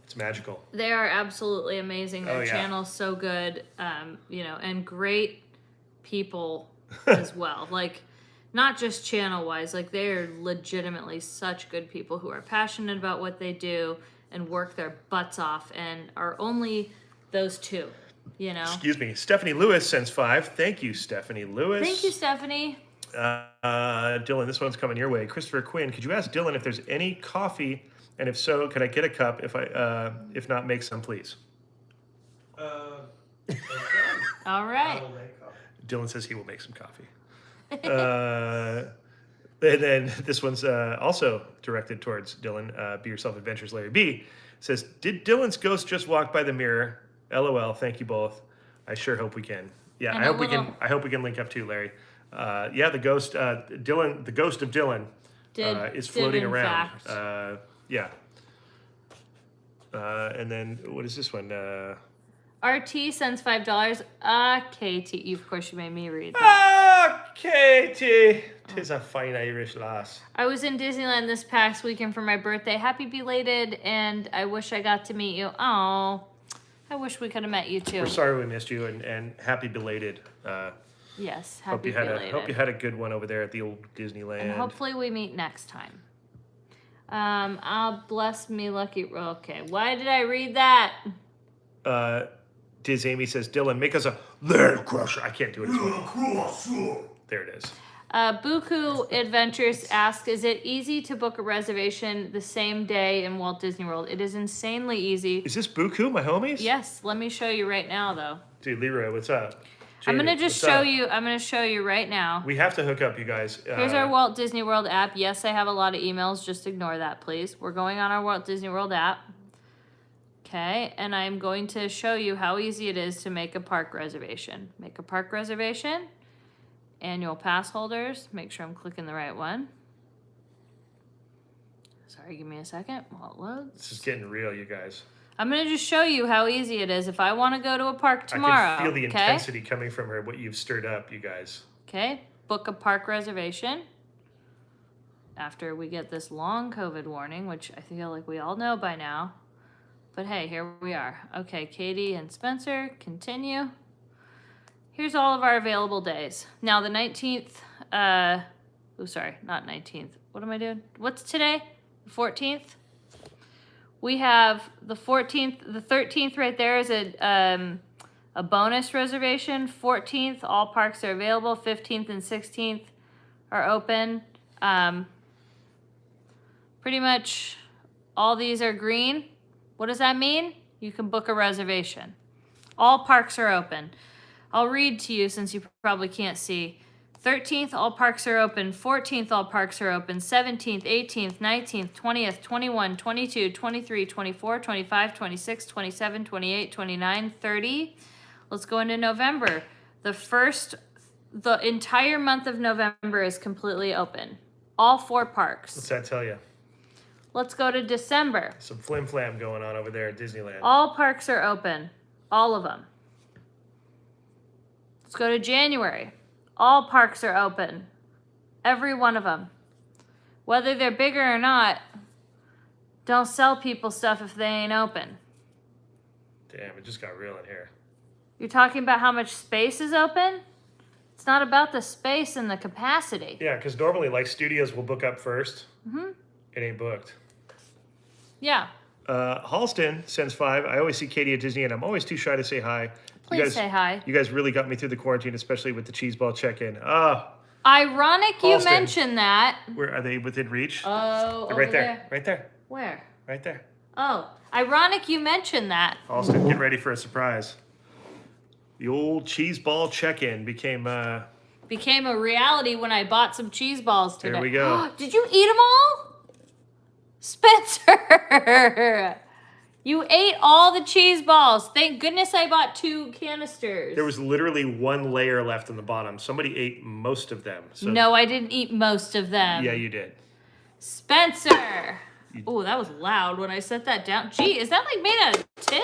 It's magical. they are absolutely amazing. Their Oh, yeah. channel's so good, you know, and great people as well. Like, not just channel-wise, like, they're legitimately such good people who are passionate about what they do and work their butts off and are only those two, you know? Excuse me. Stephanie Lewis sends 5. Thank you, Stephanie Lewis. Thank you, Stephanie. Dylan, this one's coming your way. Christopher Quinn, could you ask Dylan if there's any coffee, and if so, could I get a cup? If not, make some, please. All right. Dylan says he will make some coffee. And then this one's also directed towards Dylan. Be Yourself Adventures, Larry B. Says, did Dylan's ghost just walk by the mirror? LOL. Thank you both. I sure hope we can. Yeah, And I hope a we can. little- I hope we can link up too, Larry. Yeah, the ghost, Dylan, the ghost of Dylan, is floating in around. fact. Yeah. And then what is this one? RT sends $5. KT, of course you made me read that. Katie, 'tis a fine Irish lass. I was in Disneyland this past weekend for my birthday. Happy belated, and I wish I got to meet you. Oh, I wish we could have met you too. We're sorry we missed you, and happy belated. Yes, Hope happy you had belated. hope you had a good one over there at the old Disneyland. And hopefully we meet next time. I'll bless me lucky. Okay, why did I read that? Diz Amy says, Dylan, make us a Land Crusher. I can't do it as well. There it is. Buku Adventures asks, is it easy to book a reservation the same day in Walt Disney World? It is insanely easy. Is this Buku, my homies? Yes, let me show you right now, though. Dude, Leroy, what's up? I'm Jamie, gonna just what's show up? you. I'm gonna show you right now. We have to hook up, you guys. Here's our Walt Disney World app. Yes, I have a lot of emails. Just ignore that, please. We're going on our Walt Disney World app. Okay, and I'm going to show you how easy it is to make a park reservation. Make a park reservation. Annual pass holders. Make sure I'm clicking the right one. Sorry, give me a second while it loads. This is getting real, you guys. I'm going to just show you how easy it is if I want to go to a park tomorrow. I can feel the okay? intensity coming from her, what you've stirred up, you guys. Okay, book a park reservation after we get this long COVID warning, which I feel like we all know by now. But hey, here we are. Okay, Katie and Spencer, continue. Here's all of our available days. Now the 19th, oh sorry, not 19th. What am I doing? What's today? The 14th? We have the 14th, the 13th right there is a bonus reservation. 14th, all parks are available. 15th and 16th are open. Pretty much all these are green. What does that mean? You can book a reservation. All parks are open. I'll read to you since you probably can't see. 13th, all parks are open. 14th, all parks are open. 17th, 18th, 19th, 20th, 21, 22, 23, 24, 25, 26, 27, 28, 29, 30. Let's go into November. The entire month of November is completely open. All 4 parks. What's that tell you? Let's go to December. Some flim flam going on over there at Disneyland. All parks are open. All of them. Let's go to January. All parks are open. Every one of them. Whether they're bigger or not, don't sell people stuff if they ain't open. Damn, it just got real in here. You're talking about how much space is open? It's not about the space and the capacity. Yeah, because normally, like, studios will book up first. Mm-hmm. It ain't booked. Yeah. Halston sends 5. I always see Katie at Disney, and I'm always too shy to say hi. Please say hi. You guys really got me through the quarantine, especially with the cheese ball check-in. Ironic you Halston. mention that. Where are they within reach? Oh, They're over right there. there. Right there. Where? Right there. Oh, ironic you mention that. Halston, get ready for a surprise. The old cheese ball check-in became a reality when I bought some cheese balls today. There we go. Did you eat them all? Spencer! You ate all the cheese balls. Thank goodness I bought 2 canisters. There was literally 1 layer left on the bottom. Somebody ate most of them. So no, I didn't eat most of them. yeah, you did. Spencer! Oh, that was loud when I set that down. Gee, is that like made out of tin?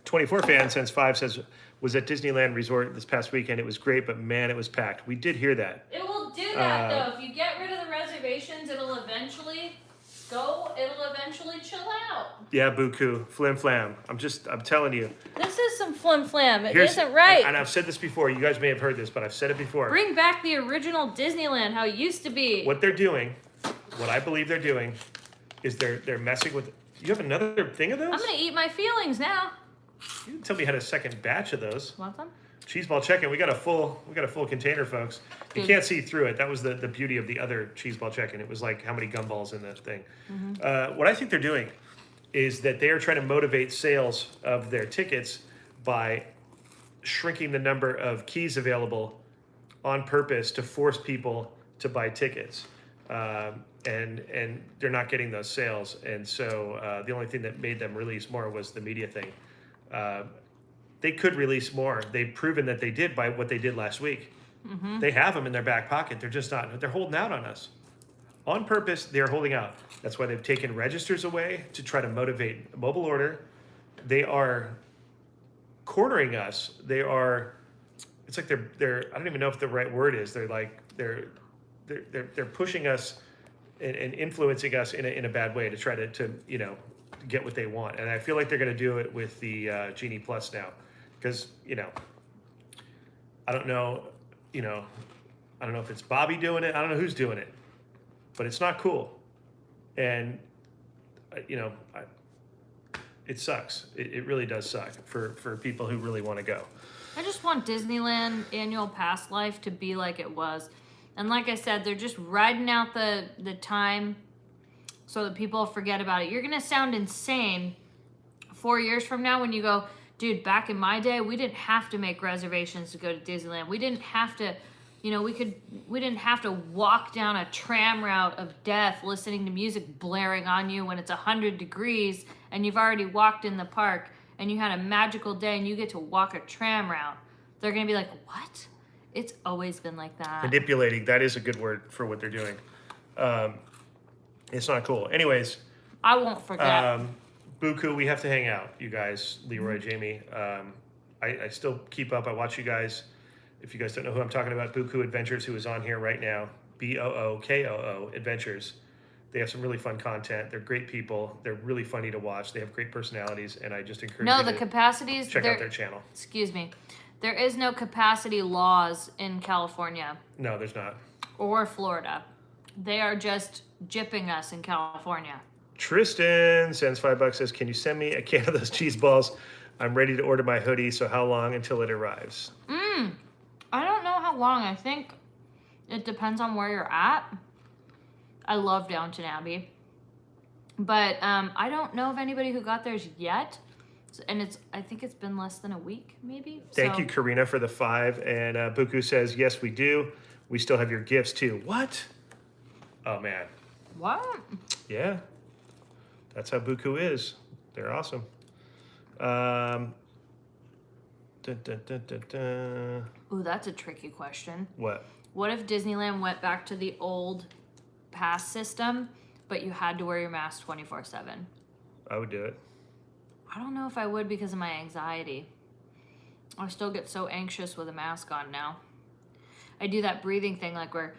24 fan sends 5, says, was at Disneyland Resort this past weekend. It was great, but man, it was packed. We did hear that. It will do that though. If you get rid of the reservations, it'll eventually chill out. Yeah, Buku, flim flam. I'm telling you. This is some flim flam. It isn't right. And I've said this before. You guys may have heard this, but I've said it before. Bring back the original Disneyland, how it used to be. What they're doing, what I believe they're doing, is they're messing with. You have another thing of those? I'm gonna eat my feelings now. You didn't tell me you had a second batch of those. Want them? Cheese ball check-in. We got a full container, folks. You can't see through it. That was the beauty of the other cheese ball check-in. It was like how many gumballs in the thing. Mm-hmm. What I think they're doing is that they are trying to motivate sales of their tickets by shrinking the number of keys available on purpose to force people to buy tickets. And they're not getting those sales. And so the only thing that made them release more was the media thing. They could release more. They've proven that they did by what they did last week. Mm-hmm. They have them in their back pocket. They're just not. They're holding out on us. On purpose, they're holding out. That's why they've taken registers away to try to motivate mobile order. They are cornering us. They are. It's like they're. I don't even know if the right word is. They're pushing us and influencing us in a bad way to try to get what they want. And I feel like they're going to do it with the Genie Plus now, because I don't know if it's Bobby doing it. I don't know who's doing it, but it's not cool. And it sucks. It really does suck for people who really want to go. I just want Disneyland annual pass life to be like it was. And like I said, they're just riding out the time so that people forget about it. You're going to sound insane 4 years from now when you go, dude, back in my day, we didn't have to make reservations to go to Disneyland. We didn't have to, we didn't have to walk down a tram route of death listening to music blaring on you when it's 100 degrees and you've already walked in the park and you had a magical day and you get to walk a tram route. They're going to be like, what? It's always been like that. Manipulating, that is a good word for what they're doing. It's not cool. Anyways. I won't forget. Buku, we have to hang out, you guys, Leroy, Jamie. I still keep up. I watch you guys. If you guys don't know who I'm talking about, Buku Adventures, who is on here right now. BOOKOO Adventures. They have some really fun content. They're great people. They're really funny to watch. They have great personalities, and I just encourage you to check out their channel. Excuse me. There is no capacity laws in California. No, there's not. Or Florida. They are just gypping us in California. Tristan sends $5, says, can you send me a can of those cheese balls? I'm ready to order my hoodie, so how long until it arrives? I don't know how long. I think it depends on where you're at. I love Downton Abbey. But I don't know of anybody who got theirs yet. And I think it's been less than a week, maybe. Thank you, Karina, for the 5. And Buku says, yes, we do. We still have your gifts, too. What? Oh, man. What? Yeah. That's how Buku is. They're awesome. Dun, dun, dun, dun, dun. Ooh, that's a tricky question. What? What if Disneyland went back to the old pass system, but you had to wear your mask 24/7? I would do it. I don't know if I would because of my anxiety. I still get so anxious with a mask on now. I do that breathing thing like where,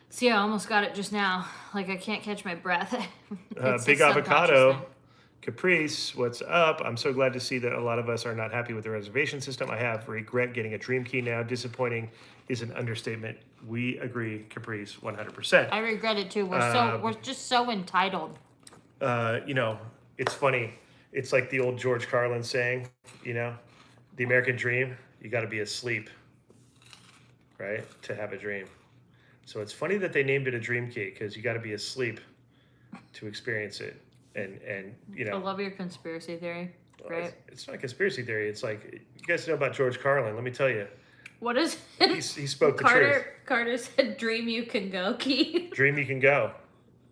see, I almost got it just now. Like I can't catch my breath. Big Avocado, Caprice, what's up? I'm so glad to see that a lot of us are not happy with the reservation system. I have regret getting a Dream Key now. Disappointing is an understatement. We agree, Caprice, 100%. I regret it too. We're just so entitled. You know, it's funny. It's like the old George Carlin saying, you know, the American dream, you got to be asleep, right, to have a dream. So it's funny that they named it a Dream Key because you got to be asleep to experience it. And you know, I love your conspiracy theory. Great. It's not a conspiracy theory. It's like, you guys know about George Carlin. Let me tell you. What is it? He spoke the truth. Carter said, "Dream you can go, Key." Dream you can go,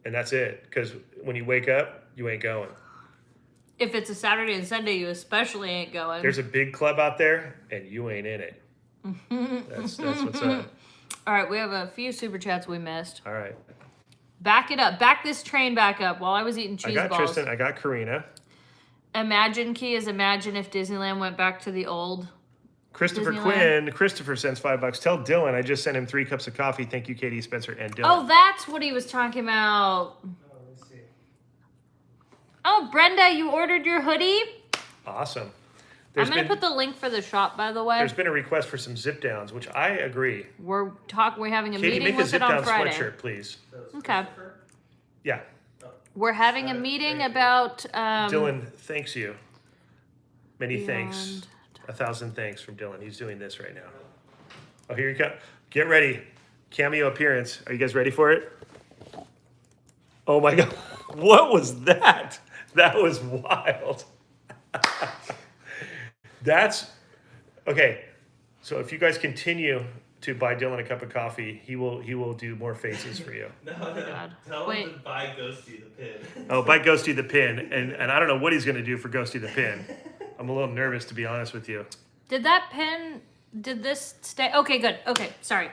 and that's it. Because when you wake up, you ain't going. If it's a Saturday and Sunday, you especially ain't going. There's a big club out there, and you ain't in it. That's what's up. All right, we have a few super chats we missed. All right. Back it up. Back this train back up while I was eating cheese balls. I got Tristan. I got Karina. Imagine Key is imagine if Disneyland went back to the old Christopher Disneyland. Quinn. Christopher sends $5. Tell Dylan I just sent him 3 cups of coffee. Thank you, Katie, Spencer, and Dylan. Oh, that's what he was talking about. Let's see. Oh, Brenda, you ordered your hoodie? Awesome. I'm going to put the link for the shop, by the way. There's been a request for some zip downs, which I agree. We're having a Katie, meeting make a with zip it on down Friday. sweatshirt, please. Okay. Yeah. We're having a meeting about... Dylan thanks you. Many Beyond. thanks. 1,000 thanks from Dylan. He's doing this right now. Oh, here you go. Get ready. Cameo appearance. Are you guys ready for it? Oh my God. What was that? That was wild. That's okay. So if you guys continue to buy Dylan a cup of coffee, he will do more faces for you. No. God. Tell Wait. him to buy Ghosty the pin. Oh, buy Ghosty the pin, and I don't know what he's gonna do for Ghosty the pin. I'm a little nervous, to be honest with you. Did this stay? Okay, good. Okay, sorry.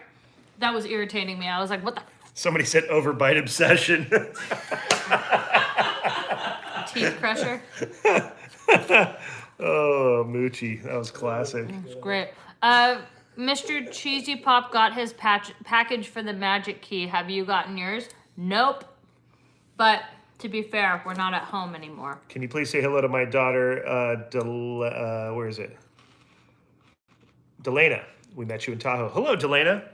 That was irritating me. I was like, what the? Somebody said overbite obsession. Teeth crusher? Oh, Moochie, that was classic. It's great. Mr. Cheesy Pop got his package for the Magic Key. Have you gotten yours? Nope. But to be fair, we're not at home anymore. Can you please say hello to my daughter, where is it? Delana. We met you in Tahoe. Hello, Delana.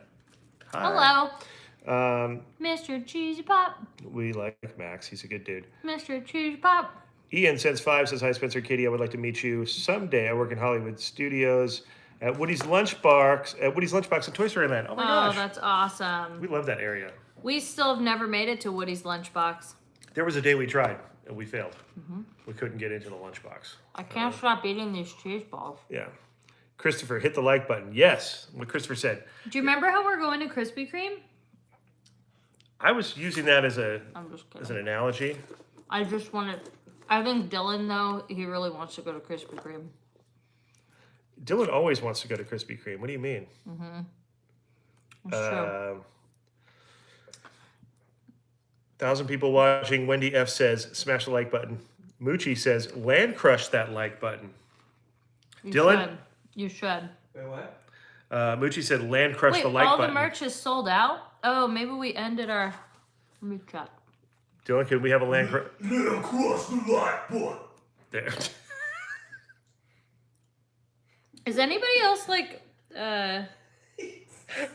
Hi. Hello. Mr. Cheesy Pop. We like Max. He's a good dude. Mr. Cheesy Pop. Ian sends 5, says, hi, Spencer, Katie. I would like to meet you someday. I work in Hollywood Studios at Woody's Lunchbox in Toy Story Land. Oh, my gosh. That's awesome. We love that area. We still have never made it to Woody's Lunchbox. There was a day we tried, and we failed. We couldn't get into the lunchbox. I can't stop eating these cheese balls. Yeah. Christopher, hit the like button. Yes, what Christopher said. Do you remember how we're going to Krispy Kreme? I was using that as I'm just kidding. an analogy. I think Dylan, though, he really wants to go to Krispy Kreme. Dylan always wants to go to Krispy Kreme. What do you mean? That's true. 1,000 people watching. Wendy F says, smash the like button. Moochie says, land crush that like button. Dylan? You should. Wait, what? Moochie said, land crush Wait, the like all button. the merch is sold out? Oh, maybe we ended our... Let me check. Dylan, could we have a land crush? Land crush the like button. There. Is anybody else like...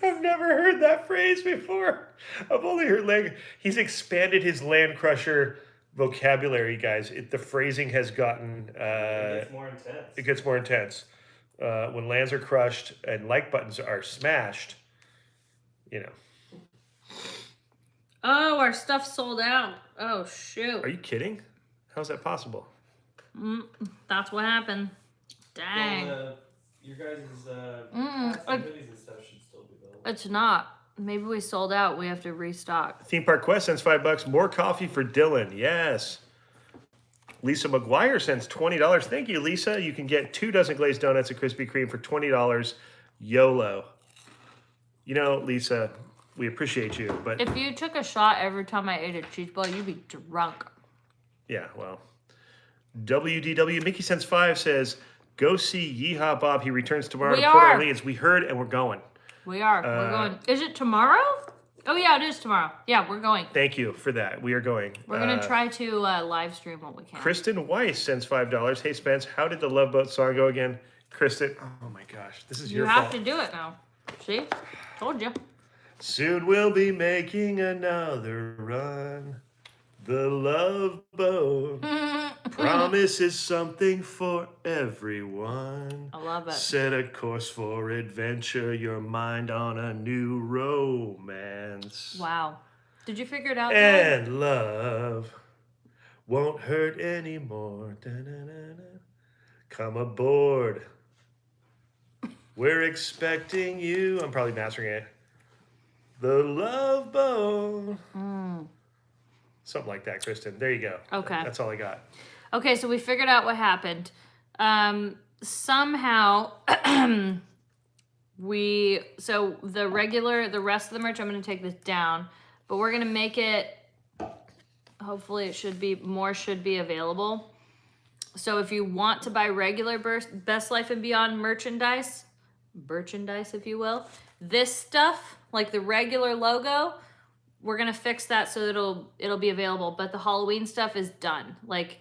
I've never heard that phrase before. I've only heard land. He's expanded his land crusher vocabulary, guys. The phrasing has gotten... It gets more intense. It gets more intense. When lands are crushed and like buttons are smashed, you know. Oh, our stuff's sold out. Oh, shoot. Are you kidding? How's that possible? That's what happened. Dang. Well, your guys' Mm-mm. hats and hoodies and stuff should still be available. It's not. Maybe we sold out. We have to restock. Theme Park Quest sends $5. More coffee for Dylan. Yes. Lisa McGuire sends $20. Thank you, Lisa. You can get 2 dozen glazed donuts at Krispy Kreme for $20. YOLO. You know, Lisa, we appreciate you, but If you took a shot every time I ate a cheese ball, you'd be drunk. yeah, well. WDW Mickey sends 5 says, go see Yeehaw Bob. He returns tomorrow We to Port are. Orleans. We heard and we're going. We are. We're going. Is it tomorrow? Oh, yeah, it is tomorrow. Yeah, we're going. Thank you for that. We are going. We're going to try to live stream what we can. Kristen Weiss sends $5. Hey, Spence, how did the Love Boat song go again? Kristen, oh my gosh, this is You your have fault. to do it now. See? Told you. Soon we'll be making another run. The Love Boat promises something for everyone. I love it. Set a course for adventure, your mind on a new romance. Wow. Did you figure it out? Dad? And love won't hurt anymore. Da-na-na-na. Come aboard. We're expecting you. I'm probably mastering it. The Love Boat. Something like that, Kristen. There you go. Okay. That's all I got. Okay, so we figured out what happened. Somehow, so the rest of the merch, I'm going to take this down, but we're going to make it, hopefully should be available. So if you want to buy regular Best Life and Beyond merchandise, if you will, this stuff, like the regular logo, we're going to fix that so it'll be available, but the Halloween stuff is done. Like,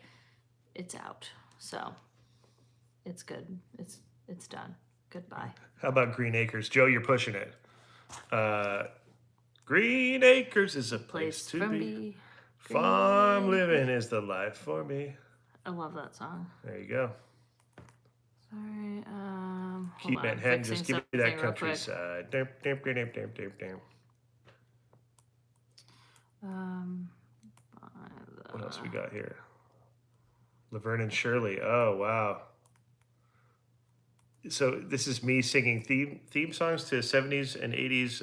it's out. So it's good. It's done. Goodbye. How about Green Acres? Joe, you're pushing it. Green Acres is a place to for be. me. Farm living is the life for me. I love that song. There you go. Sorry. Keep hold on, Manhattan, fixing just give me something that real quick. countryside. Dum, dum, dum, dum, dum, dum. What else we got here? Laverne and Shirley. Oh, wow. So this is me singing theme songs to 70s and 80s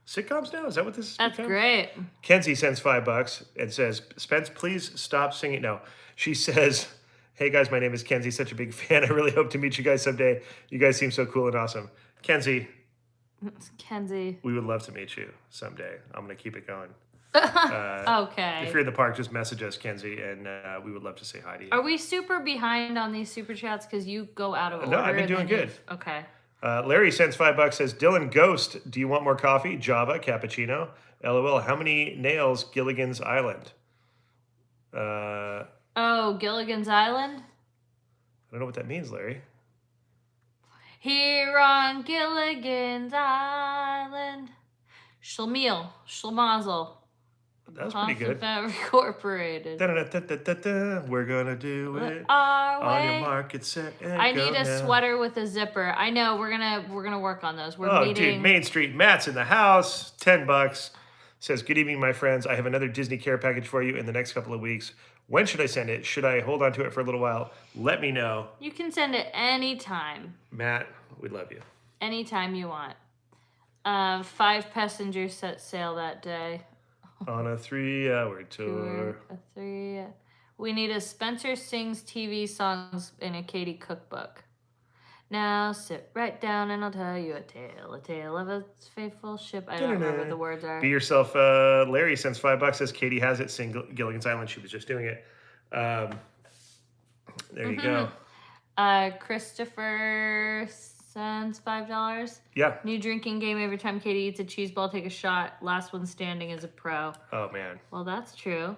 sitcoms now? Is that what this is? That's great. Kenzie sends $5 and says, Spence, please stop singing. No, she says, hey guys, my name is Kenzie, such a big fan. I really hope to meet you guys someday. You guys seem so cool and awesome. Kenzie, Kenzie. we would love to meet you someday. I'm going to keep it going. Okay. If you're in the park, just message us, Kenzie, and we would love to say hi to you. Are we super behind on these super chats because you go out of order? No, I've been and doing then good. Okay. Larry sends $5, says, Dylan Ghost, do you want more coffee? Java, cappuccino. LOL, how many nails, Gilligan's Island? Oh, Gilligan's Island? I don't know what that means, Larry. Here on Gilligan's Island. Schlemiel. Schlemazel. That was pretty good. Incorporated. Da-da-da-da-da-da. We're gonna do it. Our On your way. mark, get set, and I go need a now. sweater with a zipper. I know we're gonna work on those. We're Oh, meeting. dude, Main Street. Matt's in the house. $10. Says, good evening, my friends. I have another Disney care package for you in the next couple of weeks. When should I send it? Should I hold on to it for a little while? Let me know. You can send it anytime. Matt, we love you. Anytime you want. 5 passengers set sail that day. On a 3-hour tour. We need a Spencer Sings TV songs in a Katie cookbook. Now sit right down and I'll tell you a tale of a faithful ship. I don't remember what the words are. Be yourself. Larry sends $5. Says Katie has it. Sing Gilligan's Island. She was just doing it. There you go. Christopher sends $5. Yeah. New drinking game. Every time Katie eats a cheese ball, take a shot. Last one standing is a pro. Oh man. Well, that's true.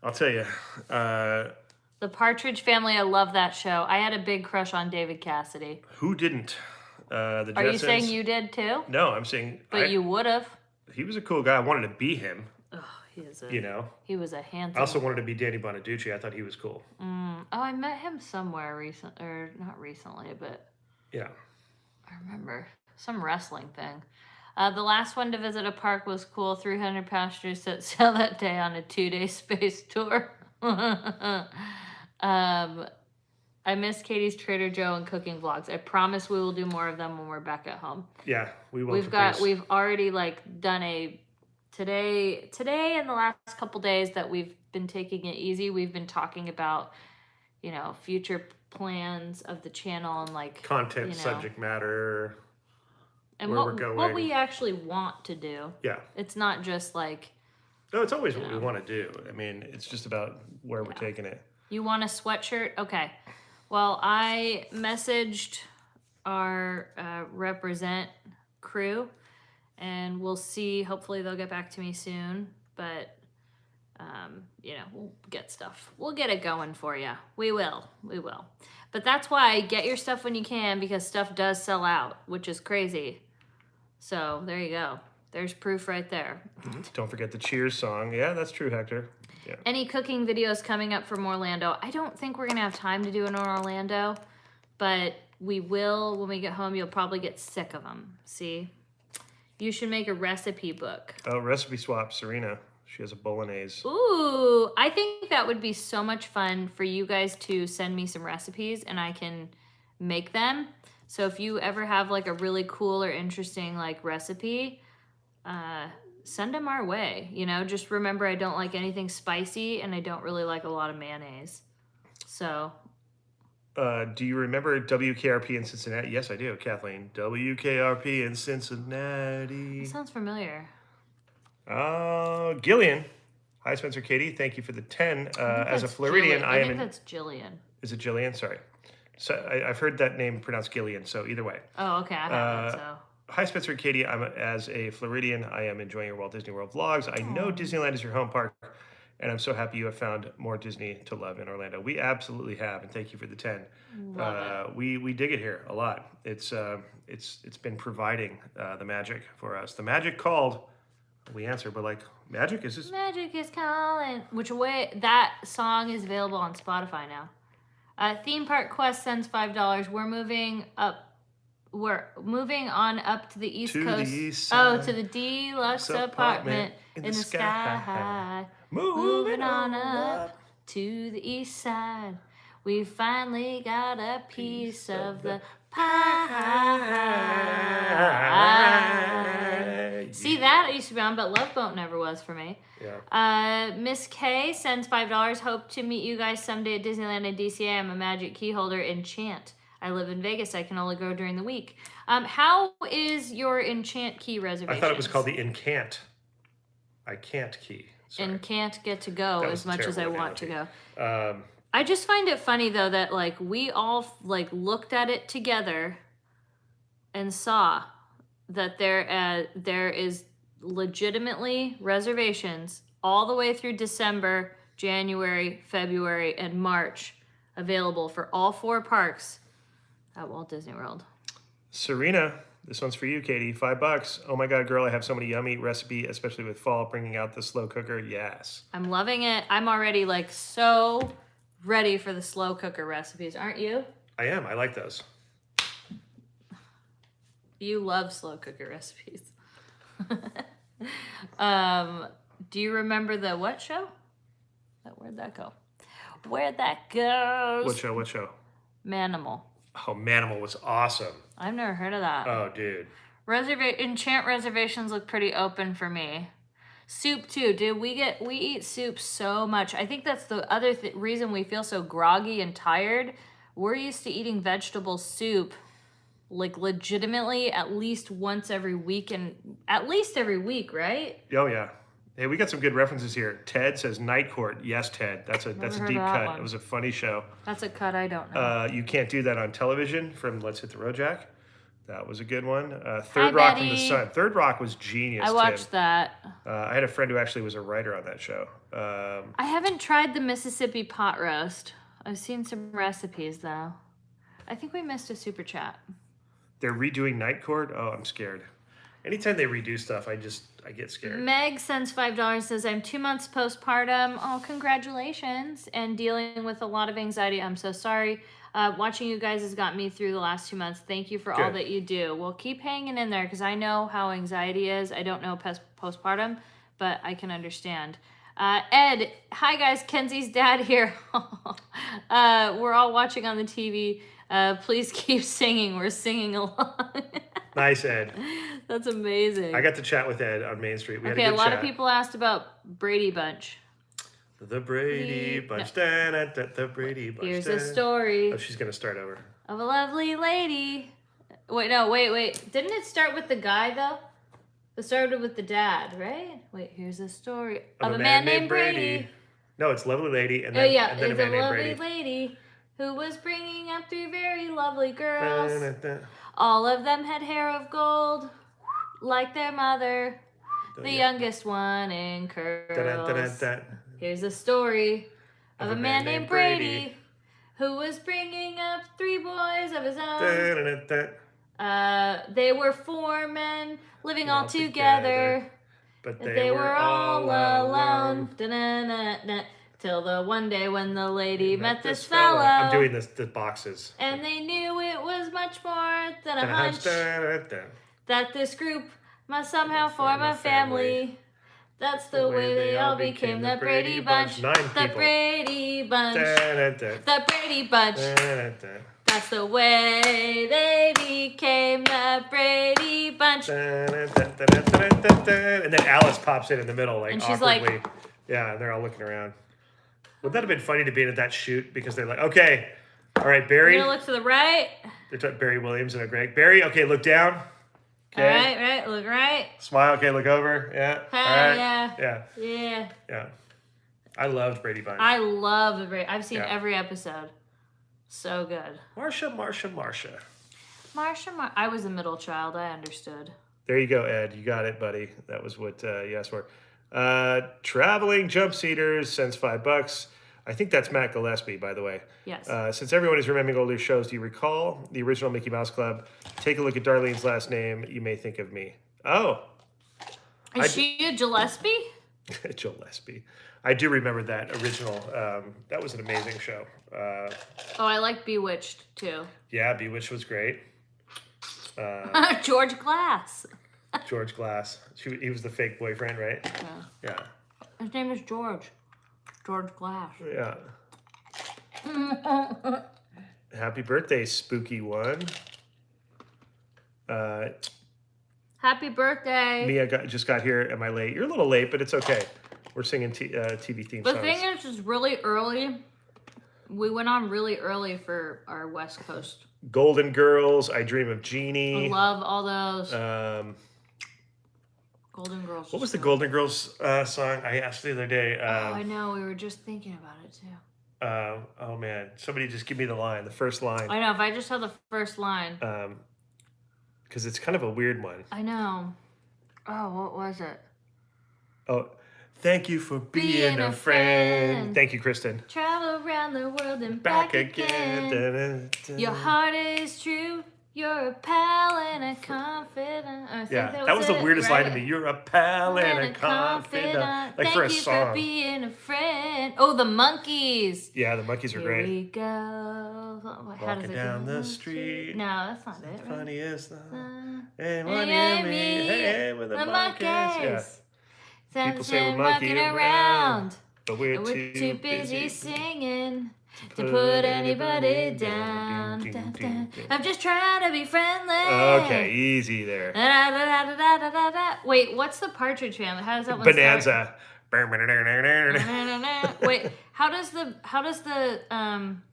I'll tell you. The Partridge Family, I love that show. I had a big crush on David Cassidy. Who didn't? The Are you Jetsons. saying you did too? No, I'm saying. But you would have. He was a cool guy. I wanted to be him. Oh, He was a handsome. I also wanted to be Danny Bonaducci. I thought he was cool. Oh, I met him somewhere recent, or not recently, but Yeah. I remember some wrestling thing. The last one to visit a park was cool. 300 passengers set sail that day on a 2-day space tour. I miss Katie's Trader Joe and cooking vlogs. I promise we will do more of them when we're back at home. Yeah, we will. We've already like done a today and the last couple days that we've been taking it easy. We've been talking about, you know, future plans of the channel and like content, you know, subject matter, and where we're going. What we actually want to do. Yeah. It's not just like. No, it's always what we want to do. I mean, it's just about where we're taking it. You want a sweatshirt? Okay. Well, I messaged our represent crew, and we'll see. Hopefully, they'll get back to me soon. But, you know, we'll get stuff. We'll get it going for you. We will. We will. But that's why get your stuff when you can, because stuff does sell out, which is crazy. So there you go. There's proof right there. Don't forget the Cheers song. Yeah, that's true, Hector. Yeah. Any cooking videos coming up from Orlando? I don't think we're gonna have time to do an Orlando, but we will when we get home. You'll probably get sick of them. See, you should make a recipe book. Oh, recipe swap, Serena. She has a bolognese. Ooh, I think that would be so much fun for you guys to send me some recipes and I can make them. So if you ever have like a really cool or interesting like recipe, send them our way. You know, just remember I don't like anything spicy and I don't really like a lot of mayonnaise. So. Do you remember WKRP in Cincinnati? Yes, I do, Kathleen. WKRP in Cincinnati. That sounds familiar. Gillian. Hi, Spencer Katie. Thank you for the 10. As a Floridian, I think that's Jillian. Is it Jillian? Sorry. So I've heard that name pronounced Gillian, so either way. Oh, okay. I have that, so. Hi, Spencer and Katie. As a Floridian, I am enjoying your Walt Disney World vlogs. I know Disneyland is your home park, and I'm so happy you have found more Disney to love in Orlando. We absolutely have, and thank you for the 10. We dig it here a lot. It's been providing the magic for us. The magic called. We answer, but like, magic is this? Magic is calling. Which way? That song is available on Spotify now. Theme Park Quest sends $5. We're moving up. We're moving on up to the East Coast. The east side. Oh, to the deluxe apartment in the sky. Moving on up to the East Side. We finally got a piece of the pie. See, that used to be on, but Love Boat never was for me. Yeah. Miss K sends $5. Hope to meet you guys someday at Disneyland and DCA. I'm a magic key holder. Enchant. I live in Vegas. I can only go during the week. How is your Enchant key reservation? I thought it was called the Incant. I can't key. Sorry. And can't get to go as much as I want to go. Um, I just find it funny though that like we all like looked at it together and saw that there is legitimately reservations all the way through December, January, February, and March available for all 4 parks at Walt Disney World. Serena, this one's for you, Katie. $5. Oh my God, girl, I have so many yummy recipe, especially with fall, bringing out the slow cooker. Yes. I'm loving it. I'm already like so ready for the slow cooker recipes, aren't you? I am. I like those. You love slow cooker recipes. Do you remember the what show? Where'd that go? Where'd that go? What show? Manimal. Oh, Manimal was awesome. I've never heard of that. Oh, dude. Enchant reservations look pretty open for me. Soup too, dude. We eat soup so much. I think that's the other reason we feel so groggy and tired. We're used to eating vegetable soup like legitimately at least once every week, and at least every week, right? Oh yeah. Hey, we got some good references here. Ted says Night Court. Yes, Ted. That's a deep cut. One. It was a funny show. That's a cut I don't know. You Can't Do That on Television from Let's Hit the Road Jack. That was a good one. Third Rock from the Sun. Third Rock was genius. I watched that. I had a friend who actually was a writer on that show. I haven't tried the Mississippi pot roast. I've seen some recipes though. I think we missed a super chat. They're redoing Night Court? Oh, I'm scared. Anytime they redo stuff, I get scared. Meg sends $5, says, I'm 2 months postpartum. Oh, congratulations. And dealing with a lot of anxiety. I'm so sorry. Watching you guys has got me through the last 2 months. Thank you for all that you do. Well, keep hanging in there because I know how anxiety is. I don't know postpartum, but I can understand. Ed, hi guys, Kenzie's dad here. We're all watching on the TV. Please keep singing. We're singing along. Nice, Ed. That's amazing. I got to chat with Ed on Main Street. We Okay, had a a good lot chat. of people asked about Brady Bunch. The Brady Bunch. The Brady Bunch. Here's a story Oh, she's going to start over. of a lovely lady. Wait. Didn't it start with the guy, though? It started with the dad, right? Wait, here's a story of a man named Brady. No, it's Lovely Lady, and Oh, then, yeah, and then a it's man a named lovely Brady. lady who was bringing up three very lovely girls. All of them had hair of gold, like their mother. The youngest one in curls. Here's a story of a man named Brady who was bringing up three boys of his own. They were four men living all together, but they were all alone. Till the one day when the lady met this fellow. I'm doing the boxes. And they knew it was much more than a hunch that this group must somehow form a family. That's the way they all became the Brady Bunch. The Brady Bunch. The Brady Bunch. That's the way they became the Brady Bunch. And then Alice pops in the middle, like, and she's awkwardly. like, yeah, they're all looking around. Would that have been funny to be in at that shoot? Because they're like, okay, all right, Barry. You're gonna look to the right. They're talking Barry Williams and Greg. Barry, okay, look down. Okay. Right, look right. Smile, okay, look over. Yeah. All right. Yeah. I loved Brady Bunch. I love the Brady. I've seen every episode. So good. Marsha. I was a middle child. I understood. There you go, Ed. You got it, buddy. That was what you asked for. Traveling Jump Seaters sends $5. I think that's Matt Gillespie, by the way. Yes. Since everyone is remembering older shows, do you recall the original Mickey Mouse Club? Take a look at Darlene's last name. You may think of me. Oh. Is she a Gillespie? Gillespie. I do remember that original. That was an amazing show. I like Bewitched, too. Yeah, Bewitched was great. George Glass. George Glass. He was the fake boyfriend, right? Yeah. His name is George. George Glass. Yeah. Happy birthday, spooky one. Happy birthday. Mia just got here. Am I late? You're a little late, but it's okay. We're singing TV theme songs. The thing is, it's really early. We went on really early for our West Coast. Golden Girls, I Dream of Jeannie. I love all those. Golden Girls. What was the Golden Girls song I asked the other day? I know. We were just thinking about it, too. Oh, man. Somebody just give me the line, the first line. I know. If I just had the first line. Because it's kind of a weird one. I know. Oh, what was it? Oh, thank you for being a friend. Thank you, Kristen. Travel around the world and back again. Your heart is true. You're a pal and a confidant. That was the weirdest line to me. You're a pal and a confidant. Like for a song. Thank you for being a friend. Oh, the Monkeys. Yeah, the Monkeys are great. Here we go. How Walking down the street. No, that's not it. Right? Funny is the hey, what do you mean? Hey, with the monkeys. Yeah. People say we're monkeying around, but we're too busy singing to put anybody down. I'm just trying to be friendly. Okay, easy there. Wait, what's the Partridge Family? How does that one Bonanza. start? Wait, how does the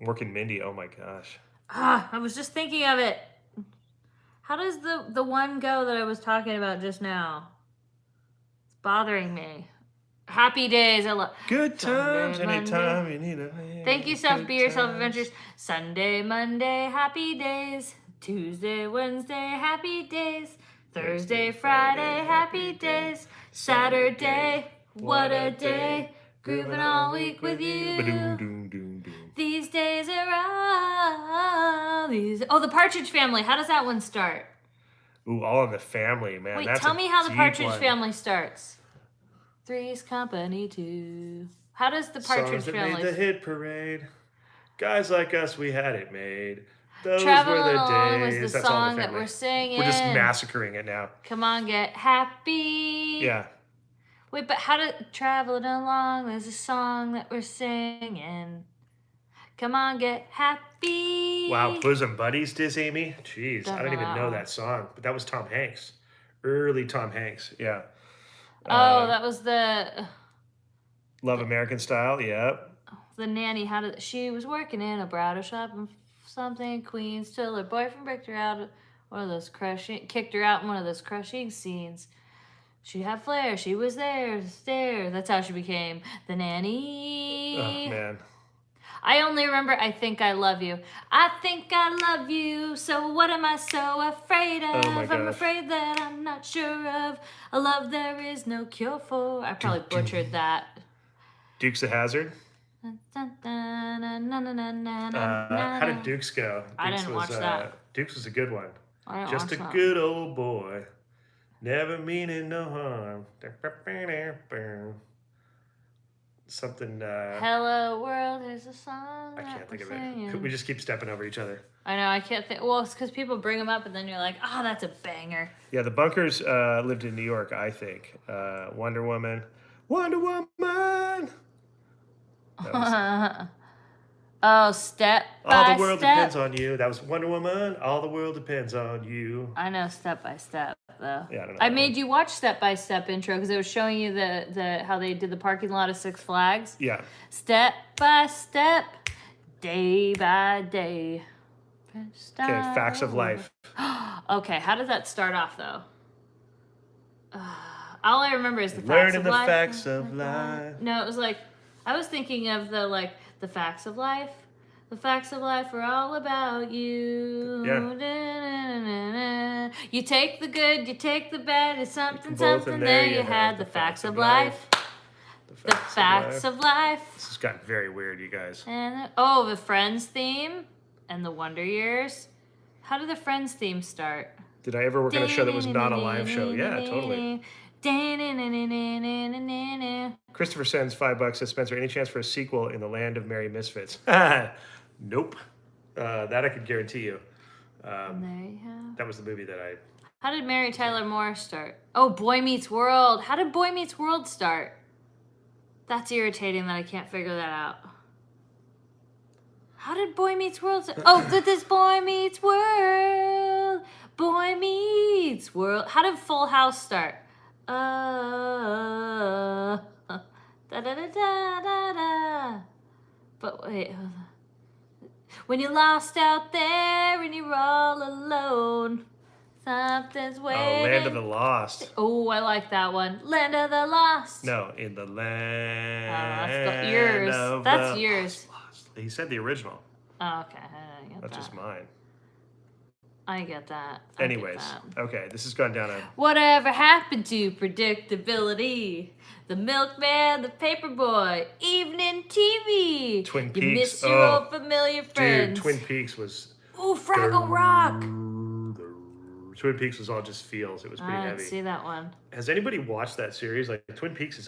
Working Mindy, oh my gosh. I was just thinking of it. How does the one go that I was talking about just now? It's bothering me. Happy days. I love good times Sunday, anytime Monday. you need a Thank you, Self. Be Yourself Adventures. Sunday, Monday, happy days. Tuesday, Wednesday, happy days. Thursday, Friday, happy days. Saturday, what a day. Grooving all week with you. These days are all these. Oh, the Partridge Family. How does that one start? Ooh, All in the Family, man. Wait, That's tell a me how the deep Partridge one. Family starts. Three's company two. How does the Partridge Songs that Family? made the hit parade. Guys like us, we had it made. Those Traveling were the Along days. was the That's All in song the that Family. we're singing. We're just massacring it now. Come on, get happy. Yeah. Wait, but how to Traveling Along? There's a song that we're singing. Come on, get happy. Wow, Bosom Buddies, Diz Amy? Jeez, I don't even know Wow. that song, but that was Tom Hanks. Early Tom Hanks, yeah. Oh, that was the Love American Style, yeah. nanny. She was working in a bridal shop and something in Queens till her boyfriend kicked her out in one of those crushing scenes. She had flair. She was there to stare. That's how she became the nanny. Oh, man. I only remember I Think I Love You. I think I love you, so what am I so afraid of? Oh my I'm gosh. afraid that I'm not sure of a love there is no cure for. I probably butchered that. Dukes of Hazzard. How How did Dukes go? I Dukes didn't watch that. Dukes was a good one. I didn't Just watch a that. good old boy, never meaning no harm. Something. Hello World is a song. I can't think of it. We just keep stepping over each other. I know, I can't think. Well, it's because people bring them up and then you're like, oh, that's a banger. Yeah, the Bunkers lived in New York, I think. Wonder Woman. Wonder Woman! That was, Oh, Step by all the world Step. depends on you. That was Wonder Woman. All the world depends on you. I know Step by Step though. Yeah, I don't know. I made you watch Step by Step intro because it was showing you the how they did the parking lot of Six Flags. Yeah. Step by step, day by day. Okay, Facts of Life. Okay, how did that start off though? All I remember is the facts Learning of the life. facts of life. No, it was like I was thinking of the facts of life. The facts of life are all about you. Yeah. Da-na-na-na-na. You take the good, you take the bad. It's something, Both something. in There you had the facts of life. The facts of life. This has gotten very weird, you guys. And the Friends theme and the Wonder Years. How did the Friends theme start? Did I ever work on a show that was not a live show? Yeah, totally. Christopher sends $5. Says Spencer, any chance for a sequel in the Land of Merry Misfits? Nope. That I could guarantee you. And there you have. That was the movie that I. How did Mary Tyler Moore start? Oh, Boy Meets World. How did Boy Meets World start? That's irritating that I can't figure that out. How did Boy Meets World start? Oh, this Boy Meets World. Boy Meets World. How did Full House start? Da da da da da da. But wait, hold on. When you're lost out there and you're all alone, something's waiting. Oh, Land of the Lost. Oh, I like that one. Land of the Lost. No, in the land. That's yours. Of That's the yours. Lost. He said the original. Oh, okay, I get That's that. just mine. I get that. Anyways, okay, this has gone down a. Whatever happened to predictability? The milkman, the paperboy, evening TV. Twin You Peaks. miss your old familiar friends. Dude, Twin Peaks was. Ooh, Fraggle Rock. Twin Peaks was all just feels. It was pretty I didn't heavy. see that one. Has anybody watched that series? Like Twin Peaks is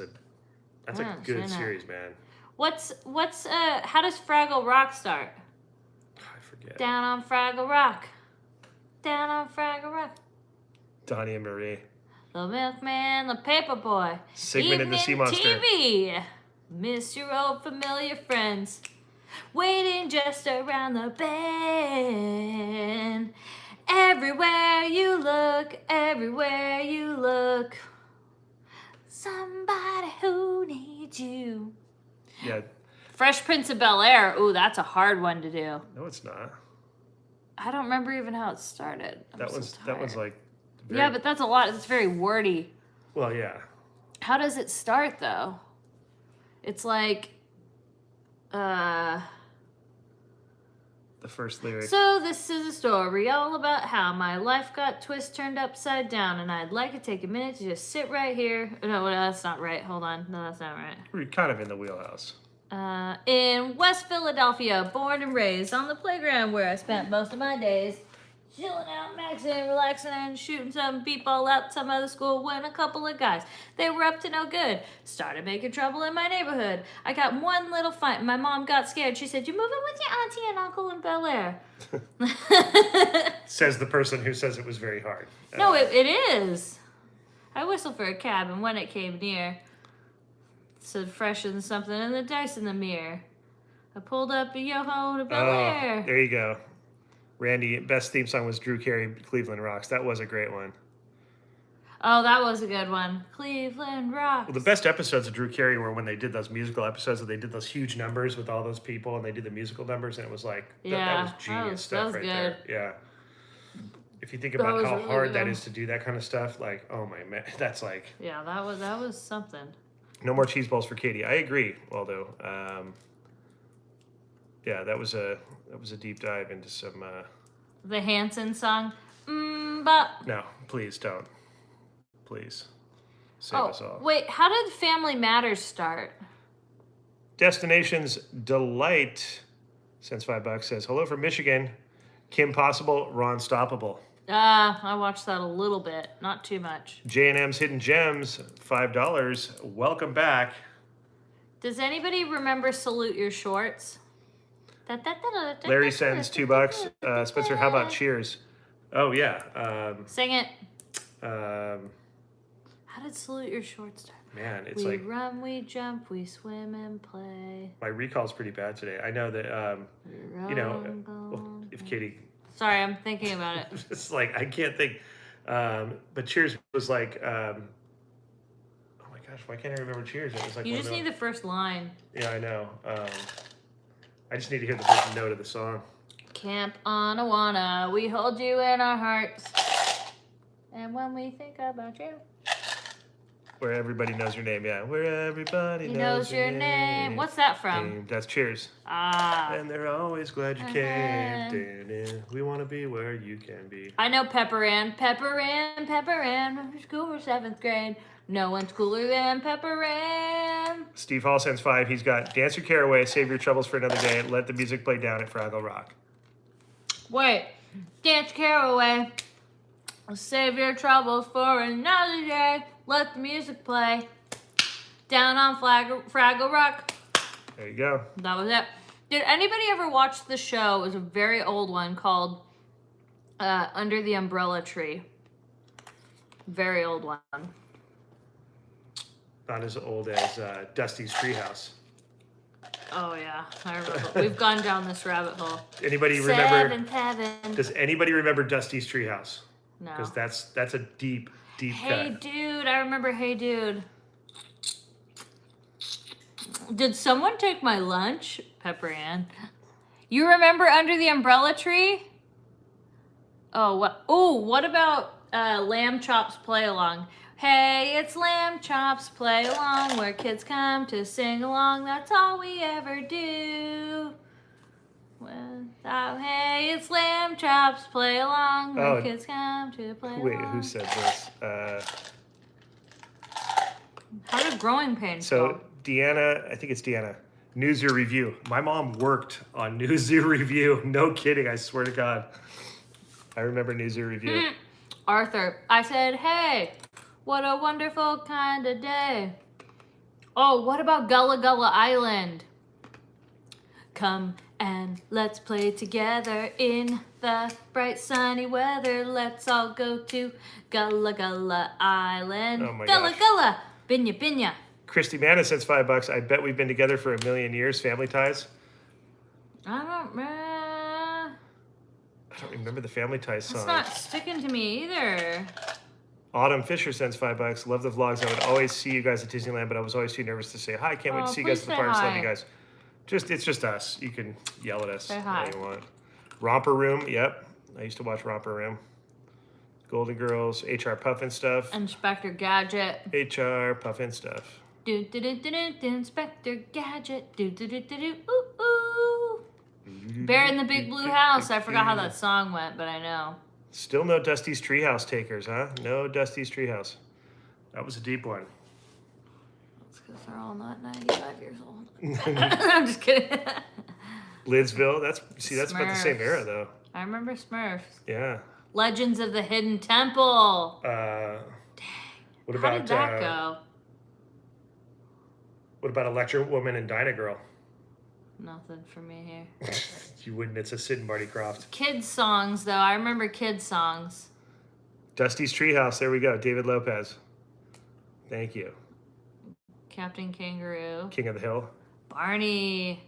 that's I a haven't good seen it. series, man. How does Fraggle Rock start? I forget. Down on Fraggle Rock. Down on Fraggle Rock. Donnie and Marie. The milkman, the paperboy. Sigmund and the Sea Monster. TV. Miss your old familiar friends. Waiting just around the bend. Everywhere you look. Somebody who needs you. Yeah. Fresh Prince of Bel-Air. Ooh, that's a hard one to do. No, it's not. I don't remember even how it started. That one's like. Very, Yeah, but that's a lot. It's very wordy. Well, yeah. How does it start though? It's like, The first lyric. So this is a story all about how my life got turned upside down, and I'd like to take a minute to just sit right here. No, that's not right. Hold on. No, that's not right. We're kind of in the wheelhouse. In West Philadelphia, born and raised on the playground where I spent most of my days. Chilling out, maxing, relaxing, and shooting some b-ball out some other school when a couple of guys, they were up to no good, started making trouble in my neighborhood. I got one little fight. My mom got scared. She said, "You moving with your auntie and uncle in Bel Air?" Says the person who says it was very hard. No, it is. I whistled for a cab, and when it came near, it said freshen something in the dice in the mirror. I pulled up a yo-ho to Bel Oh, Air. there you go. Randy, best theme song was Drew Carey, Cleveland Rocks. That was a great one. Oh, that was a good one. Cleveland Rocks. Well, the best episodes of Drew Carey were when they did those musical episodes, where they did those huge numbers with all those people, and they did the musical numbers, and it was like, that was genius stuff right there. Yeah. If you think about how really hard that good. is to do that kind of stuff, like, oh my man, that's like... Yeah, that was something. No more cheese balls for Katie. I agree, Waldo. Yeah, that was a deep dive into some... The Hanson song. But No, please don't. Please. Save us all. Wait, how did Family Matters start? Destinations Delight sends $5, says, hello from Michigan. Kim Possible, Ron Stoppable. I watched that a little bit, not too much. J&M's Hidden Gems, $5. Welcome back. Does anybody remember Salute Your Shorts? Larry sends $2. Spencer, how about Cheers? Oh, yeah. Sing it. Um, How did Salute Your Shorts start? man, it's We like... run, we jump, we swim and play. My recall's pretty bad today. I know that, you know, well, if Katie... Sorry, I'm thinking about it. It's like, I can't think. But Cheers was like... oh my gosh, why can't I remember Cheers? It was like You one just of need the first line. Yeah, I know. I just need to hear the first note of the song. Camp on Awana, we hold you in our hearts. And when we think about you, Where everybody knows your name, yeah. Where everybody he knows knows your name. What's that from? That's Cheers. Ah. And they're always glad you came. Da-da. We want to be where you can be. I know Pepper Ann. Pepper Ann, Pepper Ann. Went to school for 7th grade. No one's cooler than Pepper Ann. Steve Hall sends $5. He's got Dance Your Care Away, Save Your Troubles for Another Day, Let the Music Play Down at Fraggle Rock. Wait. Dance Care Away. Save your troubles for another day. Let the music play. Down on Fraggle Rock. There you go. That was it. Did anybody ever watch the show? It was a very old one called Under the Umbrella Tree. Very old one. Not as old as Dusty's Treehouse. Oh yeah, I remember. We've gone down this rabbit hole. Anybody remember? Seventh Heaven. Does anybody remember Dusty's Treehouse? No. Because that's a deep Hey cut. Dude, I remember Hey Dude. Did someone take my lunch? Pepper Ann. You remember Under the Umbrella Tree? Oh, what? Oh, what about Lamb Chops Play Along? Hey, it's Lamb Chops Play Along, where kids come to sing along. That's all we ever do. Hey, it's Lamb Chops Play Along, where kids come to play along. Wait, who said this? How did Growing Pains So go? Deanna, I think it's Deanna. News Year Review. My mom worked on News Year Review. No kidding, I swear to God. I remember News Year Review. Arthur, I said, hey, what a wonderful kind of day. Oh, what about Gullah Gullah Island? Come and let's play together in the bright sunny weather. Let's all go to Gullah Gullah Island. Oh my Gullah gosh. Gullah, binya binya. Christy Manna sends $5. I bet we've been together for 1,000,000 years. Family Ties. I don't remember the Family Ties That's song. not sticking to me either. Autumn Fisher sends $5. Love the vlogs. I would always see you guys at Disneyland, but I was always too nervous to say hi. Can't wait to see you guys please at the say parks. Love hi. you guys. It's just us. You can yell at us Say all hi. you want. Romper Room. Yep. I used to watch Romper Room. Golden Girls. HR Puffin stuff. Inspector Gadget. HR Puffin stuff. Do do do do do do. Inspector Gadget. Do do do do do. Ooh ooh. Bear in the Big Blue House. I forgot how that song went, but I know. Still no Dusty's Treehouse takers, huh? No Dusty's Treehouse. That was a deep one. It's because they're all not 95 years old. I'm just kidding. Lidsville. That's about the same Smurfs. era though. I remember Smurfs. Yeah. Legends of the Hidden Temple. What How about did that go? What about Electra Woman and Dinah Girl? Nothing for me here. You wouldn't. It's a Sid and Marty Croft. Kids songs, though. I remember kids songs. Dusty's Treehouse. There we go. David Lopez. Thank you. Captain Kangaroo. King of the Hill. Barney.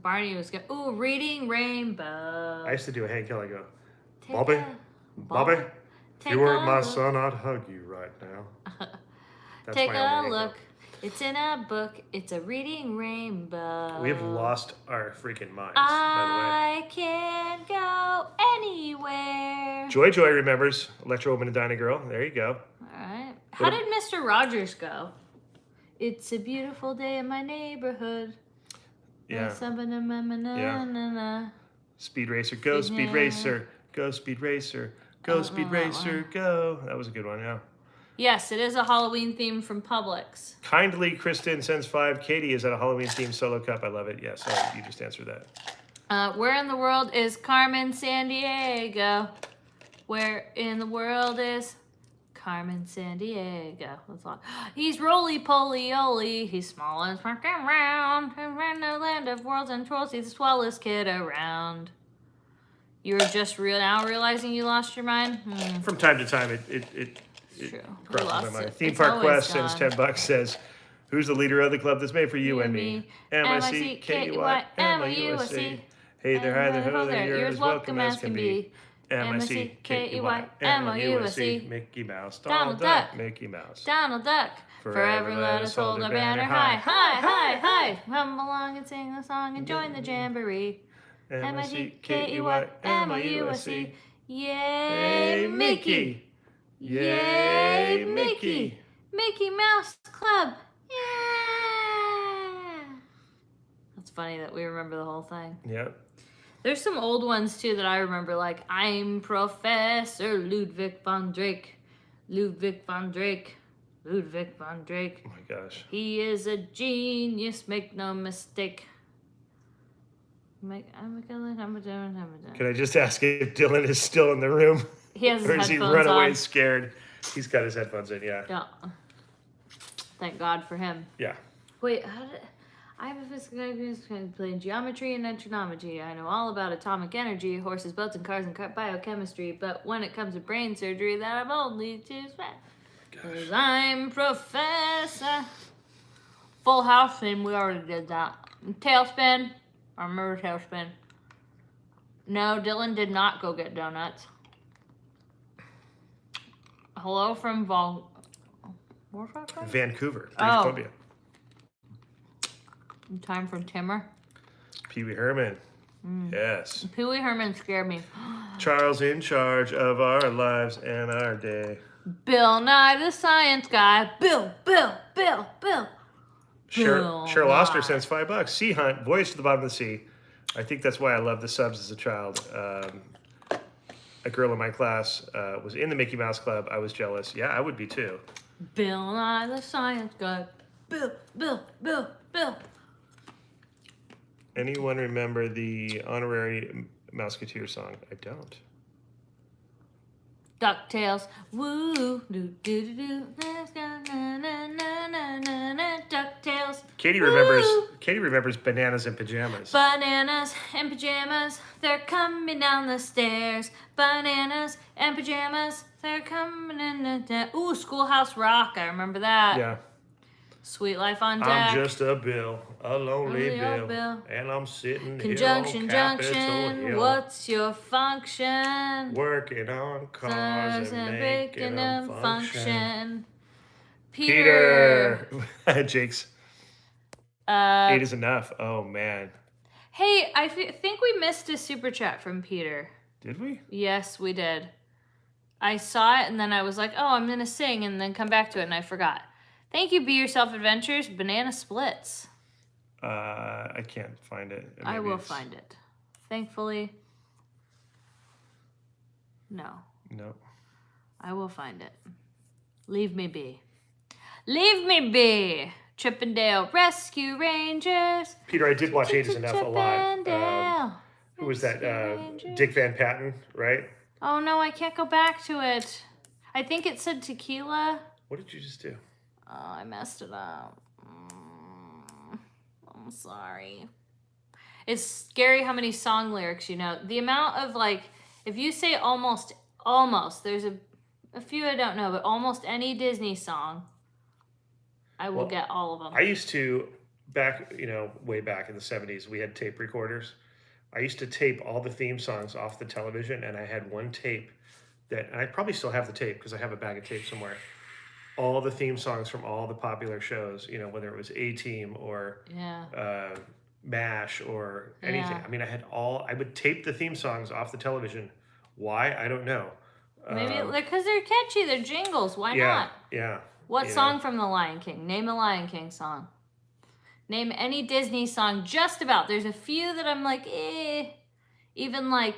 Barney was good. Ooh, Reading Rainbow. I used to do a Hank Hill. I go, Take Bobby, a- Bobby, if Take you weren't a my look. son, I'd hug you right now. That's Take my a only Hank look. It's in a book. It's a reading rainbow. Hill. We have lost our freaking minds, by I can't go anywhere. the way. Joy Joy remembers Electro Woman and Dinah Girl. There you go. All right. How did Mr. Rogers go? It's a beautiful day in my neighborhood. Yeah. Yeah. Speed Racer, go Speed Yeah. Racer, go Speed Racer, go don't Speed know that Racer, one. go. That was a good one, yeah. Yes, it is a Halloween theme from Publix. Kindly Kristen sends 5. Katie is at a Halloween themed solo cup. I love it. Yes, you just answered that. Where in the world is Carmen Sandiego? Where in the world is Carmen Sandiego? That's all. He's roly-poly-oly. He's small and fucking round. In the land of worlds and trolls, he's the swellest kid around. You were just now realizing you lost your mind? From time to time, it True. We crosses my lost mind. it. Theme It's Park always Quest sends gone. $10, says, who's the leader of the club that's made for you and me? M-I-C-K-E-Y, M-O-U-S-E. Hey there, hi there, ho there, you're as welcome as can be. M-I-C-K-E-Y, M-O-U-S-E. Mickey Mouse, Donald Donald Duck. Duck, Mickey Mouse. Donald Duck. Forever let us hold our banner high. High, high, high. Come along and sing the song and join the jamboree. M-I-C-K-E-Y, M-O-U-S-E. Yay, Mickey. Yay, Mickey. Mickey Mouse Club. Yeah. That's funny that we remember the whole thing. Yep. There's some old ones too that I remember, like I'm Professor Ludwig von Drake. Ludwig von Drake. Ludwig von Drake. Oh my gosh. He is a genius, make no mistake. Can I just ask if Dylan is still in the room? He has his Or is he headphones run away on. scared? He's got his headphones in, yeah. Yeah. Thank God for him. Yeah. Wait, how did I'm a physical playing geometry and trigonometry. I know all about atomic energy, horses, boats, and cars, and biochemistry. But when it comes to brain surgery, that I'm only too smart. Cause I'm Professor. Full House theme, we already did that. Tailspin. I remember Tailspin. No, Dylan did not go get donuts. Hello from where's that from? Vancouver, British Oh. Columbia. Time for Timmer. Pee Wee Herman. Yes. Pee Wee Herman scared me. Charles in charge of our lives and our day. Bill Nye the Science Guy. Bill. Cheryl Oster Nye. sends $5. Sea Hunt, Voyage to the Bottom of the Sea. I think that's why I loved the subs as a child. A girl in my class was in the Mickey Mouse Club. I was jealous. Yeah, I would be too. Bill Nye the Science Guy. Bill. Anyone remember the honorary Mouseketeer song? I don't. DuckTales. Woo. Do. Let's go. Na. DuckTales. Katie Woo. remembers Bananas in Pajamas. Bananas and pajamas, they're coming down the stairs. Bananas and pajamas, they're coming in the Ooh, Schoolhouse Rock, I remember that. Yeah. Sweet Life on Deck. I'm just a Bill, a lonely Lonely old Bill, Bill. and I'm sitting Conjunction here on Capitol Junction, Hill, what's your function? working on cars and making them function. Peter. Jake's 8 8 is enough. Oh man, Hey, I think we missed a super chat from Peter. did we? Yes, we did. I saw it and then I was like, oh, I'm going to sing and then come back to it and I forgot. Thank you, Be Yourself Adventures, Banana Splits. I can't find it. I Maybe will it's- find it. Thankfully, no. No. I will find it. Leave me be. Leave me be! Chippendale Rescue Rangers. Peter, I did watch 8 is enough a lot. Chippendale. Who was that? Rescue Rangers. Dick Van Patten, right? Oh no, I can't go back to it. I think it said tequila. What did you just do? Oh, I messed it up. I'm sorry. It's scary how many song lyrics you know. The amount of like, if you say almost, there's a few I don't know, but almost any Disney song, I will get all of them. I used to back, way back in the 70s, we had tape recorders. I used to tape all the theme songs off the television, and I had one tape and I probably still have the tape because I have a bag of tape somewhere. All the theme songs from all the popular shows, whether it was A-Team or MASH or anything. Yeah. I mean, I would tape the theme songs off the television. Why? I don't know. Maybe because they're catchy, they're jingles. Why not? Yeah. What song from The Lion King? Name a Lion King song. Name any Disney song, just about. There's a few that I'm like, eh. Even like,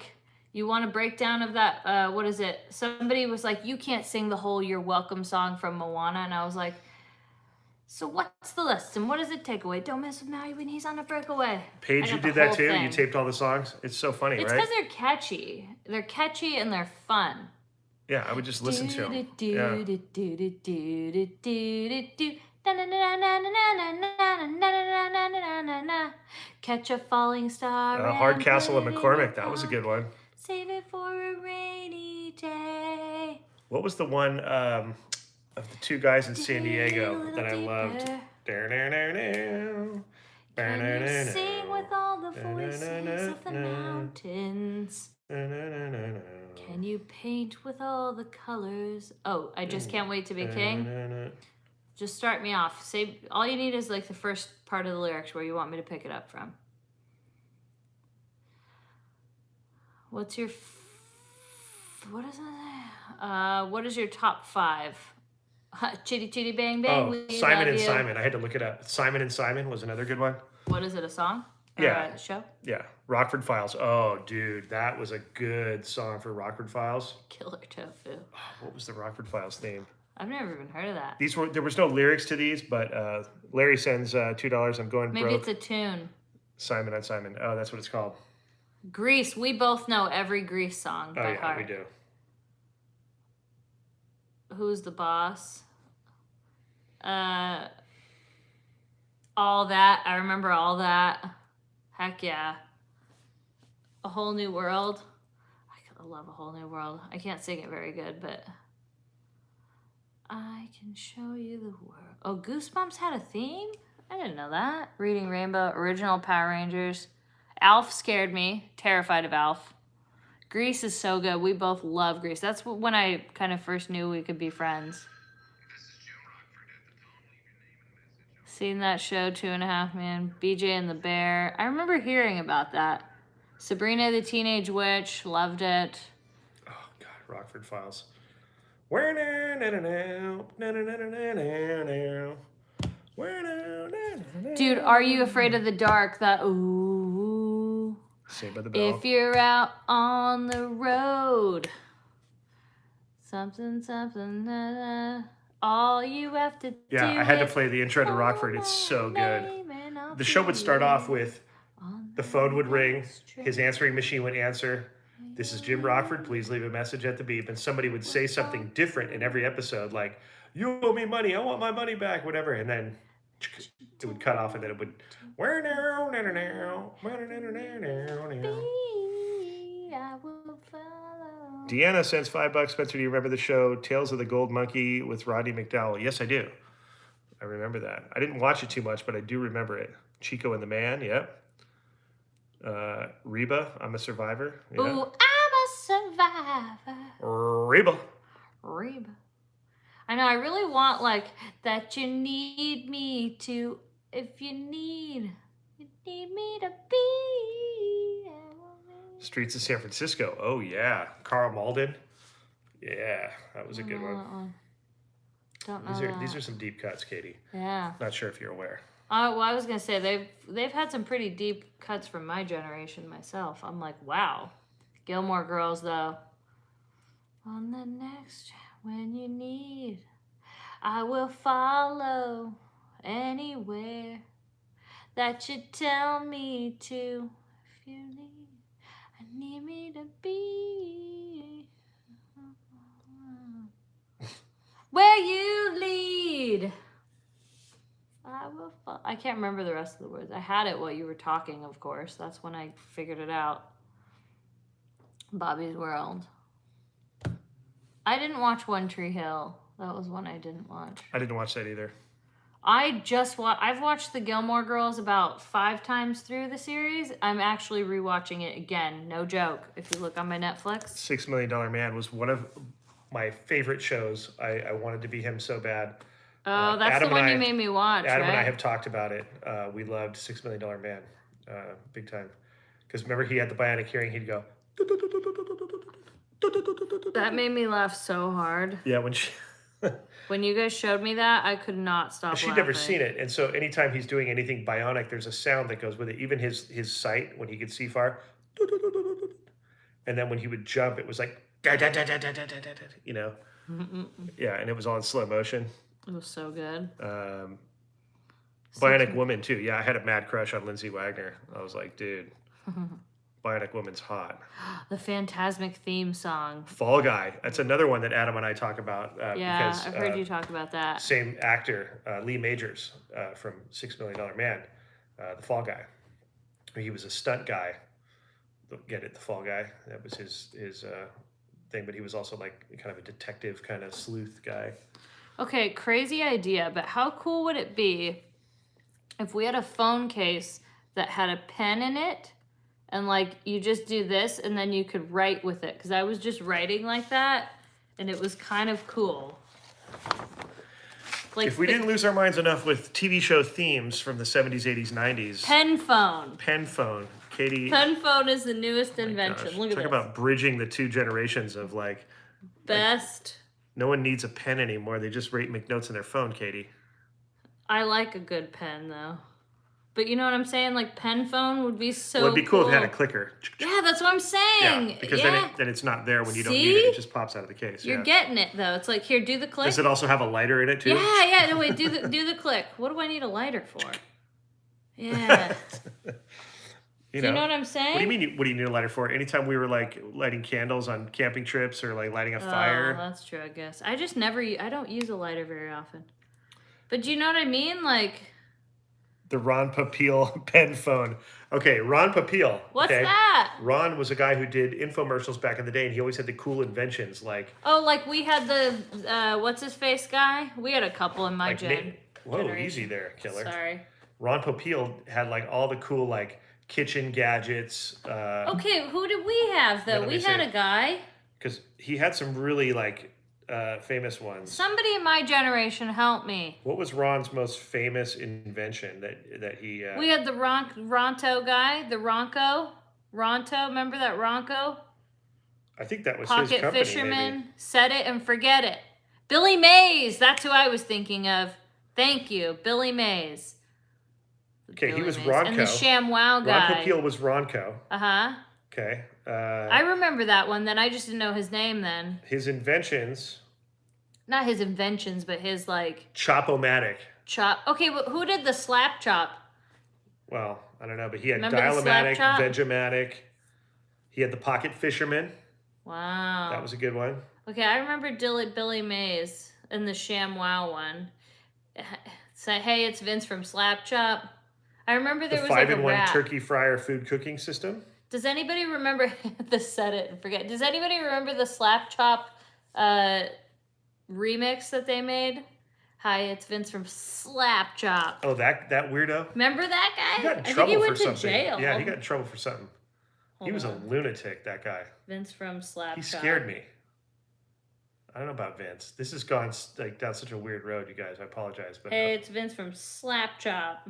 you want a breakdown of that, what is it? Somebody was like, you can't sing the whole You're Welcome song from Moana. And I was like, so what's the lesson? What does it take away? Don't mess with Maui when he's on a breakaway. Paige, you did that too? You taped all the songs? It's so funny, right? It's because they're catchy. They're catchy and they're fun. Yeah, I would just listen to them. Catch a falling star. Hardcastle and McCormick, that was a good one. Save it for a rainy day. What was the one of the two guys in San Diego that I loved? Can you sing with all the voices of the mountains? Can you paint with all the colors? Oh, I just can't wait to be king. Just start me off. Say all you need is like the first part of the lyrics where you want me to pick it up from. What's your what is it? What is your top 5? Chitty Chitty Bang Bang. Oh, Simon and Simon. I had to look it up. Simon and Simon was another good one. What is it? A song? Or Yeah. A show? Yeah. Rockford Files. Oh, dude, that was a good song for Rockford Files. Killer Tofu. Oh, what was the Rockford Files theme? I've never even heard of that. There was no lyrics to these, but Larry sends $2. I'm going Maybe broke. it's a tune. Simon and Simon. Oh, that's what it's called. Grease. We both know every Grease song by heart. We do. Who's the boss? All That. I remember All That. Heck yeah. A Whole New World. I love A Whole New World. I can't sing it very good, but I can show you the world. Oh, Goosebumps had a theme? I didn't know that. Reading Rainbow, original Power Rangers. Alf scared me. Terrified of Alf. Grease is so good. We both love Grease. That's when I kind of first knew we could be friends. Seen that show, 2.5 Men. BJ and the Bear. I remember hearing about that. Sabrina the Teenage Witch. Loved it. Oh, God. Rockford Files. Dude, Are You Afraid of the Dark? That ooh. Saved by the Bell. If you're out on the road, something, na, na, all you have to do. Yeah, I had to play the intro to Rockford. It's so good. The show would start off with the phone would ring, his answering machine would answer. This is Jim Rockford. Please leave a message at the beep. And somebody would say something different in every episode, like, you owe me money. I want my money back, whatever. And then it would cut off and then it would. Deanna sends $5. Spencer, do you remember the show Tales of the Gold Monkey with Rodney McDowell? Yes, I do. I remember that. I didn't watch it too much, but I do remember it. Chico and the Man, yep. Reba, I'm a Survivor. Yeah. Ooh, I'm a survivor. Reba. Reba. I know, I really want, like, that you need me to, if you need me to be. Streets of San Francisco. Oh, yeah. Carl Malden. Yeah, that was a good one. Don't know These are some deep cuts, Katie. Yeah. Not sure if you're aware. Well, I was gonna say they've had some pretty deep cuts from my generation myself. I'm like, wow. Gilmore Girls though. On the next when you need, I will follow anywhere that you tell me to. If you need, I need me to be where you lead. I can't remember the rest of the words. I had it while you were talking, of course. That's when I figured it out. Bobby's World. I didn't watch One Tree Hill. That was one I didn't watch. I didn't watch that either. I've watched the Gilmore Girls about 5 times through the series. I'm actually rewatching it again. No joke. If you look on my Netflix. $6 Million Man was one of my favorite shows. I wanted to be him so bad. Oh, that's Adam the one and you I- made me watch, Adam and I right? have talked about it. We loved $6 Million Man, big time. Because remember, he had the bionic hearing. He'd go. That made me laugh so hard. Yeah, When you guys showed me that, I could not stop she'd laughing. never seen it, and so anytime he's doing anything bionic, there's a sound that goes with it. Even his sight, when he could see far, and then when he would jump, it was like, you know, yeah, and it was all in slow motion. It was so good. Bionic Woman too. Yeah, I had a mad crush on Lindsay Wagner. I was like, dude, Bionic Woman's hot. The Fantasmic theme song. Fall Guy. That's another one that Adam and I talk about. Yeah, because, I've heard you talk about that. Same actor, Lee Majors from $6 Million Man, the Fall Guy. He was a stunt guy. Get it, the Fall Guy. That was his thing, but he was also like kind of a detective, kind of sleuth guy. Okay, crazy idea, but how cool would it be if we had a phone case that had a pen in it and like you just do this and then you could write with it? Because I was just writing like that and it was kind of cool. Like If we didn't lose our minds enough with TV show themes from the 70s, 80s, 90s. pen phone. Pen phone. Katie. Pen phone is the newest invention. Gosh, Look at talk this. about bridging the 2 generations of like, Best. no one needs a pen anymore. They just make notes in their phone, Katie. I like a good pen though. But you know what I'm saying? Like pen phone would be so Well, it'd be cool if it had a clicker. Yeah, that's what I'm saying. Yeah, because yeah. then it's not there when you don't need See? it. It just pops out of the case. You're yeah. getting it though. It's like here, do the click. Does it also have a lighter in it too? Yeah. No, wait, do the click. What do I need a lighter for? Yeah. You Do you know what I'm saying? What do you mean? What do you need a lighter for? Anytime we were like lighting candles on camping trips or like lighting a fire. Oh, that's true, I guess. I just never. I don't use a lighter very often. But do you know what I mean? Like. The Ron Popeil pen phone. Okay, Ron Popeil. What's okay? that? Ron was a guy who did infomercials back in the day, and he always had the cool inventions like. Oh, like we had the what's his face guy? We had a couple in my like gen. Whoa, generation. easy there, killer. Sorry. Ron Popeil had like all the cool like kitchen gadgets. Okay, who did we have though? let me We had see. a guy. Because he had some really like famous ones. Somebody in my generation help me. What was Ron's most famous invention that he? We had the Ronto guy, the Ronco. Remember that Ronco? I think that was his Pocket company. fisherman, Maybe. set it and forget it. Billy Mays, that's who I was thinking of. Thank you, Billy Mays. Okay, he Billy was Mays. Ronco. And the ShamWow guy. Ron Popeil was Ronco. Uh-huh. Okay. I remember that one, then I just didn't know his name then. His inventions. Not his inventions, but his like Chop-O-Matic. chop. Okay, well, who did the slap chop? Well, I don't know, but he had Remember the slap Dial-O-Matic, chop? Veg-O-Matic. He had the Pocket Fisherman. Wow. That was a good one. Okay, I remember Billy Mays and the ShamWow one. Say, hey, it's Vince from Slap Chop. I remember there The was like a 5-in-1 rap. turkey fryer food cooking system. Does anybody remember the set it and forget? Does anybody remember the Slap Chop remix that they made? Hi, it's Vince from Slap Chop. Oh, that weirdo. Remember that guy? He got in I think trouble he for went to something. jail. Yeah, he got in trouble for something. He Hold was on. a lunatic, that guy. Vince from Slap He Chop. scared me. I don't know about Vince. This has gone like down such a weird road, you guys. I apologize, but Hey, it's Vince from Slap Chop.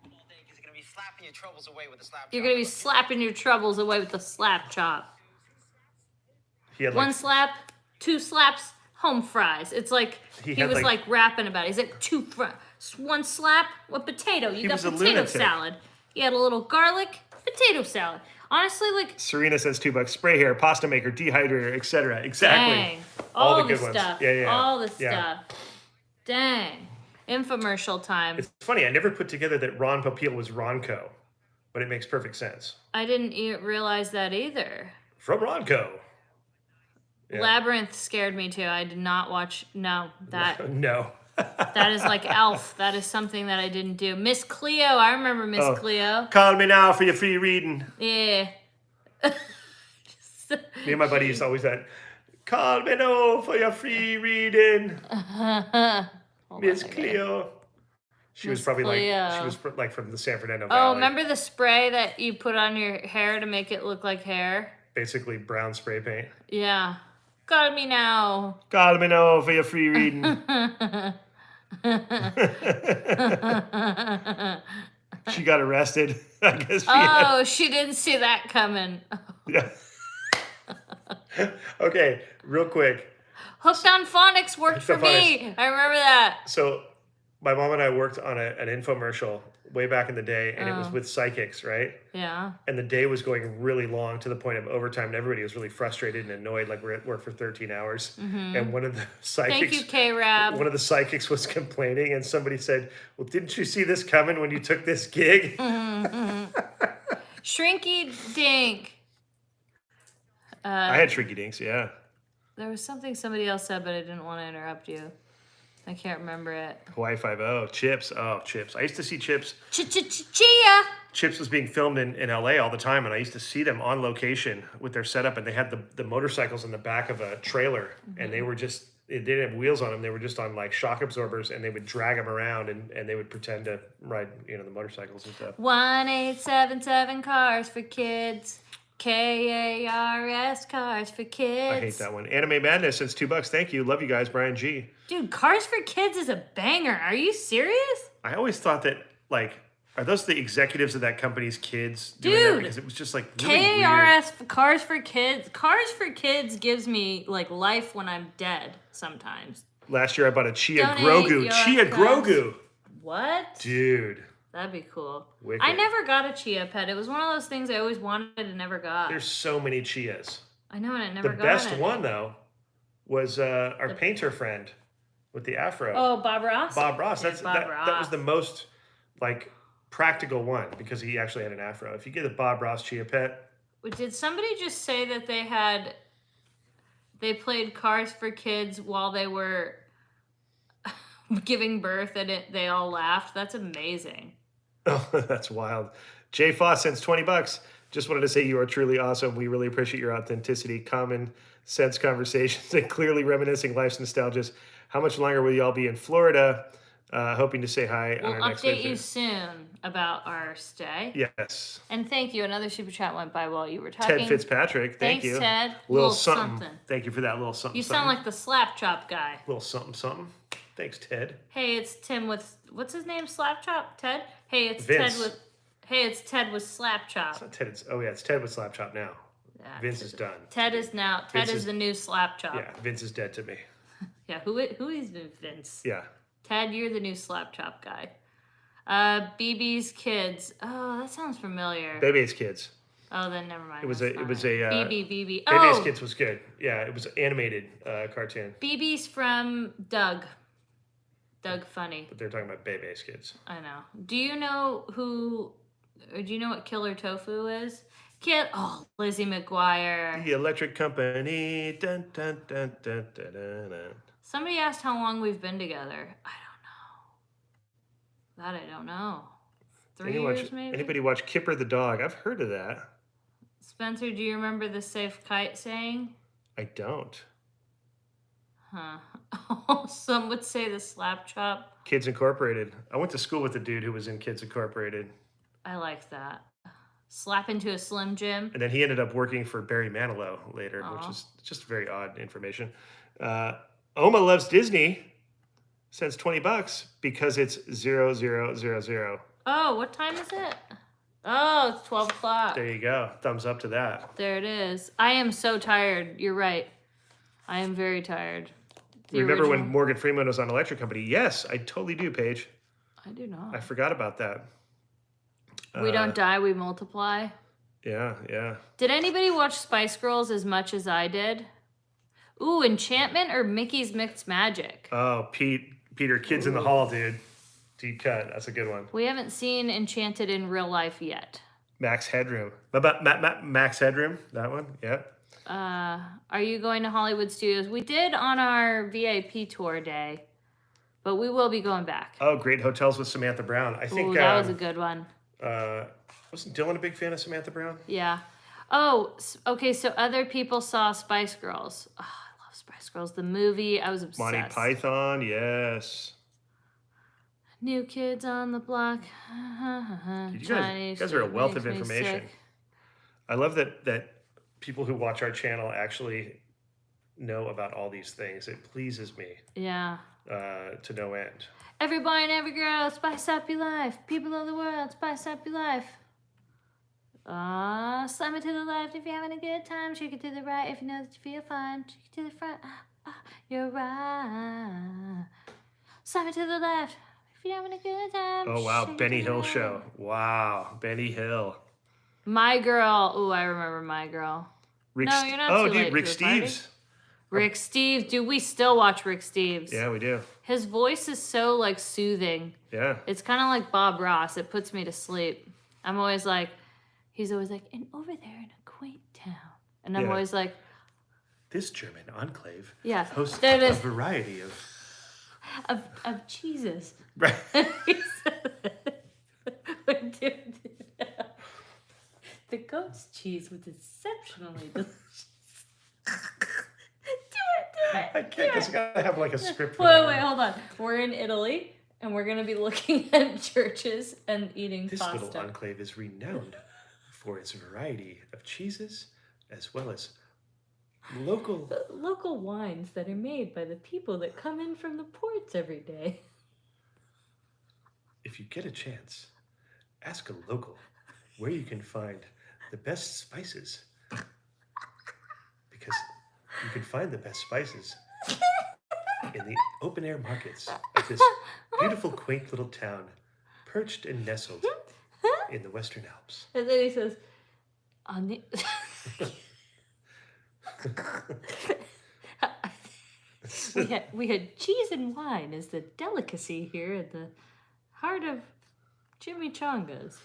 You're gonna be slapping your troubles away with the slap. You're gonna be slapping your troubles away with the Slap Chop. he had One like slap, 2 slaps, home fries. It's like He he had, was like- like rapping about it. He's like 2 1 slap, what potato? You He got was a potato lunatic. salad. You had a little garlic, potato salad. Honestly, like Serena says $2. Spray hair, pasta maker, dehydrator, etc. Exactly. dang, All all the the good ones. stuff, Yeah. all the Yeah. stuff. Dang, infomercial time. It's funny. I never put together that Ron Popeil was Ronco, but it makes perfect sense. I didn't realize that either. From Ronco. Yeah. Labyrinth scared me too. I did not watch. No, that No. that is like Elf. That is something that I didn't do. Miss Cleo, I remember Miss Oh. Cleo. Call me now for your free reading. Yeah. Me and my buddy used to always that. Call me now for your free reading, Hold on Miss a second. Cleo. She was Miss probably Cleo. like from the San Fernando Oh, Valley. remember the spray that you put on your hair to make it look like hair? Basically brown spray paint. Yeah. Got me now. Call me now for your free reading. She got arrested. I guess she had. Oh, she didn't see that coming. Yeah. Okay, real quick. Hooked on Phonics worked Hooked for on me. I remember that. So, my mom and I worked on an infomercial way back in the day, and it was with psychics, right? Yeah. And the day was going really long to the point of overtime, and everybody was really frustrated and annoyed, like we're at work for 13 hours. And one of the psychics, Thank you, K-Rab. one of the psychics was complaining, and somebody said, "Well, didn't you see this coming when you took this gig?" Shrinky Dink. I had shrinky dinks, yeah. There was something somebody else said, but I didn't want to interrupt you. I can't remember it. Hawaii 5-0, Chips. Oh, Chips. I used to see Chips. Chia. Chips was being filmed in LA all the time, and I used to see them on location with their setup, and they had the motorcycles in the back of a trailer, and they were just, they didn't have wheels on them. They were just on like shock absorbers, and they would drag them around, and they would pretend to ride, the motorcycles and stuff. 1877 cars for kids. KARS cars for kids. I hate that one. Anime Madness, since $2. Thank you. Love you guys, Brian G. Dude, Cars for Kids is a banger. Are you serious? I always thought that, like, are those the executives of that company's kids doing that? Dude, Because it was just like really weird. KARS Cars for Kids. Cars for Kids gives me like life when I'm dead sometimes. Last year I bought a Chia Donate Grogu. your Chia funds. Grogu. What? Dude. That'd be cool. Wicked. I never got a Chia pet. It was one of those things I always wanted and never got. There's so many Chias. I know, and I never The got best it. one, though, was our painter friend with the afro. Oh, Bob Ross? Bob Ross. Yeah, That Bob was the most, like, practical one because he actually had an afro. If you get a Bob Ross Chia pet, Did somebody just say that they played Cars for Kids while they were giving birth and they all laughed? That's amazing. oh, that's wild. Jay Foss sends $20. Just wanted to say you are truly awesome. We really appreciate your authenticity, common sense conversations, and clearly reminiscing life's nostalgias. How much longer will y'all be in Florida? Hoping to say hi We'll on our next update visit. you soon about our stay. Yes. And thank you. Another super chat went by while you were talking. Ted Fitzpatrick, thank Thanks, you. Ted. Little something. Thank you for that little something. You sound like the slap chop guy. little something something. Thanks, Ted. Hey, it's Tim with what's his name? Slap chop? Ted? Hey, it's Vince. Ted with slap It's chop. not Ted. It's Ted with Slap Chop now. Yeah, Vince is done. Ted is Vince is is- the new slap chop. Yeah, Vince is dead to me. Yeah, who is Vince? Yeah. Ted, you're the new slap chop guy. BB's kids. Oh, that sounds familiar. Bebe's Kids. Oh, then never mind. It was that's a. not It was it. a. BB. Bebe's Oh, Kids was good. Yeah, it was an animated cartoon. BB's from Doug. Doug Funny. But they're talking about Bebe's Kids. I know. Do you know what Killer Tofu is? Lizzie McGuire. The Electric Company. Dun, dun, dun, dun, dun, dun, dun. Somebody asked how long we've been together. I don't know. That I don't know. 3 years maybe? Anybody watch Kipper the Dog? I've heard of that. Spencer, do you remember the safe kite saying? I don't. Huh. Oh, some would say the slap chop. Kids Incorporated. I went to school with a dude who was in Kids Incorporated. I like that. Slap into a Slim Jim. And then he ended up working for Barry Manilow later, which Aw. is just very odd information. Oma loves Disney. Sends $20 because it's 0000. Oh, what time is it? Oh, it's 12 o'clock. There you go. Thumbs up to that. There it is. I am so tired. You're right. I am very tired. The Remember when original- Morgan Freeman was on Electric Company? Yes, I totally do, Paige. I do not. I forgot about that. We don't die, we multiply. Yeah, yeah. Did anybody watch Spice Girls as much as I did? Ooh, Enchantment or Mickey's Mixed Magic? Oh, Peter, Kids in the Hall, dude. Deep cut. That's a good one. We haven't seen Enchanted in real life yet. Max Headroom. Max Headroom. That one. Yeah. Are you going to Hollywood Studios? We did on our VIP tour day, but we will be going back. Oh, Great Hotels with Samantha Brown. I think Ooh, that was a good one. wasn't Dylan a big fan of Samantha Brown? Yeah. Oh, okay. So other people saw Spice Girls. Oh, I Spice Girls, the movie. I was obsessed. Monty Python, yes. New Kids on the Block. Dude, you guys are a wealth of information. I love that people who watch our channel actually know about all these things. It pleases me. Yeah. To no end. Every boy and every girl, spice up your life. People of the world, spice up your life. Slam it to the left if you're having a good time. Shake it to the right if you know that you feel fine. Shake it to the front. You're right. Slam it to the left if you're having a good time. Oh, wow. Benny Hill show. Wow. Benny Hill. My Girl. Oh, I remember My Girl. You're not too late Rick to the party. Steves. Rick Steves. Dude, we still watch Rick Steves. Yeah, we do. His voice is so, like, soothing. Yeah. It's kind of like Bob Ross. It puts me to sleep. I'm always like, he's always like, and over there in a quaint town. And I'm always like, this German enclave hosts there it a is. variety of cheeses. Right. The goat's cheese was exceptionally delicious. Do it. I can't, because I gotta have like a script for Wait, hold on. We're in Italy, and we're gonna be looking at churches and eating This pasta. little enclave is renowned for its variety of cheeses, as well as local wines that are made by the people that come in from the ports every day. If you get a chance, ask a local where you can find the best spices. Because you can find the best spices in the open-air markets of this beautiful, quaint little town, perched and nestled in the Western Alps. And then he says, on the... we had cheese and wine as the delicacy here at the heart of chimichangas.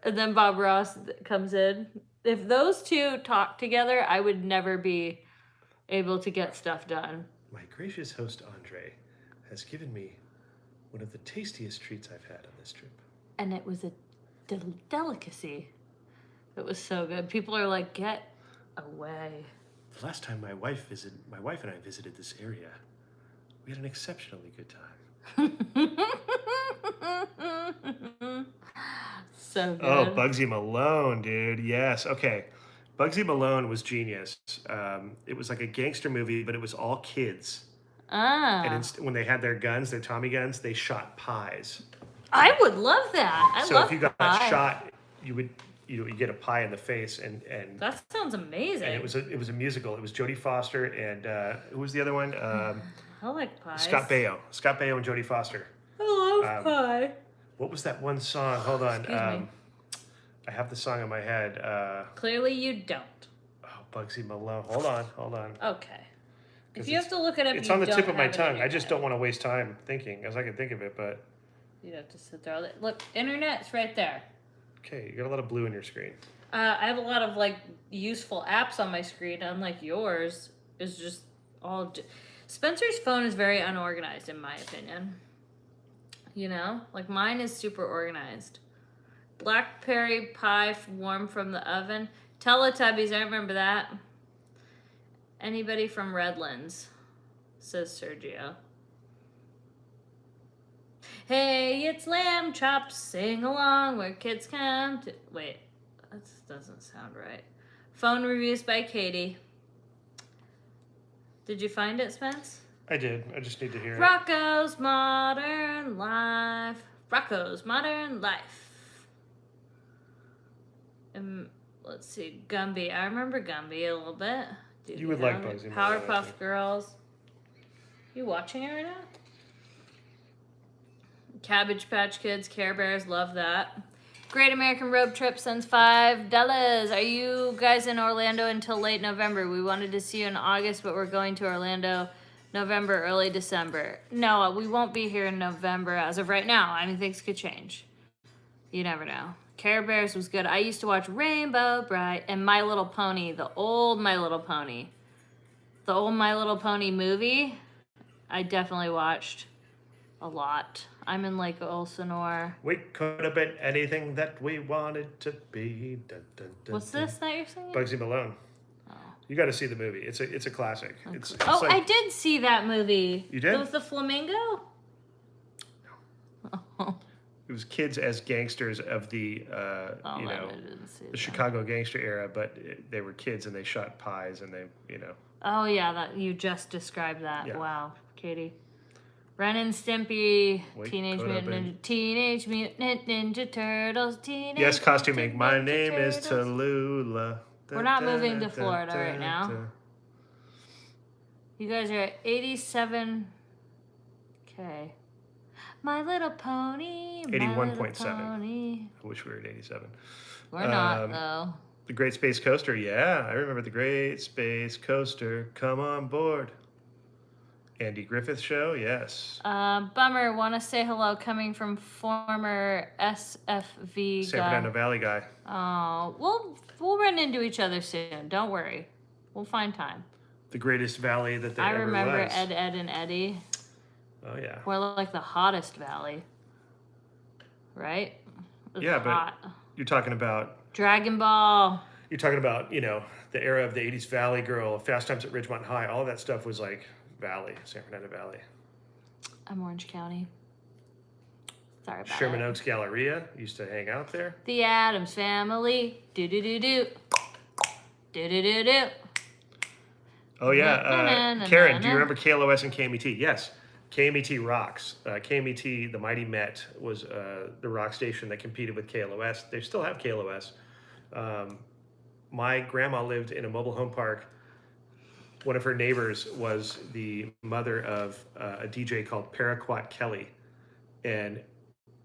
And then Bob Ross comes in. If those two talk together, I would never be able to get stuff done. My gracious host, Andre, has given me one of the tastiest treats I've had on this trip. And it was a delicacy. It was so good. People are like, get away. The last time my wife and I visited this area, we had an exceptionally good time. So good. Oh, Bugsy Malone, dude. Yes. Okay. Bugsy Malone was genius. It was like a gangster movie, but it was all kids. And when they had their guns, their Tommy guns, they shot pies. I would love that. So if you got shot, you get a pie in the face, and that sounds amazing. And it was a musical. It was Jodie Foster and who was the other one? I like pies. Scott Baio and Jodie Foster. I love pie. What was that one song? Hold on. Excuse me. I have the song in my head. Clearly you don't. Oh, Bugsy Malone. Hold on. Okay. If you have to look it up, it's on the tip of my tongue. I just just don't want to waste time thinking, as I can think of it, but... You'd have to sit there. Look, internet's right there. Okay, you got a lot of blue in your screen. I have a lot of, like, useful apps on my screen, unlike yours. Is just all... Spencer's phone is very unorganized, in my opinion. You know? Like, mine is super organized. Blackberry pie warm from the oven. Teletubbies, I remember that. Anybody from Redlands, says Sergio. Hey, it's lamb chops, sing along where kids come to... Wait, that doesn't sound right. Phone reviews by Katie. Did you find it, Spence? I did. I just need to hear it. Rocco's Modern Life. Rocco's Modern Life. Let's see, Gumby. I remember Gumby a little bit. You would like Bugsy Malone, Powerpuff Girls. You watching it right now? Cabbage Patch Kids, Care Bears, love that. Great American Road Trip sends $5. Are you guys in Orlando until late November? We wanted to see you in August, but we're going to Orlando November, early December. No, we won't be here in November as of right now. I mean, things could change. You never know. Care Bears was good. I used to watch Rainbow Bright and My Little Pony, the old My Little Pony. The old My Little Pony movie, I definitely watched a lot. I'm in Lake Elsinore. We could have been anything that we wanted to be. Dun, dun, dun, What's this that you're singing? Bugsy Malone. You got to see the movie. It's a classic. It's Oh, like, I did see that movie. You did? It was the Flamingo? Oh, it was kids as gangsters of the I you know, didn't see the that. Chicago gangster era, but they were kids and they shot pies and they, you know. Oh yeah, that you just described that. Yeah. Wow, Katie. Ren and Stimpy, Wait, Teenage caught up Mutant Ninja Turtles, Teenage Yes, costuming. Mutant My Ninja name is Turtles. Tallulah. We're not moving to Florida right now. You guys are at 87. Okay. My Little Pony. 81.7. I I wish we were at 87. We're not though. The Great Space Coaster. Yeah, I remember the Great Space Coaster. Come on board. Andy Griffith Show. Yes. Bummer. Want to say hello coming from former SFV San guy. Fernando Valley guy. Oh, we'll run into each other soon. Don't worry. We'll find time. The greatest valley that there I ever remember was. Ed, and Eddie. Oh, yeah. We're like the hottest valley. Right? It was Yeah, hot. but you're talking about, Dragon Ball. you know, the era of the 80s Valley Girl, Fast Times at Ridgemont High. All that stuff was like Valley, San Fernando Valley. I'm Orange County. Sorry about Sherman it. Oaks Galleria. Used to hang out there. The Addams Family. Do-do-do-do. Do-do-do-do. Oh, yeah. Na-na-na-na-na. Karen, do you remember KLOS and KMET? Yes. KMET rocks. KMET, the Mighty Met, was the rock station that competed with KLOS. They still have KLOS. My grandma lived in a mobile home park. One of her neighbors was the mother of a DJ called Paraquat Kelly. And,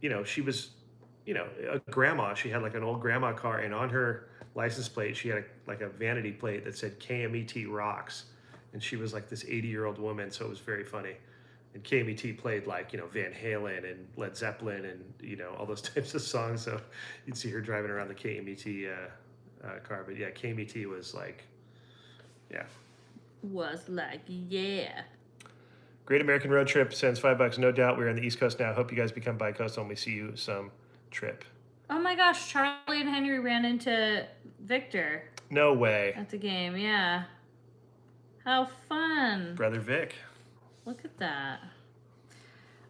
you know, she was, you know, a grandma. She had like an old grandma car, and on her license plate, she had like a vanity plate that said KMET rocks. And she was like this 80-year-old woman, so it was very funny. And KMET played like, you know, Van Halen and Led Zeppelin and, you know, all those types of songs. So you'd see her driving around the KMET car. But yeah, KMET was like, yeah. Was like, yeah. Great American Road Trip sends $5. No doubt we're on the East Coast now. Hope you guys become bi-coastal and we see you some trip. Oh my gosh, Charlie and Henry ran into Victor No way. at the game. Yeah. How fun. Brother Vic. Look at that.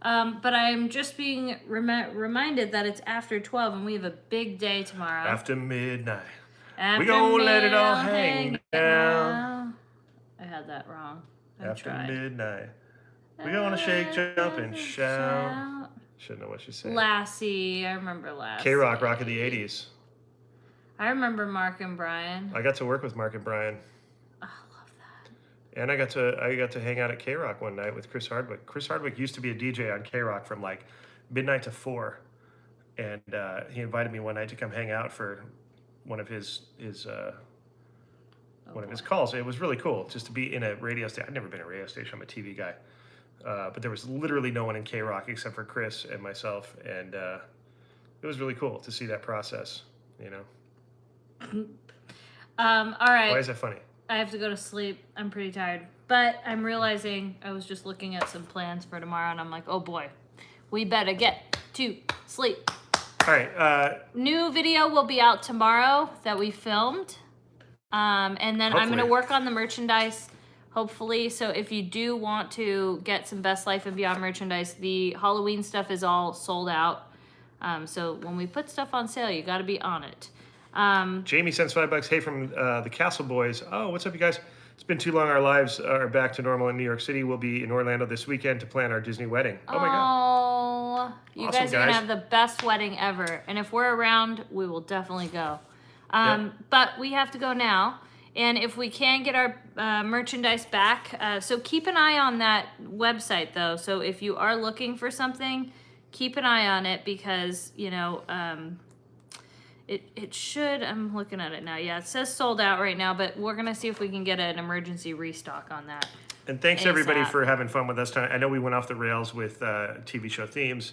But I'm just being reminded that it's after 12 and we have a big day tomorrow. After midnight. After we gonna let it all midnight, hang down. I had that wrong. I After tried. midnight. We gonna shake, jump, and shout. Shouldn't know what she said. Lassie. I remember Lassie. K-Rock, rock of the 80s. I remember Mark and Brian. I got to work with Mark and Brian. Oh, I love that. And I got to hang out at K-Rock one night with Chris Hardwick. Chris Hardwick used to be a DJ on K-Rock from like midnight to 4. And he invited me one night to come hang out for one of his calls. It was really cool just to be in a radio station. I've never been in a radio station. I'm a TV guy. But there was literally no one in K-Rock except for Chris and myself. And it was really cool to see that process, you know. All right. Why is that funny? I have to go to sleep. I'm pretty tired. But I'm realizing I was just looking at some plans for tomorrow and I'm like, oh boy, we better get to sleep. All right. New video will be out tomorrow that we filmed. And then I'm going to Hopefully. work on the merchandise, hopefully. So if you do want to get some Best Life and Beyond merchandise, the Halloween stuff is all sold out. So when we put stuff on sale, you got to be on it. Jamie sends $5. Hey, from the Castle Boys. Oh, what's up, you guys? It's been too long. Our lives are back to normal in New York City. We'll be in Orlando this weekend to plan our Disney wedding. Oh my God. You Awesome, guys are going to guys. have the best wedding ever. And if we're around, we will definitely go. Yep. But we have to go now. And if we can get our merchandise back, so keep an eye on that website, though. So if you are looking for something, keep an eye on it because, you know, it should, I'm looking at it now. Yeah, it says sold out right now, but we're going to see if we can get an emergency restock on that. And thanks everybody ASAP. for having fun with us tonight. I know we went off the rails with TV show themes.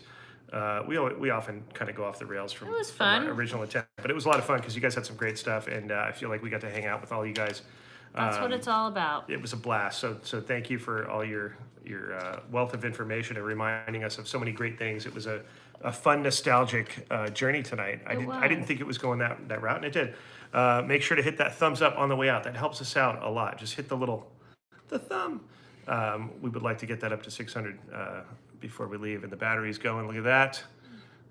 We often kind of go off the rails from, It was from our fun. original intent, but it was a lot of fun because you guys had some great stuff, and I feel like we got to hang out with all you guys That's what it's all about. It was a blast. So thank you for all your wealth of information and reminding us of so many great things. It was a fun, nostalgic journey tonight. I didn't think it was going that route, and it did. Make sure to hit that thumbs up on the way out. That helps us out a lot. Just hit the thumb. We would like to get that up to 600 before we leave, and the battery's going. Look at that.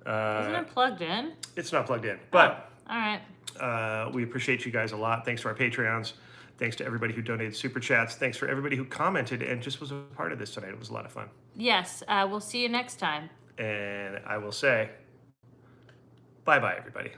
Isn't it plugged in? It's not plugged in, but All right. we appreciate you guys a lot. Thanks to our Patreons. Thanks to everybody who donated super chats. Thanks for everybody who commented and just was a part of this tonight. It was a lot of fun. Yes. We'll see you next time. And I will say, bye-bye, everybody.